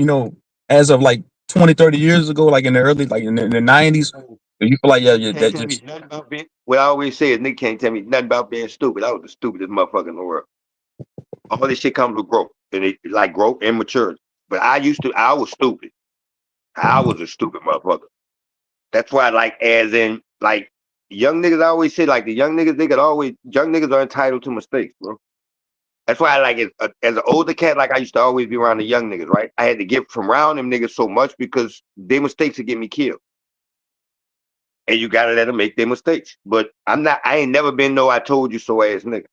As of like 20, 30 years ago, like in the early, like in the 90s, do you feel like, yeah, Can't that tell me just, nothing about being. What I always say is, nigga can't tell me nothing about being stupid. I was the stupidest motherfucker in the world. All this shit comes with growth, and it like growth and maturity. But I was stupid. I was a stupid motherfucker. That's why, like, as in, like, young niggas, I always say, like, the young niggas, young niggas are entitled to mistakes, bro. That's why, like, as an older cat, like, I used to always be around the young niggas, right? I had to get from around them niggas so much because their mistakes would get me killed. And you gotta let them make their mistakes. But I ain't never been no I told you so ass nigga.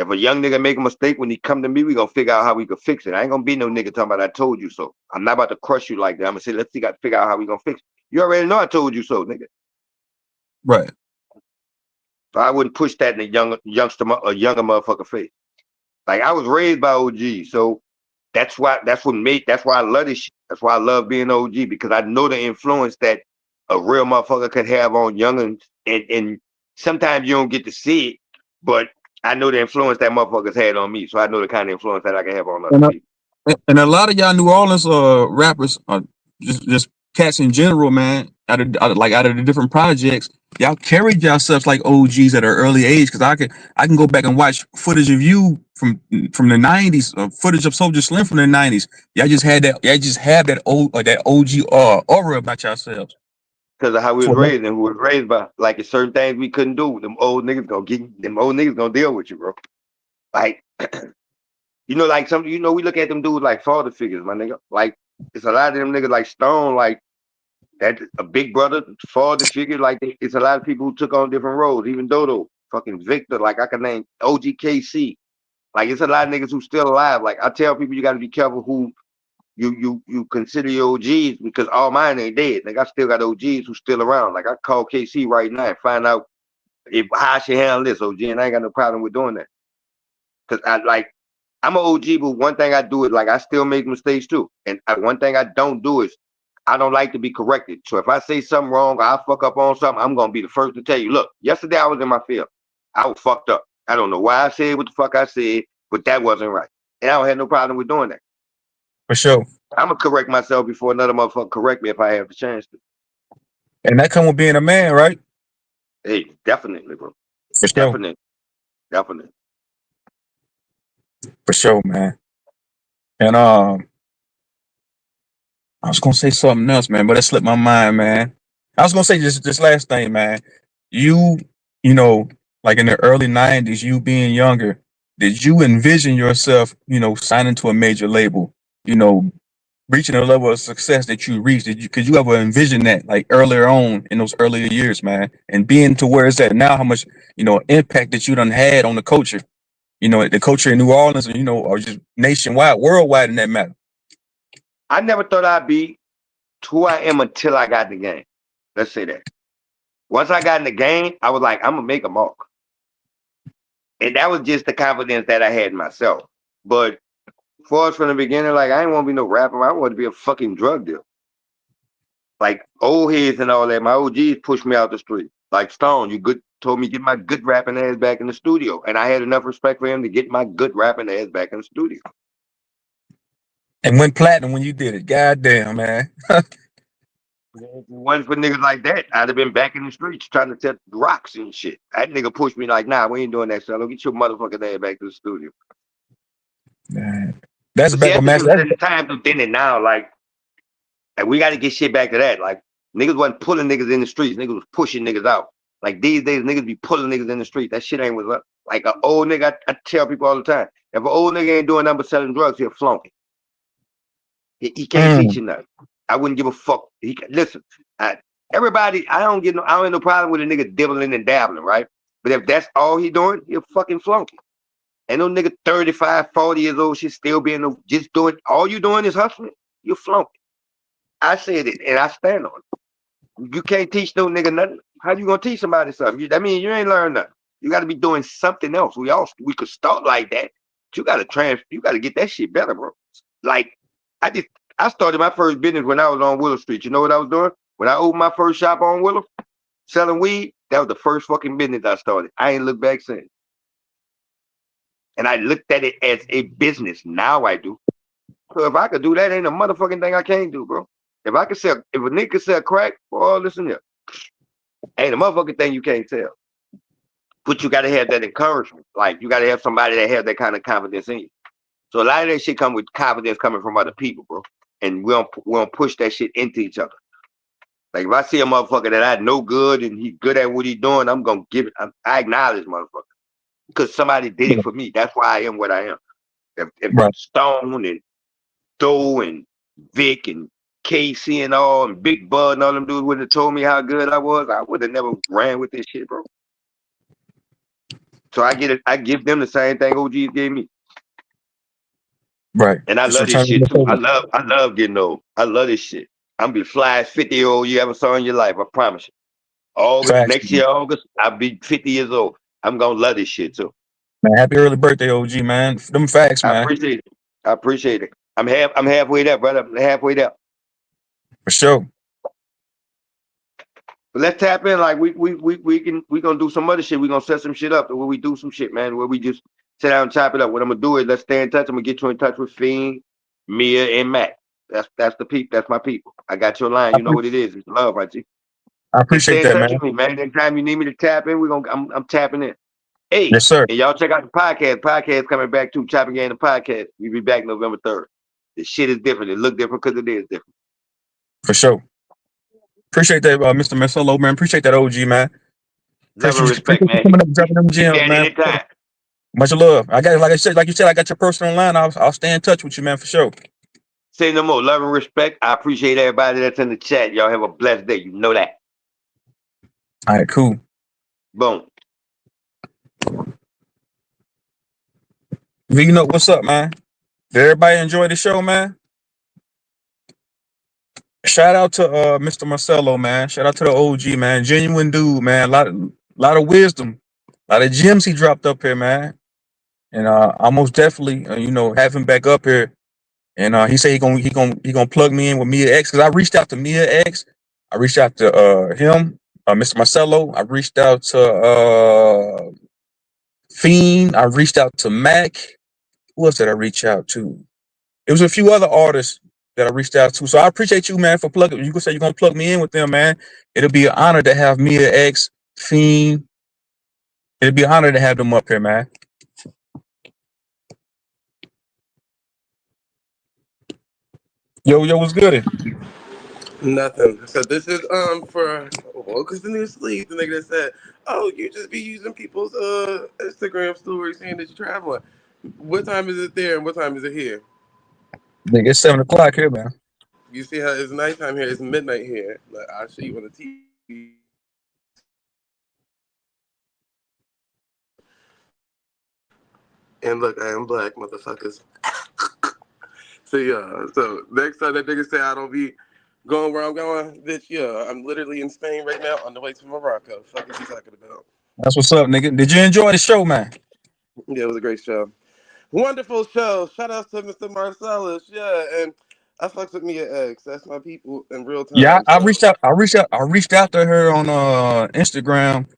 If a young nigga make a mistake, when he come to me, we gonna figure out how we can fix it. I ain't gonna be no nigga talking about I told you so. I'm not about to crush you like that. I'm gonna say, let's figure out how we gonna fix it. You already know I told you so, nigga. Right. So I wouldn't push that in a younger motherfucker face. Like I was raised by OG, so that's why I love this shit. That's why I love being OG, because I know the influence that a real motherfucker could have on youngins, and sometimes you don't get to see it, but I know the influence that motherfuckers had on me, so I know the kind of influence that I can have on other people. And a lot of y'all New Orleans rappers, just cats in general, man, out of the different projects, y'all carried yourselves like OGs at an early age. Because I can go back and watch footage of you from the '90s, footage of Soldier Slim from the '90s. Y'all just have that OG aura about yourselves. Because of how we was raised and who was raised by. Like, it's certain things we couldn't do. Them old niggas gonna deal with you, bro. Like, like we look at them dudes like father figures, my nigga. Like, it's a lot of them niggas like Stone, like that, a big brother, father figure. Like, it's a lot of people who took on different roles. Even Dodo, fucking Victor, like I can name OGKC. Like, it's a lot of niggas who still alive. Like, I tell people, you got to be careful who you consider your OGs, because all mine ain't dead. Like, I still got OGs who still around. Like, I call KC right now and find out how she handle this OG, and I ain't got no problem with doing that. Cause I'm an OG, but one thing I do is, like, I still make mistakes too. And one thing I don't do is, I don't like to be corrected. So if I say something wrong or I fuck up on something, I'm gonna be the first to tell you, look, yesterday I was in my field. I was fucked up. I don't know why I said what the fuck I said, but that wasn't right. And I don't have no problem with doing that. For sure. I'm gonna correct myself before another motherfucker correct me if I have the chance to. And that come with being a man, right? Hey, definitely, bro. For sure. Definitely. For sure, man. And I was gonna say something else, man, but it slipped my mind, man. I was gonna say this last thing, man. You know, like in the early '90s, you being younger, did you envision yourself, signing to a major label, reaching a level of success that you reached? Could you ever envision that, like earlier on in those earlier years, man, and being to where it's at now? How much impact that you done had on the culture, the culture in New Orleans, or just nationwide, worldwide, in that matter? I never thought I'd be who I am until I got in the game. Let's say that. Once I got in the game, I was like, I'm gonna make a mark. And that was just the confidence that I had in myself. But for us from the beginning, like, I didn't want to be no rapper. I wanted to be a fucking drug dealer. Like, old heads and all that, my OGs pushed me out the street. Like, Stone, told me get my good rapping ass back in the studio. And I had enough respect for him to get my good rapping ass back in the studio. And went platinum when you did it. Goddamn, man. If it wasn't for niggas like that, I'd have been back in the streets trying to test rocks and shit. That nigga pushed me like, nah, we ain't doing that, Cello. Get your motherfucking ass back to the studio. Man. That's But back on that's Master. the time to then and now, like we got to get shit back to that. Like, niggas wasn't pulling niggas in the streets. Niggas was pushing niggas out. Like, these days, niggas be pulling niggas in the street. That shit ain't what's up. Like, an old nigga, I tell people all the time, if an old nigga ain't doing nothing but selling drugs, he'll flunk it. He can't teach you nothing. I wouldn't give a fuck. Listen, everybody, I don't have no problem with a nigga dibbling and dabbling, right? But if that's all he doing, he'll fucking flunk it. And no nigga 35, 40 years old should still be just doing, all you doing is hustling, you flunk it. I said it and I stand on it. You can't teach no nigga nothing. How you gonna teach somebody something? That means you ain't learned nothing. You gotta be doing something else. We could start like that. But you gotta get that shit better, bro. Like, I started my first business when I was on Willow Street. You know what I was doing? When I opened my first shop on Willow, selling weed, that was the first fucking business I started. I ain't looked back since. And I looked at it as a business. Now I do. So if I could do that, ain't a motherfucking thing I can't do, bro. If a nigga could sell crack, boy, listen here. Ain't a motherfucking thing you can't sell. But you gotta have that encouragement. Like, you gotta have somebody that has that kind of confidence in you. So a lot of that shit come with confidence coming from other people, bro. And we don't push that shit into each other. Like, if I see a motherfucker that I know good and he good at what he doing, I'm gonna give it. I acknowledge motherfucker, because somebody did it for me. That's why I am what I am. If Right. Stone and Doe and Vic and KC and all and Big Bud and all them dudes wouldn't have told me how good I was, I would have never ran with this shit, bro. So I get it. I give them the same thing OGs gave me. Right. And I Just love this return shit the too. favor. I love getting old. I love this shit. I'm gonna be fly 50-year-old you ever saw in your life. I promise you. August Facts, next year, August, I'll be 50 years old. I'm gonna love this shit too. man. Happy early birthday, OG, man. Them facts, I man. appreciate it. I appreciate it. I'm halfway there, brother. I'm halfway there. For sure. But let's tap in. Like we gonna do some other shit. We gonna set some shit up where we do some shit, man. Where we just sit down and chop it up. What I'm gonna do is let's stay in touch. I'm gonna get you in touch with Fiend, Mia, and Matt. That's the people. That's my people. I got your line. I, You know pre- what it is. It's love, right? G? I Just stay appreciate in that, touch man. with me, man. Anytime you need me to tap in, I'm tapping in. Hey, Yes, sir. and y'all check out the podcast. Podcast coming back too. Chopping Game the podcast. We be back November 3rd. The shit is different. It look different because it is different. For sure. Appreciate that, Mr. Marcelo, man. Appreciate that, OG, man. Love and Appreciate respect, you man. coming up, dropping them Hit gems, that man. anytime. Much love. I got, like you said, I got your personal line. I'll stay in touch with you, man, for sure. Say no more. Love and respect. I appreciate everybody that's in the chat. Y'all have a blessed day. You know that. All right, cool. Boom. V, you know what's up, man? Did everybody enjoy the show, man? Shout out to Mr. Marcelo, man. Shout out to the OG, man. Genuine dude, man. A lot of wisdom, a lot of gems he dropped up here, man. And I most definitely, have him back up here. And he said he gonna plug me in with Mia X because I reached out to Mia X. I reached out to him, Mr. Marcelo. I reached out to Fiend. I reached out to Mac. Who else did I reach out to? It was a few other artists that I reached out to. So I appreciate you, man, for plugging. You can say you're gonna plug me in with them, man. It'll be an honor to have Mia X, Fiend. It'll be an honor to have them up here, man. Yo, what's good? Nothing. So this is for Woke in New Sleep. The nigga that said, "Oh, you just be using people's Instagram stories saying that you're traveling." What time is it there and what time is it here? Nigga, it's 7 o'clock here, man. You see how it's nighttime here? It's midnight here. Like I'll show you on the TV. And look, I am black, motherfuckers. So yeah. So next time that nigga say I don't be going where I'm going, bitch, yeah, I'm literally in Spain right now on the way to Morocco. Fuck is he talking about? That's what's up, nigga. Did you enjoy the show, man? Yeah, it was a great show. Wonderful show. Shout out to Mr. Marcellus. Yeah, and I fucks with Mia X. That's my people in real Yeah, time. I So reached out. I reached out to her on Instagram,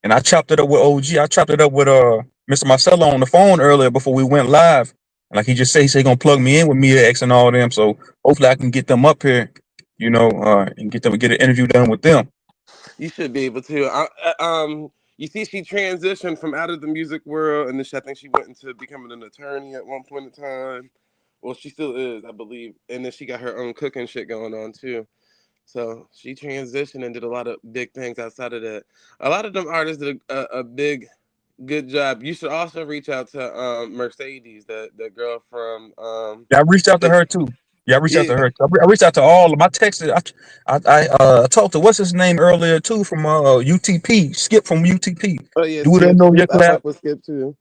and I chopped it up with OG. I chopped it up with Mr. Marcelo on the phone earlier before we went live. Like he said he gonna plug me in with Mia X and all them. So hopefully I can get them up here, and get an interview done with them. you should be able to. You see, she transitioned from out of the music world, and then I think she went into becoming an attorney at one point in time. Well, she still is, I believe. And then she got her own cooking shit going on too. So she transitioned and did a lot of big things outside of that. A lot of them artists did a big, good job. You should also reach out to Mercedes, the girl from Yeah, I reached out to the her too. Yeah, I reached out yeah. to her. I reached out to all of my texts. I talked to what's his name earlier too from UTP. Skip from UTP. Oh yeah, Do that Skip, know your Skip. I clap? fuck with Skip too.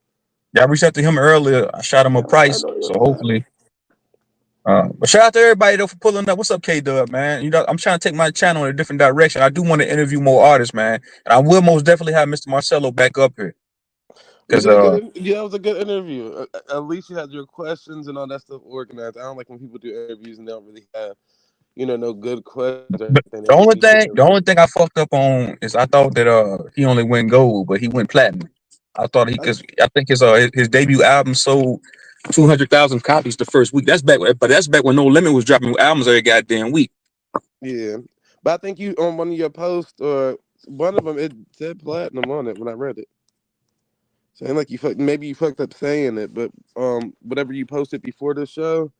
Yeah, I reached out to him earlier. I shot him a I price. know your So clap. hopefully. But shout out to everybody though for pulling up. What's up, K Dub, man? I'm trying to take my channel in a different direction. I do want to interview more artists, man. And I will most definitely have Mr. Marcelo back up here. You Cause did a good. Yeah, it was a good interview. At least you had your questions and all that stuff organized. I don't like when people do interviews and they don't really have, no good questions or but anything. They just be sitting there the only waiting. thing I fucked up on is I thought that he only went gold, but he went platinum. I thought because I think his debut album sold 200,000 copies the first week. That's back when No Limit was dropping albums every goddamn week. Yeah, but I think you on one of your posts or one of them it said platinum on it when I read it. Saying like maybe you fucked up saying it, but whatever you posted before the show,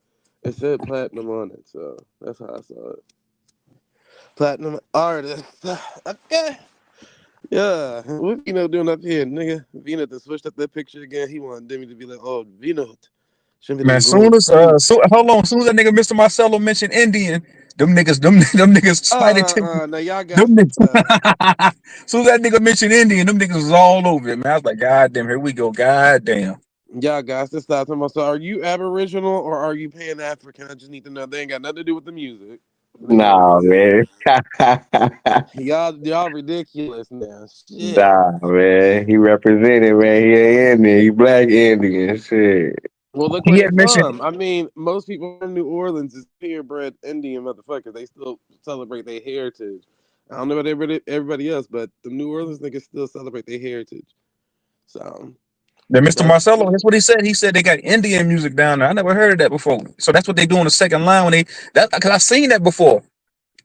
it said platinum on it. So that's how I saw it. Platinum artist. Okay. Yeah, what Vino doing up here, nigga? Vino to switched up that picture again. He wanted Demi to be like, "Oh, Vino, shouldn't be Man, them gold hold on. Soon as that nigga Mr. Marcelo mentioned Indian, Them niggas spider tickets. No, y'all got Them to niggas. stop. Soon as that nigga mentioned Indian, them niggas was all over it, man. I was like, God damn, here we go. God damn. Y'all guys to stop talking about. So, are you Aboriginal or are you Pan African? I just need to know. They ain't got nothing to do with the music. They got nothing Nah, to do. man. Y'all ridiculous now. Shit. Nah, man. He represented, man. He ain't Indian. He black Indian. Shit. Well, look where He they had mentioned, from. I mean, most people from New Orleans is purebred Indian motherfuckers. They still celebrate their heritage. I don't know about everybody else, but the New Orleans niggas still celebrate their heritage. So that Mr. that's Marcelo, that's what he said. He said they got Indian music down there. I never heard of that before. So that's what they do on the second line when they that because I seen that before.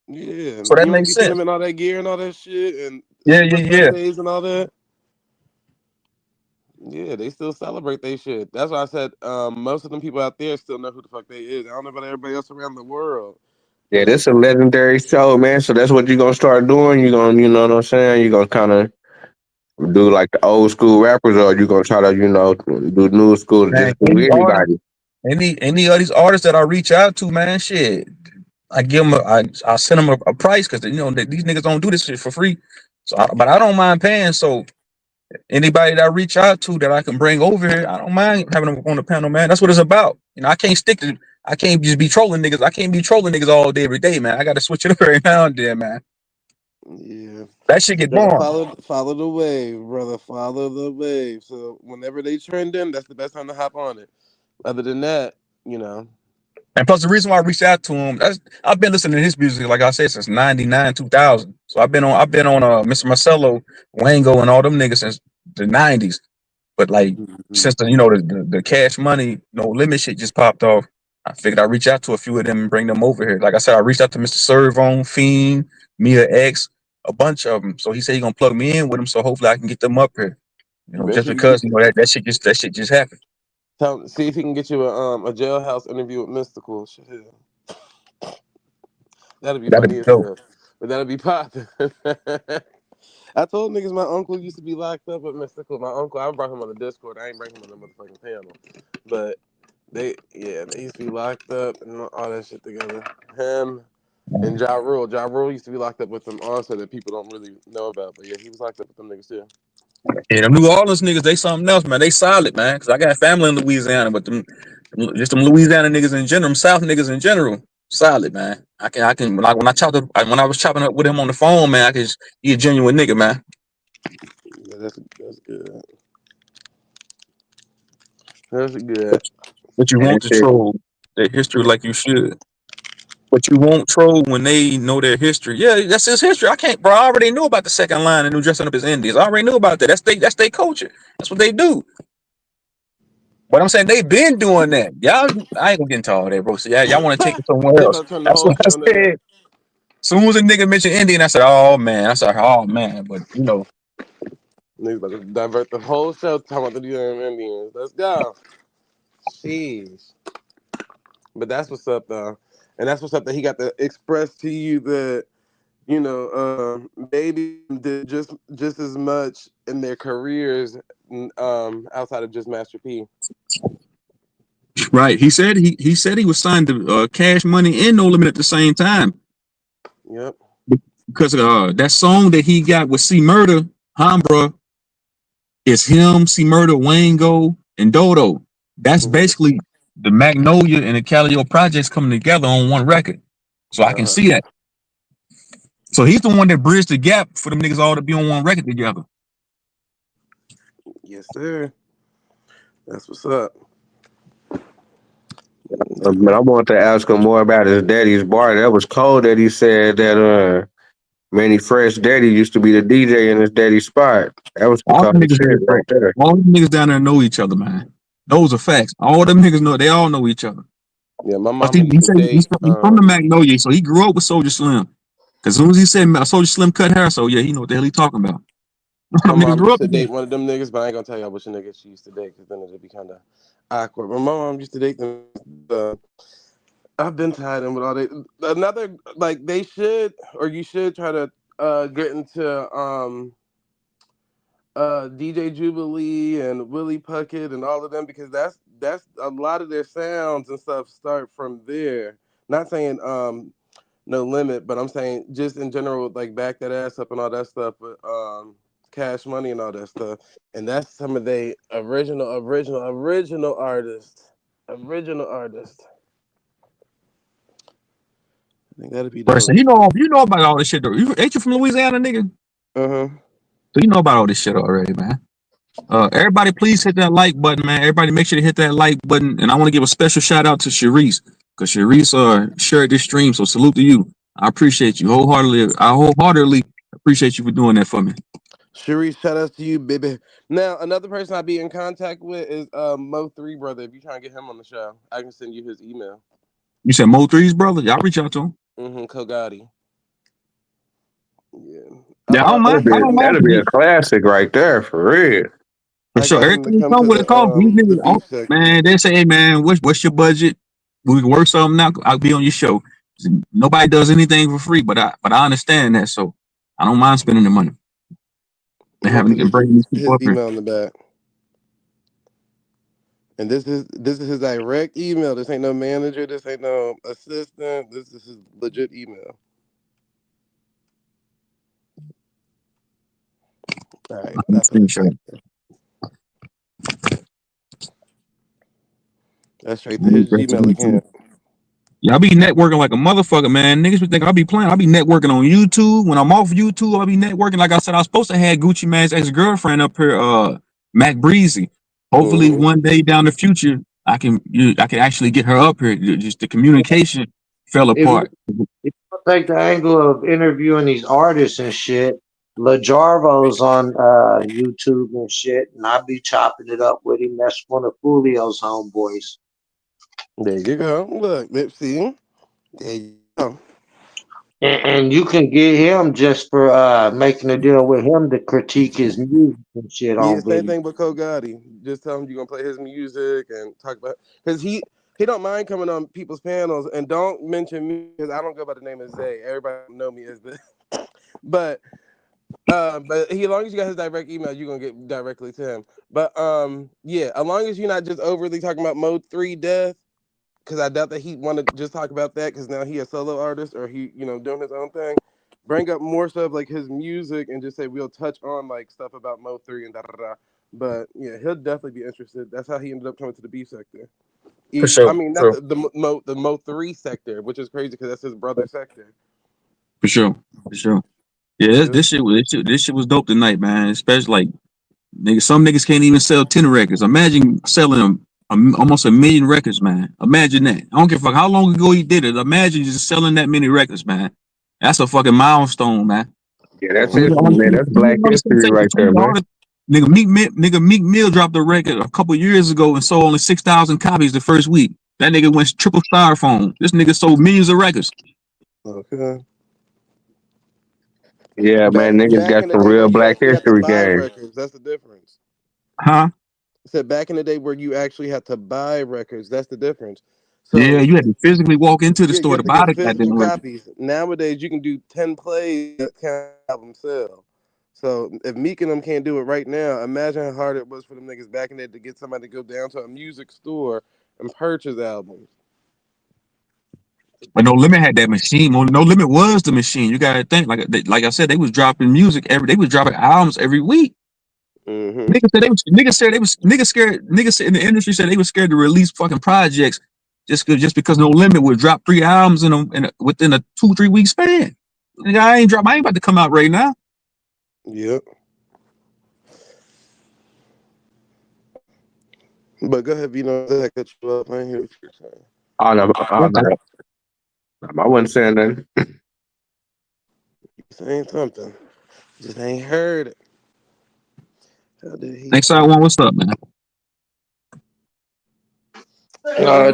yeah. So that You ain't makes be seeing sense. them in all that gear and all that shit and Yeah, super yeah, yeah. Sundays and all that. Yeah, they still celebrate they shit. That's why I said most of them people out there still know who the fuck they is. I don't know about everybody else around the world. Yeah, But this a legendary show, man. So that's what you're gonna start doing. You're gonna, you know what I'm saying? You're gonna kind of do like the old school rappers, or you gonna try to, do new school, Man, just do anybody. any of these artists that I reach out to, man, shit, I give them I send them a price because these niggas don't do this shit for free. So, but I don't mind paying. So anybody that I reach out to that I can bring over here, I don't mind having them on the panel, man. That's what it's about. I can't just be trolling niggas. I can't be trolling niggas all day every day, man. I got to switch it up every now and then, man. yeah. That shit You get gotta boring. follow the wave, brother. Follow the wave. So whenever they trending, that's the best time to hop on it. Other than that, you know. And plus, the reason why I reached out to him, I've been listening to his music, like I said, since '99, 2000. So I've been on Mr. Marcelo, Wango, and all them niggas since the '90s. But like Mhm. since the Cash Money No Limit shit just popped off, I figured I'd reach out to a few of them and bring them over here. Like I said, I reached out to Mr. Servon, Fiend, Mia X, a bunch of them. So he said he gonna plug me in with them. So hopefully I can get them up here. Make Just sure you because get that shit just happened. see if he can get you a jailhouse interview with Mystical. Shit, that'd be That'd be funny as dope. hell. But that'd be popping. I told niggas my uncle used to be locked up with Mystical. My uncle, I brought him on the Discord. I ain't bring him on the motherfucking panel. But they used to be locked up and all that shit together. Him and Ja Rule. Ja Rule used to be locked up with them also that people don't really know about. But yeah, he was locked up with them niggas too. Yeah, them New Orleans niggas, they something else, man. They solid, man. Cause I got family in Louisiana, but just them Louisiana niggas in general, them South niggas in general, solid, man. I can like when I was chopping up with him on the phone, man, he a genuine nigga, man. Yeah, that's good. That's But, good. but you And want to shit. troll their history like you should. But you won't troll when they know their history. Yeah, that's his history. I can't, bro. I already knew about the second line and who dressing up as Indians. I already knew about that. That's they culture. That's what they do. But I'm saying they've been doing that. Y'all, I ain't gonna get into all that, bro. So y'all want to take it somewhere They else. about to turn the That's whole what I show into that. said. Soon as a nigga mentioned Indian, I said, "Oh man," I said, "Oh man." But Niggas about to divert the whole show talking about the damn Indians. Let's go. Jeez. But that's what's up though. And that's what's up that he got to express to you that, maybe did just as much in their careers outside of just Master P. right. He said he was signed to Cash Money and No Limit at the same time Yep. because that song that he got with C Murder, Hambra, is him, C Murder, Wango, and Dodo. That's basically the Magnolia and the Calio projects coming together on one record. So I can Uh-huh. see that. So he's the one that bridged the gap for them niggas all to be on one record together. Yes, sir. That's what's up. But I want to ask him more about his daddy's bar. That was cold that he said that Manny Fresh daddy used to be the DJ in his daddy's spot. That was some All them cold niggas, shit right there. all them niggas down there know each other, man. Those are facts. All them niggas know. They all know each other. Yeah, my Plus, mama he used to said date. he's from the Magnolia, so he grew up with Soldier Slim. Cause as soon as he said Soldier Slim cut hair, so yeah, he know what the hell he talking about. My Them niggas mom grew used up to together. date one of them niggas, but I ain't gonna tell y'all which nigga she used to date because then it'd be kind of awkward. But my mom used to date them. I've been tied in with all they. Another like they should or you should try to get into DJ Jubilee and Willie Puckett and all of them because that's a lot of their sounds and stuff start from there. Not saying No Limit, but I'm saying just in general, like Back That Ass Up and all that stuff, but Cash Money and all that stuff, and that's some of the original artists. Original artists. I think that'd be Right, so dope. you know about all this shit though. Ain't you from Louisiana, nigga? Uh-huh. So you know about all this shit already, man. Everybody, please hit that like button, man. Everybody, make sure to hit that like button. And I want to give a special shout out to Sharice, because Sharice shared this stream. So salute to you. I appreciate you wholeheartedly. I wholeheartedly appreciate you for doing that for me. Sharice, shout out to you, baby. Now, another person I'd be in contact with is Mo3 brother. If you're trying to get him on the show, I can send you his email. You said Mo3's brother? Y'all reach out to him. Kogati. Yeah. Yeah, I don't mind. I don't mind. That'll be a classic right there, for real. For sure. Everything come with a cost. These niggas, man, they say, hey, man, what's your budget? We can work something out. I'll be on your show. Nobody does anything for free, but I understand that. So I don't mind spending the money. They having to bring these people his up here. email in the back. And this is his direct email. This ain't no manager. This ain't no assistant. This is his legit email. All right. That's straight to his Gmail account. Yeah, I be networking like a motherfucker, man. Niggas be thinking I be playing. I be networking on YouTube. When I'm off YouTube, I be networking. Like I said, I was supposed to have Gucci Mane's ex-girlfriend up here, Mac Breezy. Hopefully, one day down the future, I can actually get her up here. Just the communication fell apart. If you take the angle of interviewing these artists and shit, LaJarvo's on YouTube and shit, and I be chopping it up with him. That's one of Julio's homeboys. There you go. Look, see, there you go. And you can get him just for making a deal with him to critique his music and shit on Yeah, same video. thing with Kogati. Just tell him you're gonna play his music and talk about, because he don't mind coming on people's panels, and don't mention me because I don't go by the name of Zay. Everybody know me as this, but he, as long as you got his direct email, you're gonna get directly to him. But yeah, as long as you're not just overly talking about Mode 3 death, because I doubt that he want to just talk about that because now he a solo artist or he doing his own thing. Bring up more stuff like his music and just say we'll touch on like stuff about Mo 3 and da da da. But yeah, he'll definitely be interested. That's how he ended up coming to the beef sector. For sure. I mean, not the Mo 3 sector, which is crazy because that's his brother's sector. For sure. Yeah, this shit was dope tonight, man. Especially like niggas, some niggas can't even sell 10 records. Imagine selling them almost 1 million records, man. Imagine that. I don't give a fuck how long ago he did it. Imagine just selling that many records, man. That's a fucking milestone, man. Yeah, that's history, man. That's black history right there, man. Nigga Meek Mill dropped a record a couple years ago and sold only 6,000 copies the first week. That nigga went triple styrofoam. This nigga sold millions of records. Okay. Yeah, man, niggas got some real black history game. Records, that's the difference. Huh? I said back in the day where you actually had to buy records, that's the difference. So, yeah, you had to physically walk into the store to buy the physical goddamn copies. Nowadays, you can do 10 plays that can't album sell. So if Meek and them can't do it right now, imagine how hard it was for them niggas back in the day to get somebody to go down to a music store and purchase albums. But No Limit had that machine. No Limit was the machine. You gotta think, like I said, they was dropping music they was dropping albums every week. Mm-hmm. Niggas said in the industry said they were scared to release fucking projects just because No Limit would drop 3 albums within a 2-3 week span. Nigga, I ain't about to come out right now. Yep. But go ahead, that cut you up. I ain't hear what you're saying. Oh no, I wasn't saying nothing. Saying something. Just ain't heard it. Next side one, what's up, man?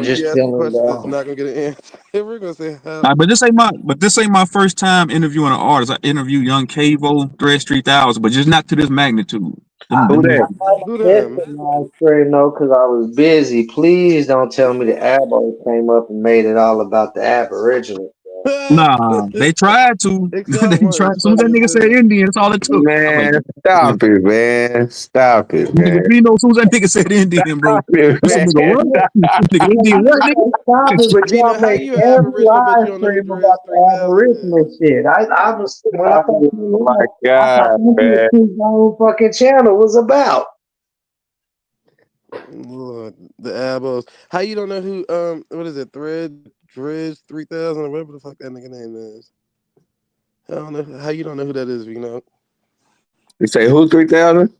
Just chilling, that's not gonna get an answer. We're gonna say how. Nah, but this ain't my first time interviewing an artist. I interviewed Young Cavo, Threads 3000, but just not to this magnitude. Who that? No, because I was busy. Please don't tell me the Abos came up and made it all about the Aboriginal. Nah, they tried to. They They shot one. tried. It's As soon as funny that as nigga said hell. Indian, that's all it took. I'm like, Man, stop it, man. Stop it, man. nigga, Pino, as soon as that nigga said Indian, bro. Stop it, You said man. nigga what? Nigga Indian what, nigga? Stop it, but y'all Gino, how make you an every aboriginal but you live don't know who stream Driz about the 3000 is? aboriginal shit. I was when I first came Oh my in, I thought God, this man. was my whole fucking channel was about. Lord, the abos. How you don't know who what is it, Driz 3000 or whatever the fuck that nigga name is? I don't know how you don't know who that is, you know. You say who 3,000?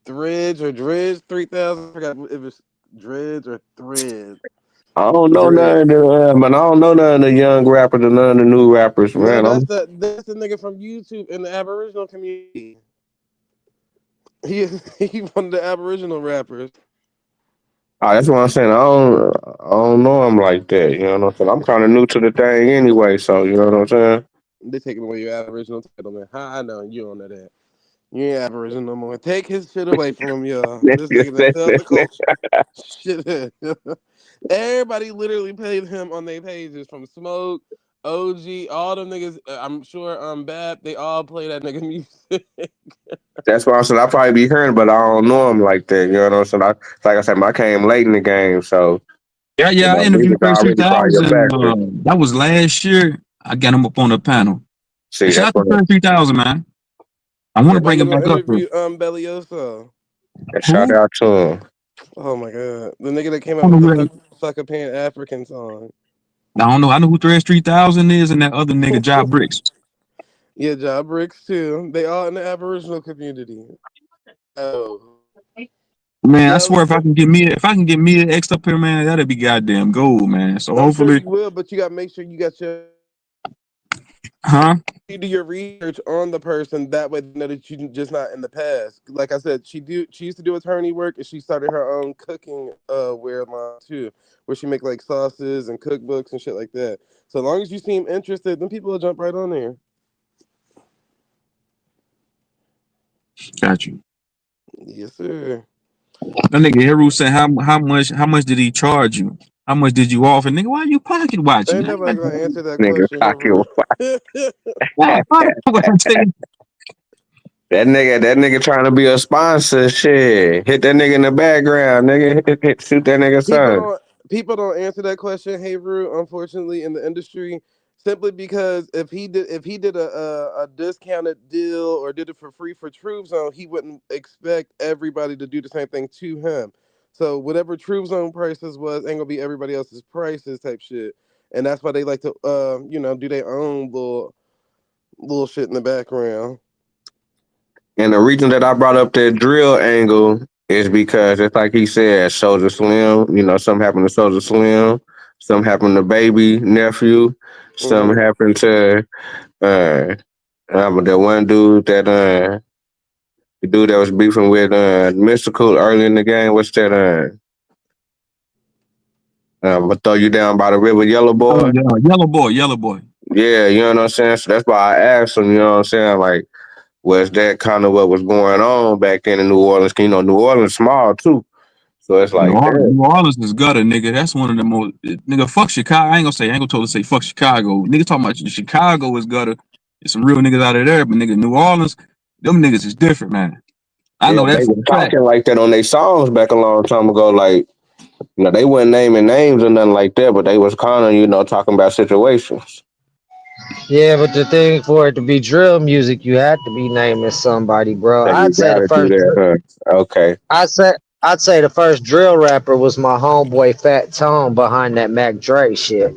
Driz 3000. I forgot if it's Driz or Thread. I don't know none Driz. of the, man. I don't know none of the young rappers and none of the new rappers, No, man. that's the nigga from YouTube in the Aboriginal community. He one of the Aboriginal rappers. That's what I'm saying. I don't know him like that. You know what I'm saying? I'm kind of new to the thing anyway, so you know what I'm saying. They taking away your Aboriginal title, man. How I know you don't know that. You ain't Aboriginal no more. Take his shit away from him, y'all. This nigga done failed the culture. Shit. Everybody literally paid him on their pages from Smoke, OG, all them niggas. I'm sure Bap, they all play that nigga music. That's why I said I probably be hearing, but I don't know him like that. You know what I'm saying? Like I said, I came late in the game, so you Yeah, I know, interviewed music First already probably a 3000. factor. That was last year. I got him up on the panel. See, Shout that's out to what. First 3000, man. I want to Everybody bring him gonna back up here. interview Bellioso. Shout Who? out to him. Oh my god. The nigga that came I out don't with know the who fuck a Pan African song. I don't know. I know who Thresh 3000 is and that other nigga, Job Bricks. Yeah, Job Bricks too. They all in the Aboriginal community. Oh. Man, I swear Nelly. if I can get me an X up here, man, that'd be goddamn gold, man. So I'm sure hopefully, you will, but you gotta make sure you got your huh? you do your research on the person. That way, you know that you just not in the past. Like I said, she used to do attorney work, and she started her own cooking wear line too, where she make like sauces and cookbooks and shit like that. So as long as you seem interested, then people will jump right on there. Got you. Yes, sir. That nigga Heru said how much did he charge you? How much did you offer? Nigga, why you pocket watching? Ain't nobody gonna answer that Nigga, question, pocket Haru. Why pocket watching? That nigga trying to be a sponsor. Shit, hit that nigga in the background, nigga. Shoot that nigga people son. don't people don't answer that question, hey Rue, unfortunately in the industry, simply because if he did a discounted deal or did it for free for Troop Zone, he wouldn't expect everybody to do the same thing to him. So whatever Troop Zone prices was ain't gonna be everybody else's prices type shit. And that's why they like to do their own little shit in the background. And the reason that I brought up that drill angle is because it's like he said, Soldier Slim. You know, something happened to Soldier Slim. Something happened to Baby Nephew. Something Mm-hmm. happened to that one dude the dude that was beefing with Mystical early in the game. What's that? But throw you down by the river, Yellow Oh Boy. yeah, yellow boy. Yeah, you know what I'm saying. So that's why I asked him. You know what I'm saying? Like, was that kind of what was going on back then in New Orleans? You know, New Orleans small too. So it's like that. New Orleans is gutter, nigga. That's one of the most nigga. Fuck Chicago. I ain't gonna totally say fuck Chicago. Nigga talking about Chicago is gutter. There's some real niggas out of there, but nigga, New Orleans, them niggas is different, man. I Yeah, know that they for were a fact. talking like that on their songs back a long time ago. Like, you know, they wasn't naming names or nothing like that, but they was kind of, talking about situations. Yeah, but the thing for it to be drill music, you had to be naming somebody, bro. So you gotta do that, huh? Okay. I'd say the first drill rapper was my homeboy Fat Tone behind that Mac Dre shit.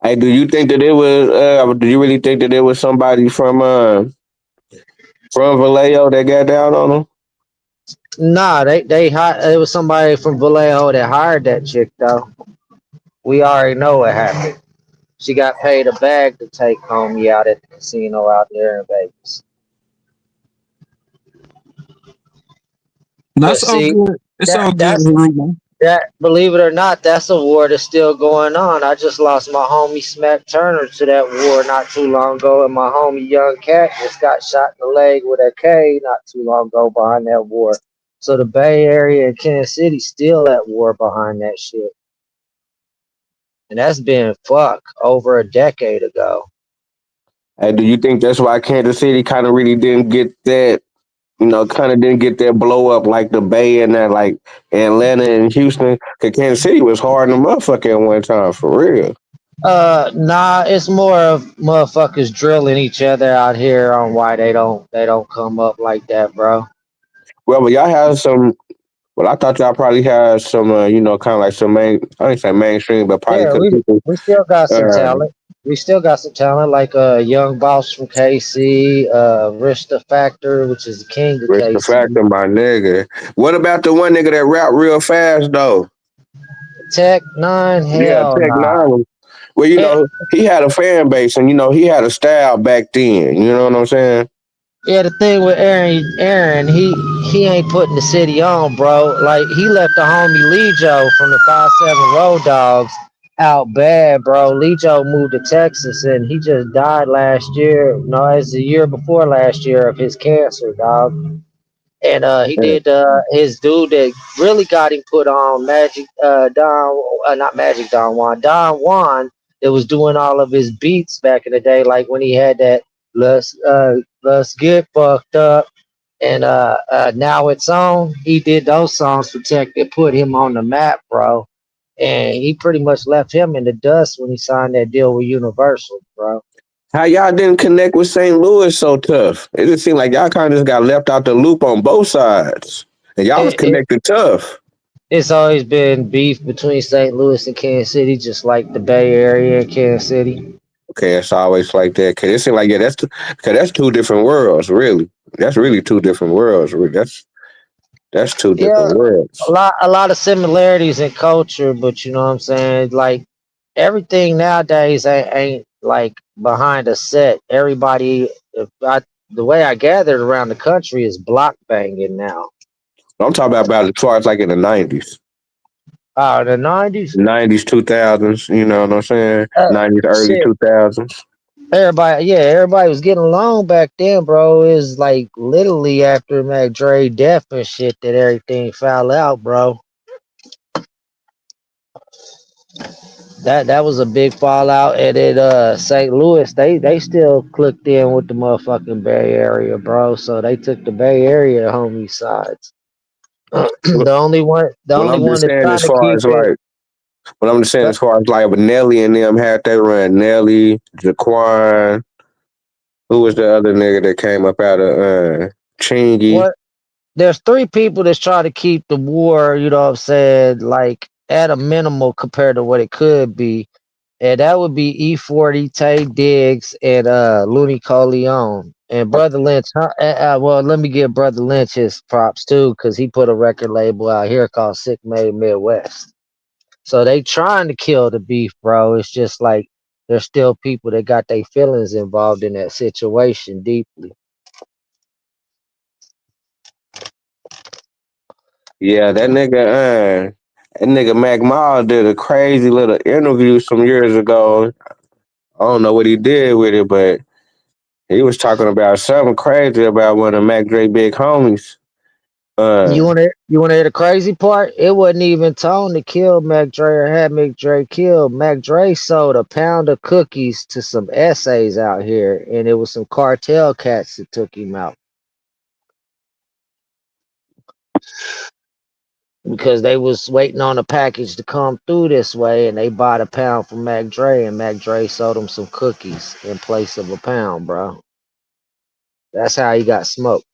Hey, do you think that it was? Do you really think that it was somebody from Vallejo that got down on him? Nah, it was somebody from Vallejo that hired that chick though. We already know what happened. She got paid a bag to take homie out at the casino out there in Vegas. But That's all see, good. It's that all good, that's man. that believe it or not, that's a war that's still going on. I just lost my homie Smack Turner to that war not too long ago, and my homie Young Cat just got shot in the leg with a K not too long ago behind that war. So the Bay Area and Kansas City still at war behind that shit. And that's been over a decade ago. Hey, do you think that's why Kansas City kind of really didn't get that, kind of didn't get that blow up like the Bay and that, like Atlanta and Houston? Because Kansas City was hard in the motherfucker at one time, for real. Nah, it's more of motherfuckers drilling each other out here on why they don't come up like that, bro. Well, but y'all have some. Well, I thought y'all probably had some, kind of like some I ain't say mainstream, but probably Yeah, because we people, we still got some uh, talent. We still got some talent like Young Boss from KC, Rista Factor, which is the king of Rich the KC. Factor, my nigga. What about the one nigga that rap real fast though? Tech Nine, Yeah, hell Tech nah. Nine. Well, he had a fan base, and he had a style back then. You know what I'm saying? Yeah, the thing with Aaron, he ain't putting the city on, bro. Like he left the homie Lejo from the 5-7 Road Dogs out bad, bro. Lejo moved to Texas and he just died last year. No, it's the year before last year of his cancer, dog. And he Yeah. did his dude that really got him put on Magic Don, not Magic Don Juan that was doing all of his beats back in the day, like when he had that let's get fucked up and now it's on. He did those songs for Tech that put him on the map, bro. And he pretty much left him in the dust when he signed that deal with Universal, bro. How y'all didn't connect with St. Louis so tough? It just seemed like y'all kind of just got left out the loop on both sides, and y'all was It, connected tough. It's always been beef between St. Louis and Kansas City, just like the Bay Area and Kansas City. Okay, it's always like that. Cause it seemed like cause that's two different worlds, really. That's really two different worlds. That's two Yeah, different worlds. a lot of similarities in culture, but you know what I'm saying? Like everything nowadays ain't like behind a set. Everybody, the way I gathered around the country is block banging now. I'm talking about as far as like in the '90s. The '90s. '90s, 2000s. You know what I'm saying? '90s, early Shit. 2000s. Everybody was getting along back then, bro. It was like literally after Mac Dre death and shit that everything fell out, bro. That was a big fallout, and at St. Louis, they still clicked in with the motherfucking Bay Area, bro. So they took the Bay Area homie sides. the Well, only I'm one just that's saying trying as to far keep as it. like, what I'm just saying as far as like with Nelly and them had that run. Nelly, Jaquan, who was the other nigga that came up out of Chingy? What there's three people that's trying to keep the war, you know what I'm saying, like at a minimal compared to what it could be. And that would be E40, Tay Diggs, and Looney Coleon. And Brother Lynch, well, let me give Brother Lynch his props too, because he put a record label out here called Sick Made Midwest. So they trying to kill the beef, bro. It's just like there's still people that got their feelings involved in that situation deeply. Yeah, that nigga Mac Miles did a crazy little interview some years ago. I don't know what he did with it, but he was talking about something crazy about one of Mac Dre big homies. You wanna hear the crazy part? It wasn't even Tone that killed Mac Dre or had Mac Dre killed. Mac Dre sold a pound of cookies to some essays out here, and it was some cartel cats that took him out because they was waiting on a package to come through this way, and they bought a pound from Mac Dre, and Mac Dre sold them some cookies in place of a pound, bro. That's how he got smoked.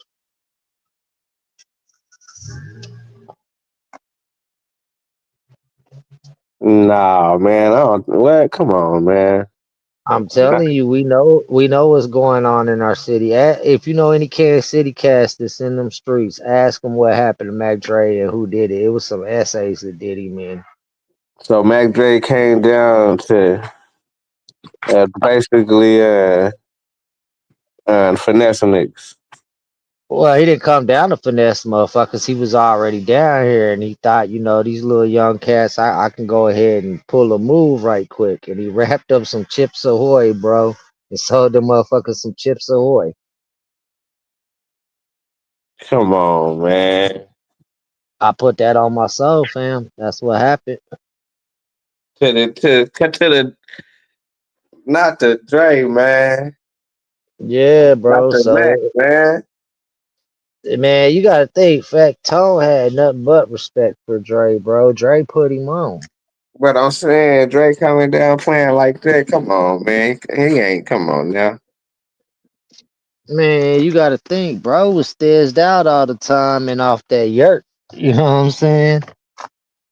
Nah, man, I don't. What? Come on, man. I'm telling you, we know what's going on in our city. If you know any Kansas City cast that's in them streets, ask them what happened to Mac Dre and who did it. It was some essays that did him in. So Mac Dre came down to basically finessing niggas. Well, he didn't come down to finesse motherfuckers. He was already down here, and he thought, these little young cats, I can go ahead and pull a move right quick. And he wrapped up some Chips Ahoy, bro, and sold them motherfuckers some Chips Ahoy. Come on, man. I put that on my soul, fam. That's what happened. To the not the Dre, man. Yeah, Not bro. the Mac, So, man. man, you gotta think. Fact Tone had nothing but respect for Dre, bro. Dre put him on. But I'm saying Dre coming down playing like that. Come on, man. He ain't. Come on now. Man, you gotta think, bro was stizzed out all the time and off that yurt. You know what I'm saying?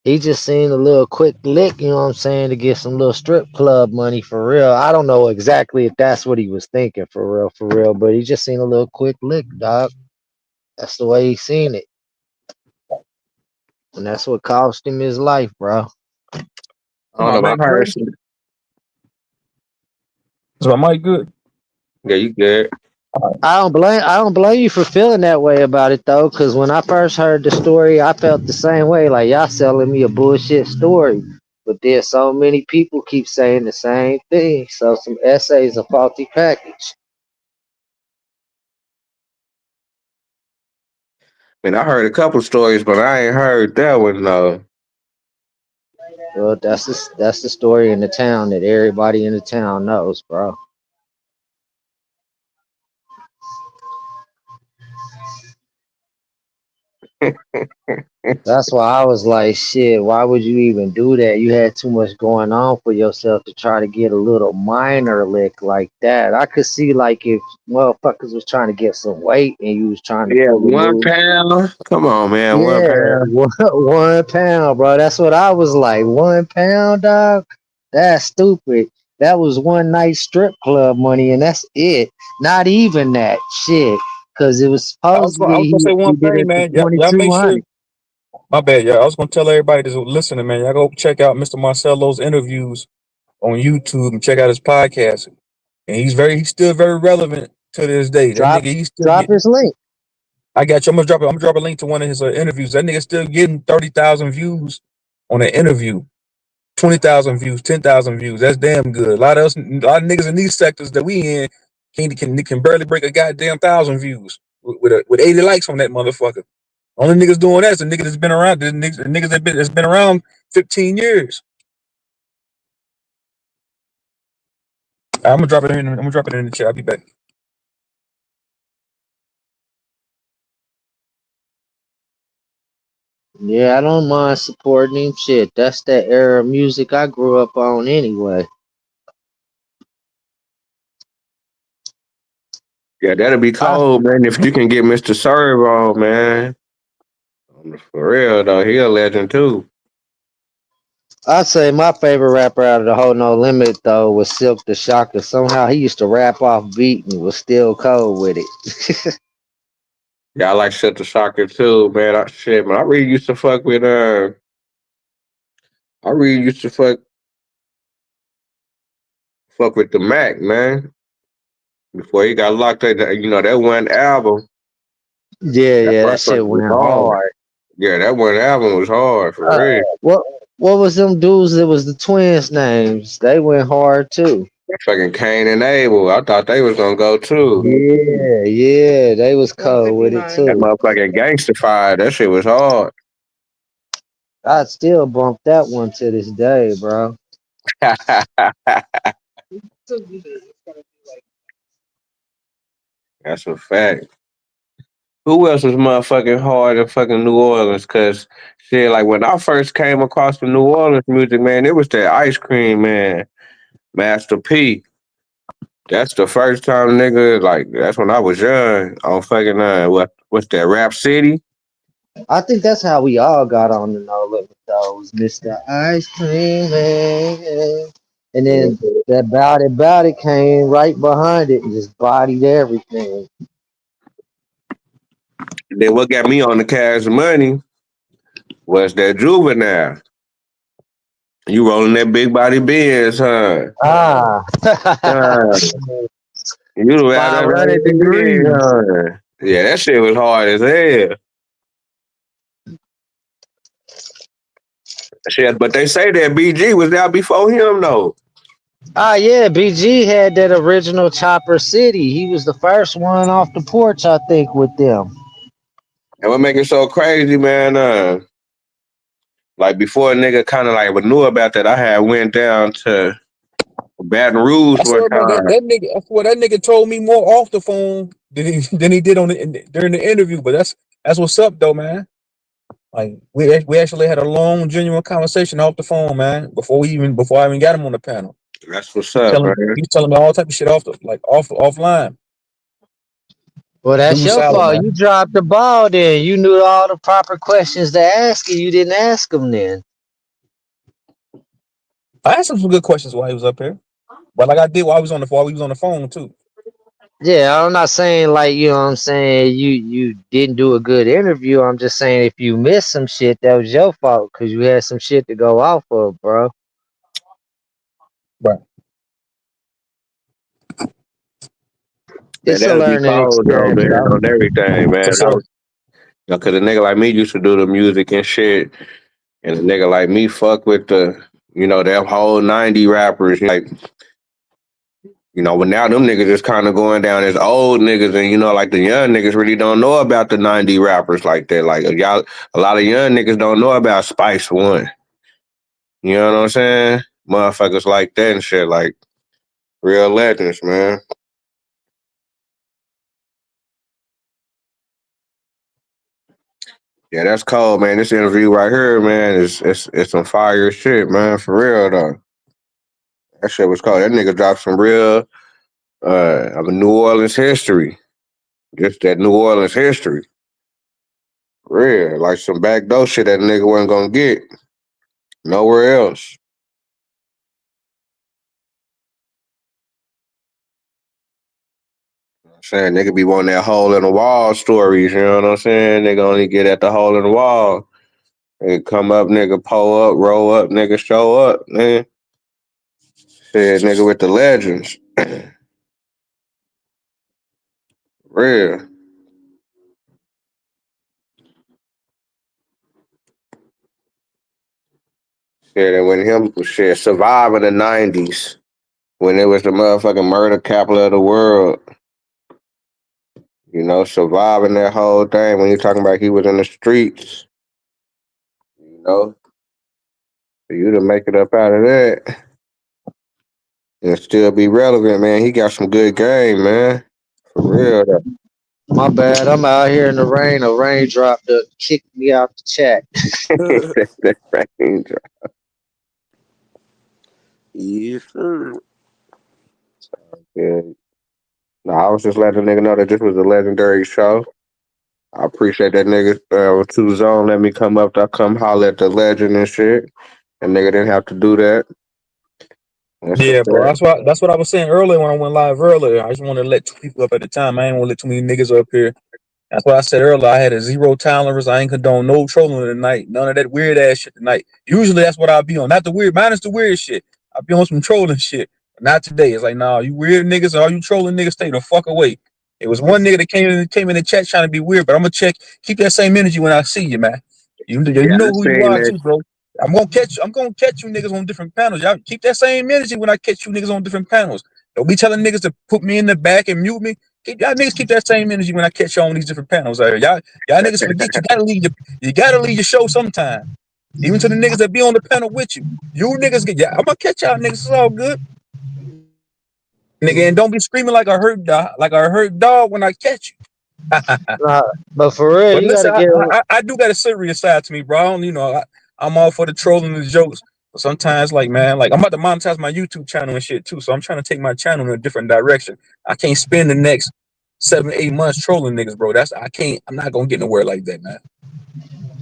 He just seen a little quick lick, you know what I'm saying, to get some little strip club money for real. I don't know exactly if that's what he was thinking for real, but he just seen a little quick lick, dog. That's the way he seen it. And that's what cost him his life, bro. I don't know. My But mic I heard good? some. Is my mic good? Yeah, you good. I don't blame you for feeling that way about it though, because when I first heard the story, I felt the same way. Like y'all selling me a bullshit story. But then so many people keep saying the same thing. So some essays a faulty package. I mean, I heard a couple stories, but I ain't heard that one though. Well, that's the story in the town that everybody in the town knows, bro. That's why I was like, shit, why would you even do that? You had too much going on for yourself to try to get a little minor lick like that. I could see like if motherfuckers was trying to get some weight and you was trying to Yeah, pull a one move. pound. Come on, man, one Yeah, pound. 1 pound, bro. That's what I was like. 1 pound, dog. That's stupid. That was one night strip club money, and that's it. Not even that shit, because it was I supposedly was gonna say he one did thing, it for man. Y'all make sure. 2,200. My bad, y'all. I was gonna tell everybody that's listening, man. Y'all go check out Mr. Marcelo's interviews on YouTube and check out his podcast. And he's still very relevant to this day. That Drop, nigga, he's still drop getting. his link. I got you. I'm gonna drop a link to one of his interviews. That nigga still getting 30,000 views on an interview. 20,000 views, 10,000 views. That's damn good. A lot of niggas in these sectors that we in can barely break a goddamn 1,000 views with 80 likes on that motherfucker. Only niggas doing that is the niggas that's been around. The niggas that's been around 15 years. I'm gonna drop it in. I'm gonna drop it in the chat. I'll be back. Yeah, I don't mind supporting him. Shit, that's that era of music I grew up on anyway. Yeah, that'll be I cold, man. If you can get Mr. Servo, man. For real though, he a legend too. I'd say my favorite rapper out of the whole No Limit though was Silk the Shocker. Somehow he used to rap off beat and was still cold with it. Yeah, I like Shut the Shocker too, man. Shit, man. I really used to fuck with I really used to fuck with the Mac, man. Before he got locked up, that one album, Yeah, that yeah, that shit motherfucker was went hard. hard. Yeah, that one album was hard for Uh, real. what was them dudes that was the twins' names? They went hard too. Fucking Cain and Abel. I thought they was gonna go too. Yeah, yeah, they was cold with it That too. motherfucking Gangstified. That shit was hard. I'd still bump that one to this day, bro. That's a fact. Who else was motherfucking hard in fucking New Orleans? Cause shit, like when I first came across the New Orleans music, man, it was that Ice Cream Man, Master P. That's the first time, nigga. Like that's when I was young. On fucking what's that? Rap City. I think that's how we all got on the No Limit though, was Mr. Ice Cream Man. And then that Bout It came right behind it and just bodied everything. Then what got me on the Cash Money was that Juvenile. You rolling that big body Benz, huh? Ah, You have that 500 big, degrees. huh? Yeah, that shit was hard as hell. Shit, but they say that BG was out before him though. Ah, yeah, BG had that original Chopper City. He was the first one off the porch, I think, with them. And what make it so crazy, man? Like before a nigga kind of like knew about that, I had went down to Baton Rouge I one swear, man, time. that nigga. I swear that nigga told me more off the phone than he did during the interview. But that's what's up, though, man. Like we actually had a long, genuine conversation off the phone, man. Before I even got him on the panel. That's what's up, man. He was telling me all type of shit offline. Well, Dude that's was your solid, fault. man. You dropped the ball then. You knew all the proper questions to ask, and you didn't ask them then. I asked him some good questions while he was up here, but like I did while he was on the phone too. Yeah, I'm not saying like, you know what I'm saying, you didn't do a good interview. I'm just saying if you missed some shit, that was your fault because you had some shit to go off of, bro. Right. Man, It's a that'd be learning cold though, experience, man, though. on everything, For man. sure. Cause a nigga like me used to do the music and shit, and a nigga like me fuck with the, that whole 90 rappers, like, but now them niggas is kind of going down as old niggas, and like the young niggas really don't know about the 90 rappers like that. Like y'all, a lot of young niggas don't know about Spice One. You know what I'm saying? Motherfuckers like that and shit, like real legends, man. Yeah, that's cold, man. This interview right here, man, is it's some fire shit, man. For real though. That shit was cold. That nigga dropped some real New Orleans history. Just that New Orleans history. Real. Like some backdoor shit that nigga wasn't gonna get nowhere else. I'm saying nigga be wanting that hole in the wall stories, you know what I'm saying? Nigga only get at the hole in the wall. Nigga come up, nigga pull up, roll up, nigga show up, man. Shit, nigga with the legends. Real. Shit, and when him survive in the 90s, when it was the motherfucking murder capital of the world, surviving that whole thing, when you're talking about he was in the streets, for you to make it up out of that and still be relevant, man, he got some good game, man. For real, though. My bad. I'm out here in the rain. A raindrop that kicked me out the chat. That range. Yes, sir. Yeah. No, I was just letting the nigga know that this was a legendary show. I appreciate that nigga to zone let me come up. I come holler at the legend and shit. And nigga didn't have to do that. That's a Yeah, bro. fact. That's what I was saying earlier when I went live earlier. I just wanted to let two people up at the time. I ain't want to let too many niggas up here. That's what I said earlier. I had a zero tolerance. I ain't condone no trolling tonight. None of that weird ass shit tonight. Usually that's what I'll be on. Not the weird, minus the weird shit. I'll be on some trolling shit. But not today. It's like, nah, you weird niggas, all you trolling niggas, stay the fuck away. It was one nigga that came in the chat trying to be weird, but I'm gonna keep that same energy when I see you, man. Yeah, You I know who you seen are that. too, bro. I'm gonna catch you niggas on different panels. Y'all keep that same energy when I catch you niggas on different panels. Don't be telling niggas to put me in the back and mute me. Y'all niggas keep that same energy when I catch y'all on these different panels out here. Y'all niggas forget you gotta leave your show sometime. Even to the niggas that be on the panel with you. You niggas I'm gonna catch y'all niggas. It's all good. Nigga, and don't be screaming like a hurt dog when I catch you. Nah, but for real, But you listen, gotta get. I do got a serious side to me, bro. I'm all for the trolling and the jokes. But sometimes, like, man, like I'm about to monetize my YouTube channel and shit too. So I'm trying to take my channel in a different direction. I can't spend the next 7, 8 months trolling niggas, bro. I'm not gonna get nowhere like that, man.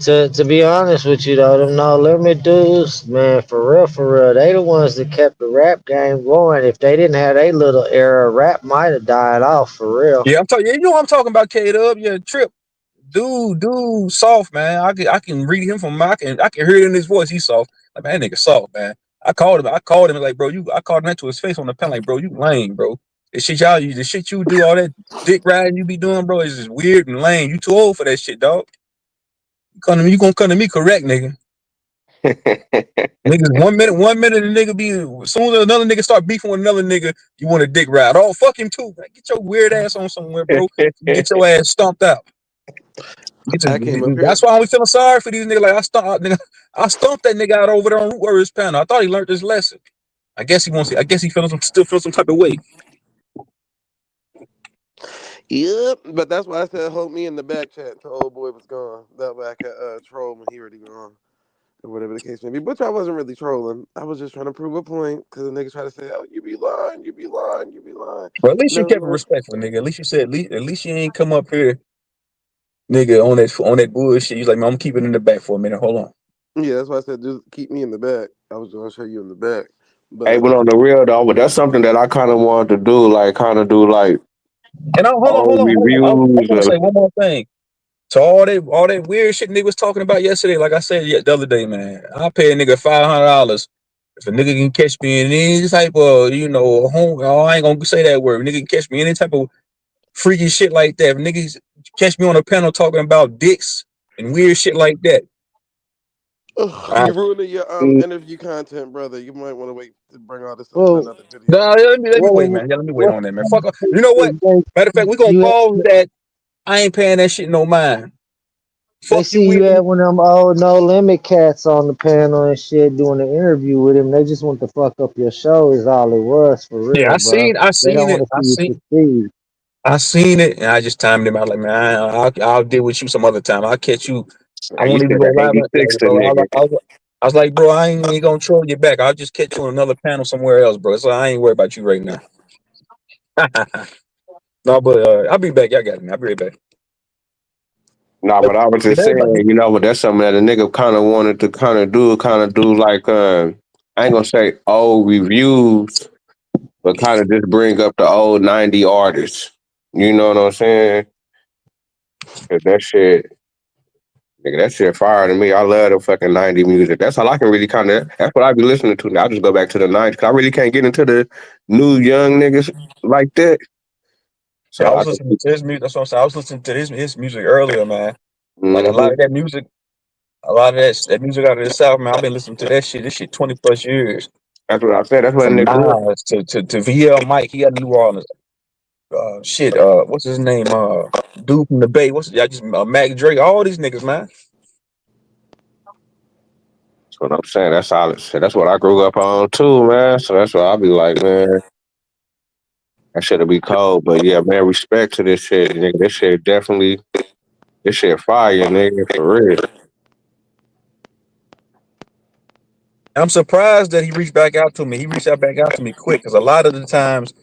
To be honest with you though, them no limit dudes, man, for real, they the ones that kept the rap game going. If they didn't have their little era, rap might have died off for real. Yeah, I'm talking. You know what I'm talking about, K Dub. Yeah, Trip. Dude, soft man. I can read him from I can hear it in his voice. He's soft. Like, man, that nigga soft, man. I called him like, bro, I called him to his face on the pen, like, bro, you lame, bro. The shit you do, all that dick riding you be doing, bro, is just weird and lame. You too old for that shit, dog. You gonna come to me correct, nigga. Niggas 1 minute, the nigga be as soon as another nigga start beefing with another nigga, you want to dick ride. Oh, fuck him too. Man, get your weird ass on somewhere, bro. Get your ass stomped out. I came up That's here. why I'm feeling sorry for these niggas. Like I stumped that nigga out over there on Root Warriors panel. I thought he learned his lesson. I guess he wants. I guess he still feels some type of way. Yep, but that's why I said hold me in the back chat until old boy was gone. That way I could troll when he already gone. Or whatever the case may be. But I wasn't really trolling. I was just trying to prove a point because the niggas try to say, oh, you be lying, you be lying, you be lying. But at least you No, kept it man. respectful, nigga. At least you said at least you ain't come up here, nigga, on that bullshit. He's like, man, I'm keeping it in the back for a minute. Hold on. Yeah, that's why I said just keep me in the back. I was going to show you in the back. Hey, But but on the real though, but that's something that I kind of wanted to do, like kind of do like And hold on, old I reviews want to say one more thing. So all that weird shit nigga was talking about yesterday, like I said the other day, man, I pay a nigga $500 if a nigga can catch me in any type of, oh, I ain't gonna say that word. Nigga can catch me in any type of freaky shit like that. If niggas catch me on a panel talking about dicks and weird shit like that. you ruining your interview content, brother. You might want to wait to bring all this up in Well, another video. Nah, let me wait, man. Yeah, let me wait on that, man. Fuck off. You know what? Matter of fact, we gonna you pause that. I ain't paying that shit no mind. they Fuck you, see you weird. had one of them old No Limit cats on the panel and shit doing an interview with him. They just want to fuck up your show. Is all it was for Yeah, real, bro. I They seen don't it. want to see you succeed. I seen it, and I just timed him out. Like, man, I'll deal with you some other time. I'll catch you. I you won't even said go that live. Like, 86 the bro, nigga. I was like, bro, I ain't gonna troll you back. I'll just catch you on another panel somewhere else, bro. So I ain't worried about you right now. No, but I'll be back. Y'all got me. I'll be right back. Nah, but I was Did just everybody? saying, but that's something that a nigga kind of wanted to kind of do like, I ain't gonna say old reviews, but kind of just bring up the old 90 artists. You know what I'm saying? 'Cause that shit, nigga, that shit fire to me. I love the fucking 90 music. That's all I can really that's what I be listening to now. I just go back to the 90s. 'Cause I really can't get into the new young niggas like that. Yeah, So I I was can, listening to his music. That's what I'm saying. I was listening to his music earlier, man. Like a lot mm-hmm. of that music, a lot of that music out of the South, man. I've been listening to that shit. This shit 20 plus years. That's what I said. That's what a From nigga look. Nas to VL Mike, he had New Orleans. What's his name? Dude from the Bay. Mac Dre. All these niggas, man. That's what I'm saying. That's solid shit. That's what I grew up on too, man. So that's why I be like, man, that shit'll be cold. But yeah, man, respect to this shit, nigga. This shit fire, nigga, for real. I'm surprised that he reached back out to me. He reached out back out to me quick because a lot of the times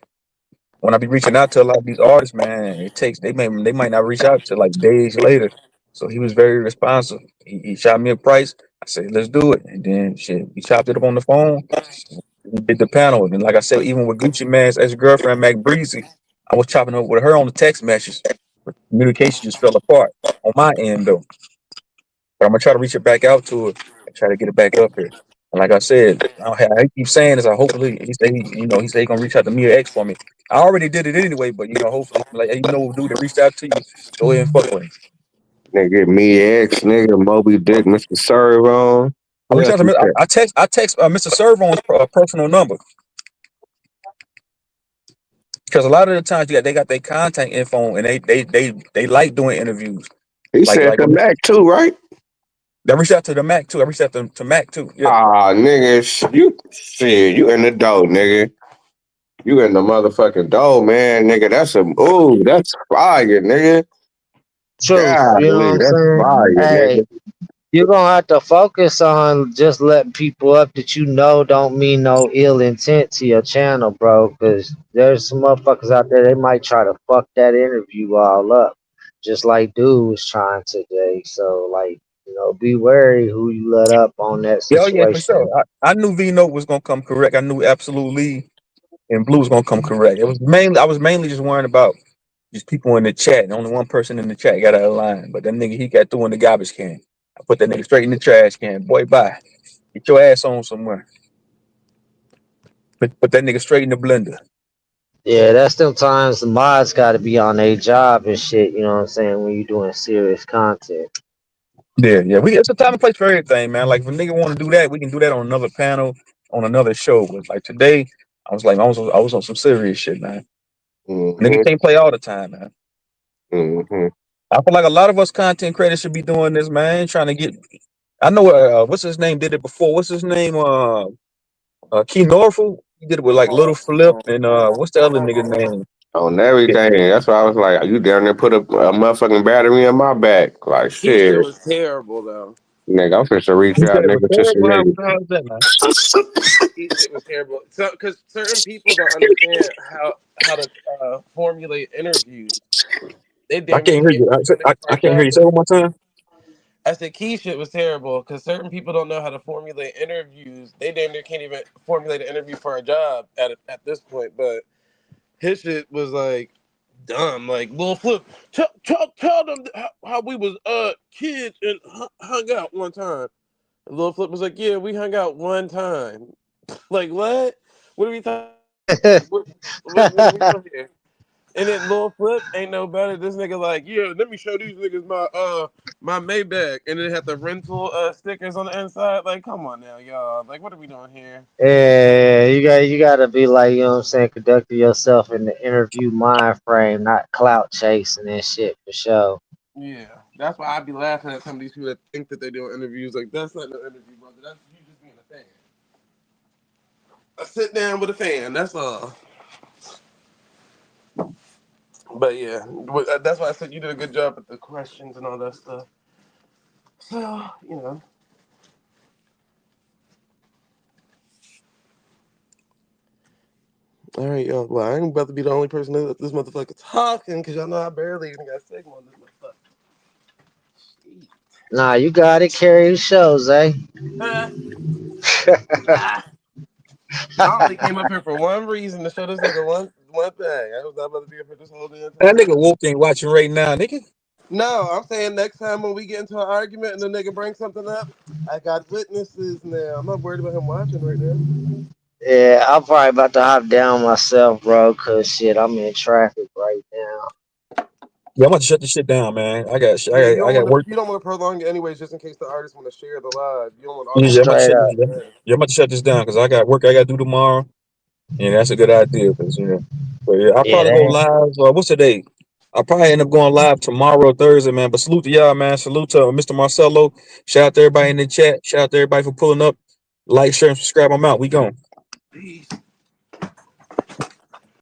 when I be reaching out to a lot of these artists, man, they might not reach out to like days later. So he was very responsive. He shot me a price. I said, let's do it. And then shit, we chopped it up on the phone. We did the panel. And like I said, even with Gucci Man's ex-girlfriend, Mac Breezy, I was chopping up with her on the text message. Communication just fell apart on my end though. But I'm gonna try to reach it back out to her and try to get it back up here. And like I said, I keep saying this. I hopefully he said he gonna reach out to me or X for me. I already did it anyway, but hopefully, like dude that reached out to you, go ahead and fuck with him. Nigga, me X, nigga, Moby Dick, Mr. Servo. I Who reached else out to you said? I text Mr. Servo's personal number because a lot of the times they got their contact info and they like doing interviews. He Like said like the when Mac too, right? they reached out to the Mac too. I reached out to Mac too. Yeah. Ah, nigga, you in the dough, nigga. You in the motherfucking dough, man, nigga. That's fire, nigga. Truth, you know what Golly, I'm that's saying? fire, Hey, nigga. you're gonna have to focus on just letting people up that you know don't mean no ill intent to your channel, bro. Because there's some motherfuckers out there, they might try to fuck that interview all up, just like dude was trying today. So, like, be wary who you let up on that Yeah, oh yeah, for sure. situation. I knew V Note was gonna come correct. I knew Absolutely and Blue was gonna come correct. I was mainly just worrying about just people in the chat, and only one person in the chat got out of line. But that nigga he got through in the garbage can. I put that nigga straight in the trash can. Boy, bye. Get your ass on somewhere. Put that nigga straight in the blender. Yeah, that's them times the mods got to be on their job and shit. You know what I'm saying? When you're doing serious content. Yeah. It's a time and place for everything, man. Like if a nigga want to do that, we can do that on another panel, on another show. But like today, I was on some serious shit, man. Nigga Mm-hmm. can't play all the time, man. Mm-hmm. I feel like a lot of us content creators should be doing this, man. Trying to get. I know what's his name did it before. What's his name? Key Norfolk. He did it with like Little Flip and what's the other nigga name? On Yeah. everything. That's why I was like, you down there put a motherfucking battery in my back. Like He shit shit. was terrible though. Nigga, I'm finna reach He out, said it was nigga, to some terrible. niggas. How was that, man? He shit was terrible. So, because certain people don't understand how to formulate interviews. They I damn near can't hear can't you. even finish I first can't hear draft. you. Say it one more time. I said key shit was terrible because certain people don't know how to formulate interviews. They damn near can't even formulate an interview for a job at this point. But his shit was like dumb. Like Lil Flip, tell them how we was kids and hung out one time. And Lil Flip was like, yeah, we hung out one time. Like what? What are we talking? What are we doing here? And then Lil Flip ain't no better. This nigga like, yeah, let me show these niggas my Maybach, and then have the rental stickers on the inside. Like, come on now, y'all. Like, what are we doing here? Yeah, you gotta be like, you know what I'm saying, conducting yourself in the interview mind frame, not clout chasing and shit for sure. Yeah, that's why I be laughing at some of these people that think that they doing interviews. Like, that's not no interview, brother. That's you just being a fan. I sit down with a fan. That's all. But yeah, that's why I said you did a good job with the questions and all that stuff. So you know. All right, y'all. Well, I ain't about to be the only person that let this motherfucker talking because y'all know I barely even got signal on this motherfucker. Nah, you got it. Carry the shows, eh? I only came up here for one reason to show this nigga one thing. I was not about to be up here this whole damn That time. nigga Wolf ain't watching right now, nigga. No, I'm saying next time when we get into an argument and the nigga brings something up, I got witnesses now. I'm not worried about him watching right now. Yeah, I'm probably about to hop down myself, bro, cause shit, I'm in traffic right now. Yeah, I'm about to shut this shit down, man. I got Yeah, you I don't got want to work. you don't want to prolong it anyways, just in case the artists want to share the live. You don't want all the Yeah, I'm about to artists. Straight shut up. this. Yeah, I'm about to shut this down because I got work I got to do tomorrow. And that's a good idea because but yeah, I'll Yeah, probably go live. What's the date? I'll probably end up going live tomorrow, Thursday, man. But salute to y'all, man. Salute to Mr. Marcelo. Shout out to everybody in the chat. Shout out to everybody for pulling up. Like, share, and subscribe. I'm out. We gone. Peace.